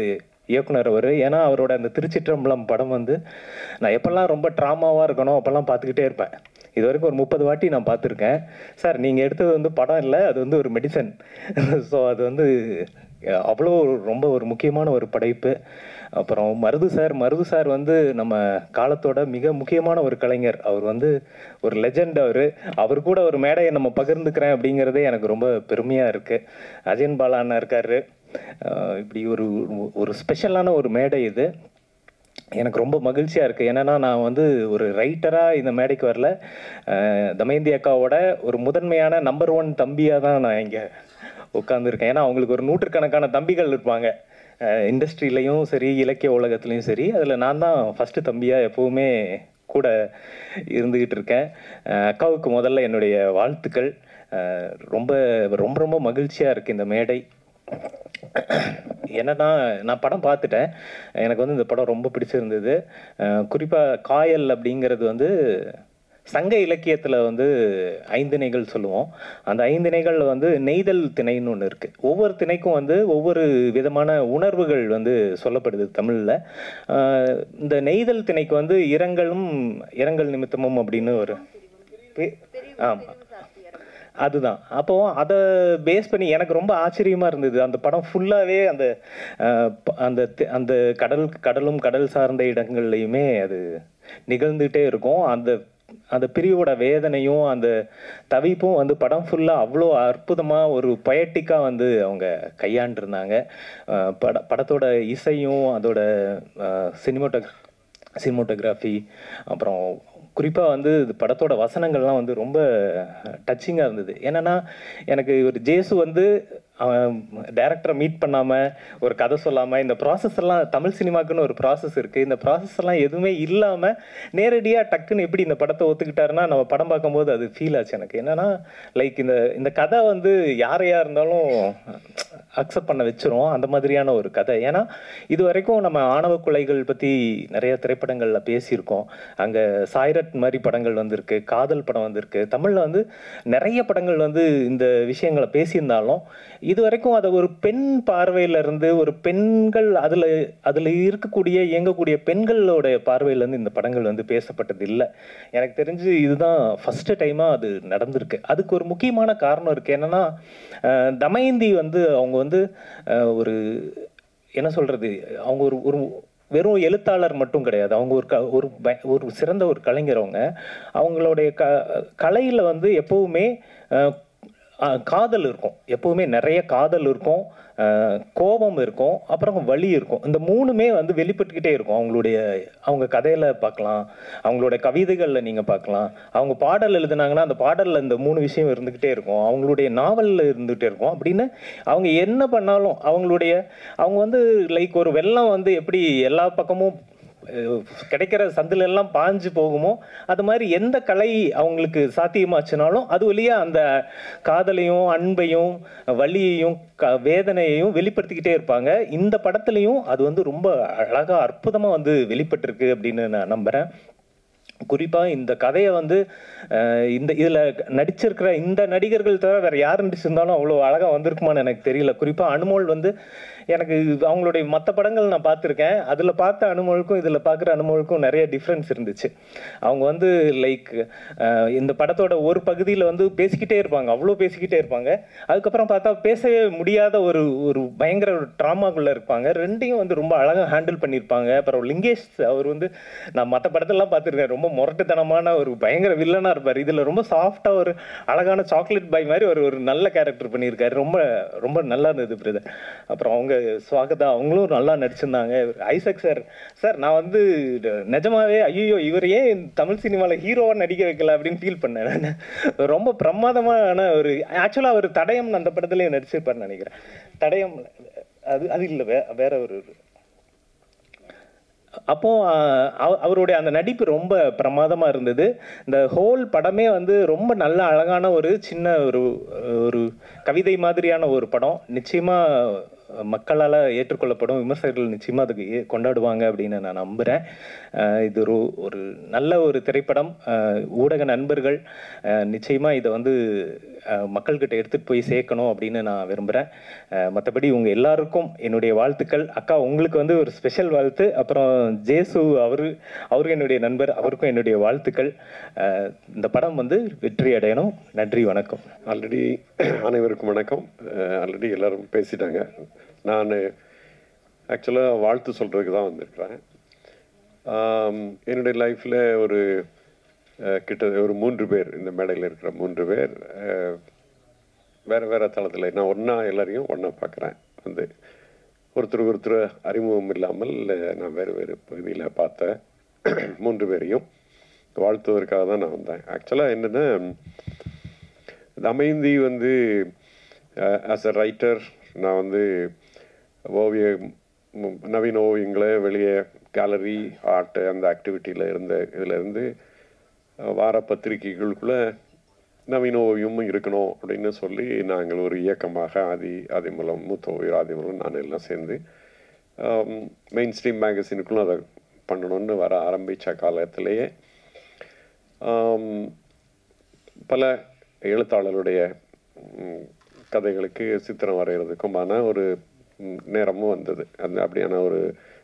இயக்குனர் அவர். ஏன்னா அவரோட அந்த திருச்சிற்றம்பலம் படம் வந்து நான் எப்போல்லாம் ரொம்ப ட்ராமாவாக இருக்கணும் அப்போல்லாம் பார்த்துக்கிட்டே இருப்பேன். இது வரைக்கும் ஒரு 30 வாட்டி நான் பார்த்துருக்கேன். சார் நீங்கள் எடுத்தது வந்து படம் இல்லை, அது வந்து ஒரு மெடிசன். ஸோ அது வந்து அவ்வளோ ரொம்ப ஒரு முக்கியமான ஒரு படைப்பு. அப்புறம் மருது சார் வந்து நம்ம காலத்தோட மிக முக்கியமான ஒரு கலைஞர். அவர் வந்து ஒரு லெஜெண்ட். அவர் கூட ஒரு மேடையை நம்ம பகிர்ந்துக்கிறேன் அப்படிங்கிறதே எனக்கு ரொம்ப பெருமையாக இருக்குது. அஜயன் பாலா அண்ணா இருக்கார். இப்படி ஒரு ஸ்பெஷலான ஒரு மேடை இது. எனக்கு ரொம்ப மகிழ்ச்சியாக இருக்குது. ஏன்னா நான் வந்து ஒரு ரைட்டராக இந்த மேடைக்கு வரல, தமயந்தி அக்காவோட ஒரு முதன்மையான நம்பர் 1 தம்பியாக தான் நான் இங்கே உட்காந்துருக்கேன். ஏன்னா அவங்களுக்கு ஒரு 100கணக்கான தம்பிகள் இருப்பாங்க, இண்டஸ்ட்ரியிலையும் சரி இலக்கிய உலகத்துலேயும் சரி. அதில் நான் தான் ஃபஸ்ட்டு தம்பியாக எப்போவுமே கூட இருந்துக்கிட்டு இருக்கேன். அக்காவுக்கு முதல்ல என்னுடைய வாழ்த்துக்கள். ரொம்ப ரொம்ப ரொம்ப மகிழ்ச்சியாக இருக்குது இந்த மேடை. என்னன்னா நான் படம் பார்த்துட்டேன், எனக்கு வந்து இந்த படம் ரொம்ப பிடிச்சிருந்தது. குறிப்பாக காயல் அப்படிங்கிறது வந்து சங்க இலக்கியத்தில் வந்து 5 திணைகள் சொல்லுவோம். அந்த 5 திணைகளில் வந்து நெய்தல் திணைன்னு ஒன்று இருக்குது. ஒவ்வொரு திணைக்கும் வந்து ஒவ்வொரு விதமான உணர்வுகள் வந்து சொல்லப்படுது தமிழில். இந்த நெய்தல் திணைக்கு வந்து இரங்கல் நிமித்தமும் அப்படின்னு ஒரு ஆமாம், அதுதான். அப்போது அதை பேஸ் பண்ணி எனக்கு ரொம்ப ஆச்சரியமாக இருந்தது. அந்த படம் ஃபுல்லாகவே அந்த அந்த அந்த கடலும் கடல் சார்ந்த இடங்கள்லையுமே அது நிகழ்ந்துகிட்டே இருக்கும். அந்த பிரிவோட வேதனையும் அந்த தவிப்பும் வந்து படம் ஃபுல்லாக அவ்வளோ அற்புதமாக ஒரு பொயட்டிக்காக வந்து அவங்க கையாண்டிருந்தாங்க. படத்தோட இசையும் அதோட சினிமோட்டோகிராஃபி, அப்புறம் குறிப்பாக வந்து படத்தோட வசனங்கள்லாம் வந்து ரொம்ப டச்சிங்காக இருந்தது. என்னென்னா எனக்கு ஒரு ஜேசு வந்து டேரக்டரை மீட் பண்ணாமல் ஒரு கதை சொல்லாமல் இந்த ப்ராசஸ் எல்லாம் தமிழ் சினிமாக்குன்னு ஒரு ப்ராசஸ் இருக்குது. இந்த ப்ராசஸ் எல்லாம் எதுவுமே இல்லாமல் நேரடியாக டக்குன்னு எப்படி இந்த படத்தை ஒத்துக்கிட்டாருன்னா நம்ம படம் பார்க்கும்போது அது ஃபீல் ஆச்சு எனக்கு. என்னன்னா லைக் இந்த கதை வந்து யாரையா இருந்தாலும் அக்செப்ட் பண்ண வச்சிரும் அந்த மாதிரியான ஒரு கதை. ஏன்னா இது வரைக்கும் நம்ம ஆணவ கொலைகள் பற்றி நிறைய திரைப்படங்களில் பேசியிருக்கோம். அங்கே சாய்ரட் மாதிரி படங்கள் வந்திருக்கு, காதல் படம் வந்திருக்கு. தமிழில் வந்து நிறைய படங்கள் வந்து இந்த விஷயங்களை பேசியிருந்தாலும் இது வரைக்கும் அதை ஒரு பெண் பார்வையிலிருந்து ஒரு பெண்கள் அதில் இருக்கக்கூடிய இயங்கக்கூடிய பெண்களோட பார்வையிலேருந்து இந்த படங்கள் வந்து பேசப்பட்டது இல்லை. எனக்கு தெரிஞ்சு இதுதான் ஃபஸ்ட்டு டைமாக அது நடந்திருக்கு. அதுக்கு ஒரு முக்கியமான காரணம் இருக்குது. என்னென்னா தமயந்தி வந்து அவங்க வந்து ஒரு என்ன சொல்கிறது, அவங்க ஒரு வெறும் எழுத்தாளர் மட்டும் கிடையாது. அவங்க ஒரு சிறந்த ஒரு கலைஞர். அவங்களுடைய கலையில் வந்து எப்போவுமே காதல் இருக்கும், எப்போவுமே நிறைய காதல் இருக்கும், கோபம் இருக்கும், அப்புறம் வலி இருக்கும். இந்த மூணுமே வந்து வெளிப்பட்டுக்கிட்டே இருக்கும். அவங்க கதையில் பார்க்கலாம், அவங்களோட கவிதைகளில் நீங்கள் பார்க்கலாம். அவங்க பாடல் எழுதுனாங்கன்னா அந்த பாடலில் இந்த மூணு விஷயம் இருந்துக்கிட்டே இருக்கும். அவங்களுடைய நாவலில் இருந்துகிட்டே இருக்கும். அப்படின்னு அவங்க என்ன பண்ணாலும் அவங்க வந்து லைக் ஒரு வெள்ளம் வந்து எப்படி எல்லா பக்கமும் கிடைக்கிற சந்தில எல்லாம் பாஞ்சு போகுமோ அது மாதிரி எந்த கலை அவங்களுக்கு சாத்தியமாச்சுனாலும் அது வழியா அந்த காதலையும் அன்பையும் வலியையும் வேதனையையும் வெளிப்படுத்திக்கிட்டே இருப்பாங்க. இந்த படத்துலையும் அது வந்து ரொம்ப அழகா அற்புதமா வந்து வெளிப்பட்டிருக்கு அப்படின்னு நான் நம்புறேன். குறிப்பாக இந்த கதையை வந்து இதில் நடிச்சிருக்கிற இந்த நடிகர்கள் தவிர வேறு யார் நடிச்சிருந்தாலும் அவ்வளோ அழகாக வந்திருக்குமான்னு எனக்கு தெரியல. குறிப்பாக அனுமோல் வந்து எனக்கு அவங்களுடைய மற்ற படங்கள் நான் பார்த்துருக்கேன். அதில் பார்த்த அனுமோலுக்கும் இதில் பார்க்குற அனுமோலுக்கும் நிறைய டிஃப்ரென்ஸ் இருந்துச்சு. அவங்க வந்து லைக் இந்த படத்தோட ஒரு பகுதியில் வந்து பேசிக்கிட்டே இருப்பாங்க, அவ்வளோ பேசிக்கிட்டே இருப்பாங்க. அதுக்கப்புறம் பார்த்தா பேசவே முடியாத ஒரு பயங்கர ஒரு ட்ராமாக்குள்ளே இருப்பாங்க. ரெண்டையும் வந்து ரொம்ப அழகாக ஹேண்டில் பண்ணியிருப்பாங்க. அப்புறம் லிங்கேஷ் அவர் வந்து நான் மற்ற படத்தெல்லாம் பார்த்துருக்கேன், ரொம்ப முரட்டுத்தனமான ஒரு பயங்கர வில்லனாக இருப்பார். இதில் ரொம்ப சாஃப்டாக ஒரு அழகான சாக்லேட் பாய் மாதிரி ஒரு நல்ல கேரக்டர் பண்ணியிருக்காரு. ரொம்ப ரொம்ப நல்லா இருந்தது பிரதர். அப்புறம் அவங்க ஸ்வாகதா அவங்களும் நல்லா நடிச்சிருந்தாங்க. ஐசக் சார் நான் வந்து நிஜமாவே ஐயோ இவர் ஏன் தமிழ் சினிமாவில் ஹீரோவாக நடிக்க வைக்கல அப்படின்னு ஃபீல் பண்ணேன். ரொம்ப பிரமாதமான ஒரு ஆக்சுவலாக அவர் தடயம் அந்த படத்துலேயே நடிச்சிருப்பார்னு நினைக்கிறேன். தடயம் அது இல்லை, வேற ஒரு அப்போ அவருடைய அந்த நடிப்பு ரொம்ப பிரமாதமாக இருந்தது. இந்த ஹோல் படமே வந்து ரொம்ப நல்ல அழகான ஒரு சின்ன ஒரு கவிதை மாதிரியான ஒரு படம். நிச்சயமாக மக்களால் ஏற்றுக்கொள்ளப்படும், விமர்சகர்கள் நிச்சயமாக அதுக்கு கொண்டாடுவாங்க அப்படின்னு நான் நம்புகிறேன். இது ஒரு நல்ல ஒரு திரைப்படம். ஊடக நண்பர்கள் நிச்சயமாக இதை வந்து மக்கள்கிட்ட எடுத்துகிட்டு போய் சேர்க்கணும் அப்படின்னு நான் விரும்புகிறேன். மற்றபடி உங்கள் எல்லாருக்கும் என்னுடைய வாழ்த்துக்கள். அக்கா உங்களுக்கு வந்து ஒரு ஸ்பெஷல் வாழ்த்து. அப்புறம் ஜேசு அவரும் என்னுடைய நண்பர், அவருக்கும் என்னுடைய வாழ்த்துக்கள். இந்த படம் வந்து வெற்றி அடையணும். நன்றி, வணக்கம். ஆல்ரெடி அனைவருக்கும் வணக்கம். ஆல்ரெடி எல்லாரும் பேசிட்டாங்க. நான் ஆக்சுவலாக வாழ்த்து சொல்கிறதுக்கு தான் வந்திருக்கிறேன். என்னுடைய லைஃப்பில் கிட்ட ஒரு 3 பேர், இந்த மேடையில் இருக்கிற 3 பேர் வேறு தளத்தில் நான் ஒன்றா எல்லாரையும் ஒன்றா பார்க்குறேன். வந்து ஒருத்தர் அறிமுகம் இல்லாமல் நான் வேறு பகுதியில் பார்த்தேன். 3 பேரையும் வாழ்த்துவதற்காக தான் நான் வந்தேன். ஆக்சுவலாக என்னென்னா, தமயந்தி வந்து ஆஸ் அ ரைட்டர் நான் வந்து நவீன ஓவியங்களை வெளியே கேலரி ஆர்ட் அந்த ஆக்டிவிட்டியில் இதிலேருந்து வார பத்திரிகைகளுக்குள்ளே நவீன ஓவியமும் இருக்கணும் அப்படின்னு சொல்லி நாங்கள் ஒரு இயக்கமாக ஆதிமூலம், மூத்த ஓவியர் ஆதிமூலம் நான் எல்லாம் சேர்ந்து மெயின் ஸ்ட்ரீம் மேகசினுக்குள்ளும் அதை பண்ணணும்னு வர ஆரம்பித்த காலத்திலேயே பல எழுத்தாளருடைய கதைகளுக்கு சித்திரம் வரைகிறதுக்குமான ஒரு நேரமும் வந்தது. அப்படியான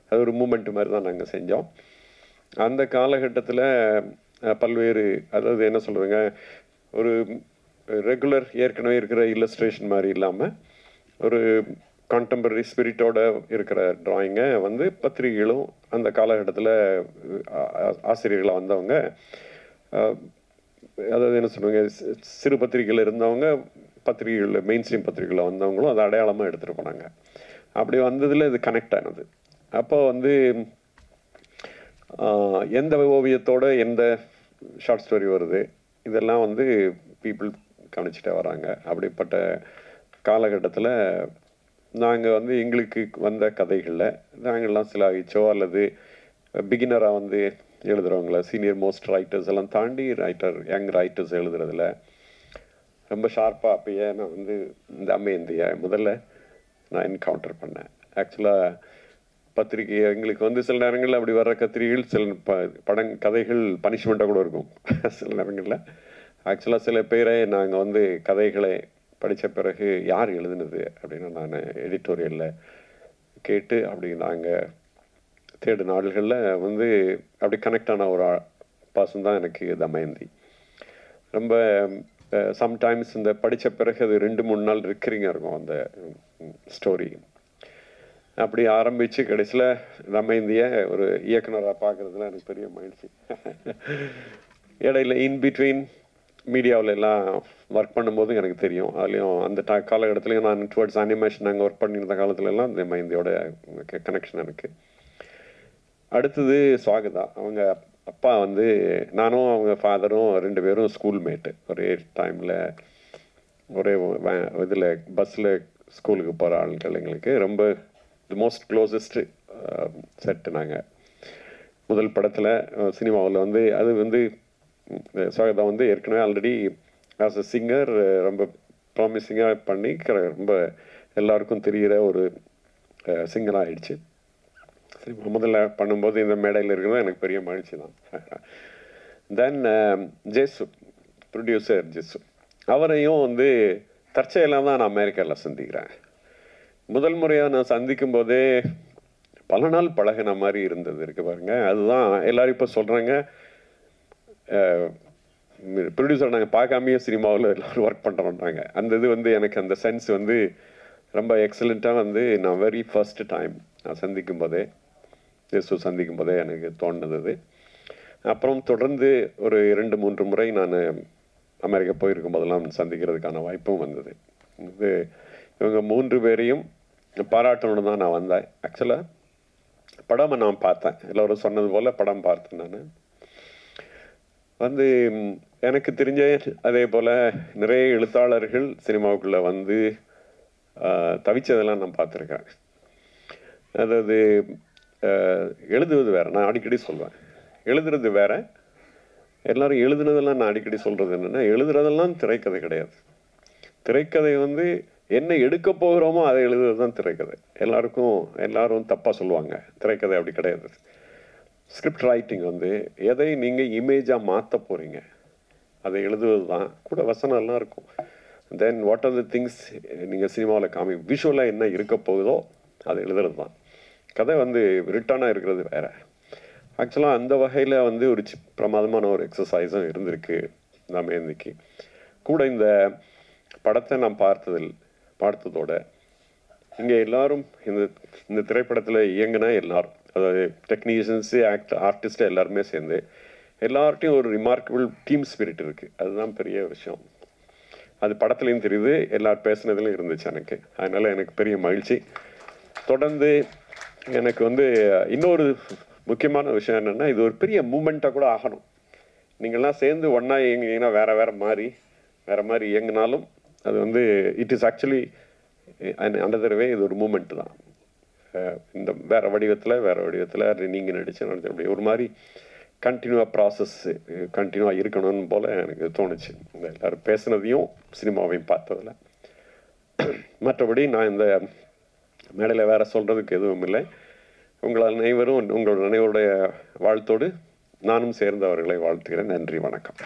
அது ஒரு மூமெண்ட் மாதிரி தான் நாங்கள் செஞ்சோம். அந்த காலகட்டத்தில் பல்வேறு, அதாவது என்ன சொல்கிறேங்க, ஒரு ரெகுலர் ஏற்கனவே இருக்கிற இல்லஸ்ட்ரேஷன் மாதிரி இல்லாமல் ஒரு கான்டெம்பரரி ஸ்பிரிட்டோட இருக்கிற ட்ராயிங்கை வந்து பத்திரிகைகளும் அந்த காலகட்டத்தில் ஆசிரியர்களாக வந்தவங்க, அதாவது என்ன சொல்லுவாங்க, சிறு பத்திரிகையில் இருந்தவங்க பத்திரிகைகளில் மெயின் ஸ்ட்ரீம் பத்திரிகைகளில் வந்தவங்களும் அதை அடையாளமாக எடுத்துகிட்டு போனாங்க. அப்படி வந்ததில் இது கனெக்ட் ஆனது. அப்போ வந்து எந்த ஓவியத்தோட எந்த ஷார்ட் ஸ்டோரி வருது இதெல்லாம் வந்து பீப்புள் கவனிச்சுட்டே வராங்க. அப்படிப்பட்ட காலகட்டத்தில் நாங்கள் வந்து எங்களுக்கு வந்த கதைகளில் நாங்கள்லாம் சிலாகிச்சோ அல்லது பிகினராக வந்து எழுதுகிறவங்கள சீனியர் மோஸ்ட் ரைட்டர்ஸ் எல்லாம் தாண்டி யங் ரைட்டர்ஸ் எழுதுறதுல ரொம்ப ஷார்ப்பாக அப்பயே நான் வந்து இந்த அமேந்தியை முதல்ல நான் என்கவுண்டர் பண்ணேன். ஆக்சுவலாக பத்திரிகை எங்களுக்கு வந்து சில நேரங்களில் அப்படி வர்ற கத்திரிகள் சில கதைகள் பனிஷ்மெண்ட்டாக கூட இருக்கும். சில நேரங்களில் ஆக்சுவலாக சில பேரை நாங்கள் வந்து கதைகளை படித்த பிறகு யார் எழுதுனது அப்படின்னு நான் எடிட்டோரியலில் கேட்டு அப்படி நாங்கள் தேடு நாடுகளில் வந்து அப்படி கனெக்ட் ஆன ஒரு பர்சன் தான் எனக்கு தமயந்தி. ரொம்ப சம்டைம்ஸ் இந்த படித்த பிறகு அது 2-3 நாள் ரிக்கரிங்காக இருக்கும் அந்த ஸ்டோரி. அப்படி ஆரம்பித்து கடைசியில் தமயந்தியை ஒரு இயக்குனராக பார்க்குறதுல எனக்கு பெரிய மகிழ்ச்சி. இடையில இன்பிட்வீன் மீடியாவில் எல்லாம் ஒர்க் பண்ணும்போது எனக்கு தெரியும். அதுலேயும் அந்த காலகட்டத்துலேயும் நான் டுவர்ட்ஸ் அனிமேஷன் நாங்கள் ஒர்க் பண்ணியிருந்த காலத்துலலாம் இந்த மயந்தியோட கனெக்ஷன் எனக்கு. அடுத்தது சுவாகதா. அவங்க அப்பா வந்து நானும் அவங்க ஃபாதரும் 2 பேரும் ஸ்கூல் மேட்டு. ஒரே டைமில் ஒரே இதில் பஸ்ஸில் ஸ்கூலுக்கு போகிற ஆட்கள் எங்களுக்கு ரொம்ப தி மோஸ்ட் க்ளோசஸ்ட்டு செட்டு. நாங்கள் முதல் படத்தில் சினிமாவில் வந்து அது வந்து சுவாகதா வந்து ஏற்கனவே ஆல்ரெடி ஆஸ் அ சிங்கர் ரொம்ப ப்ராமிசிங்காக பண்ணி ரொம்ப எல்லாருக்கும் தெரிகிற ஒரு சிங்கராக ஆயிடுச்சு. முதல்ல பண்ணும்போது இந்த மேடையில் இருக்கிறது எனக்கு பெரிய மகிழ்ச்சி தான். தென் ஜேசு, ப்ரொடியூசர் ஜேசு, அவரையும் வந்து தற்செயலாக தான் நான் அமெரிக்காவில் சந்திக்கிறேன். முதல் முறையாக நான் சந்திக்கும் போதே பல நாள் பழகின மாதிரி இருந்தது இருக்கு பாருங்க. அதுதான் எல்லாரும் இப்போ சொல்கிறாங்க ப்ரொடியூசர் நாங்கள் பார்க்காமையே சினிமாவில் எல்லோரும் ஒர்க் பண்ணுறோன்றாங்க. அந்த இது வந்து எனக்கு அந்த சென்ஸ் வந்து ரொம்ப எக்ஸலண்ட்டாக வந்து நான் வெரி ஃபர்ஸ்ட் டைம் நான் சந்திக்கும் போதே சந்திக்கும் போதே எனக்கு தோணுது. அப்புறம் தொடர்ந்து ஒரு 2-3 முறை நான் அமெரிக்கா போயிருக்கும் போதெல்லாம் சந்திக்கிறதுக்கான வாய்ப்பும் வந்தது. இது இவங்க 3 பேரையும் பாராட்டணுன்னு தான் நான் வந்தேன். ஆக்சுவலாக படம் நான் பார்த்தேன், எல்லோரும் சொன்னது போல் படம் பார்த்தேன். நான் வந்து எனக்கு தெரிஞ்ச அதே போல் நிறைய எழுத்தாளர்கள் சினிமாவுக்குள்ளே வந்து தவிச்சதெல்லாம் நான் பார்த்துருக்கேன். அதாவது எழுதுவது வேறு, நான் அடிக்கடி சொல்வேன். எழுதுறது வேற, எல்லாரும் எழுதுனதெல்லாம் நான் அடிக்கடி சொல்கிறது என்னென்னா, எழுதுறதெல்லாம் திரைக்கதை கிடையாது. திரைக்கதை வந்து என்ன எடுக்க போகிறோமோ அதை எழுதுறது தான் திரைக்கதை. எல்லாரும் தப்பாக சொல்லுவாங்க, திரைக்கதை அப்படி கிடையாது. ஸ்கிரிப்ட் ரைட்டிங் வந்து எதை நீங்கள் இமேஜாக மாற்ற போகிறீங்க அதை எழுதுவது தான். கூட வசனம்லாம் இருக்கும். Then what are the things நீங்கள் சினிமாவில் விஷுவலாக என்ன இருக்க போகுதோ அதை எழுதுறது தான். கதை வந்து ரிட்டனாக இருக்கிறது வேறு. ஆக்சுவலாக அந்த வகையில் வந்து ஒரு பிரமாதமான ஒரு எக்ஸசைஸும் இருந்திருக்கு தமயந்திக்கு. கூட இந்த படத்தை நான் பார்த்ததோட இங்கே எல்லாரும் இந்த திரைப்படத்தில் இயங்கினா எல்லாரும், அதாவது டெக்னீஷியன்ஸு ஆர்டிஸ்ட்டு எல்லாருமே சேர்ந்து எல்லார்ட்டையும் ஒரு ரிமார்க்கபிள் டீம் ஸ்பிரிட் இருக்குது. அதுதான் பெரிய விஷயம். அது படத்துலையும் தெரியுது, எல்லாரும் பேசுனதுலையும் இருந்துச்சு எனக்கு. அதனால் எனக்கு பெரிய மகிழ்ச்சி. தொடர்ந்து எனக்கு வந்து இன்னொரு முக்கியமான விஷயம் என்னென்னா, இது ஒரு பெரிய மூமெண்ட்டாக கூட ஆகணும். நீங்கள்லாம் சேர்ந்து ஒன்றா இயங்கினீங்கன்னா வேறு மாதிரி இயங்கினாலும் அது வந்து இட் இஸ் ஆக்சுவலி அண்டர் வே இது ஒரு மூமெண்ட் தான். இந்த வேறு வடிவத்தில் நீங்கள் நடித்து அப்படி ஒரு மாதிரி கண்டினியூவாக ப்ராசஸ் கண்டினியூவாக இருக்கணும்னு போல் எனக்கு தோணுச்சு இந்த எல்லோரும் பேசுனதையும் சினிமாவையும் பார்த்ததில். மற்றபடி நான் இந்த மேடையில் வேறு சொல்கிறதுக்கு எதுவும் இல்லை. உங்கள் அனைவருடைய வாழ்த்தோடு நானும் சேர்ந்து அவர்களை வாழ்த்துகிறேன். நன்றி, வணக்கம்.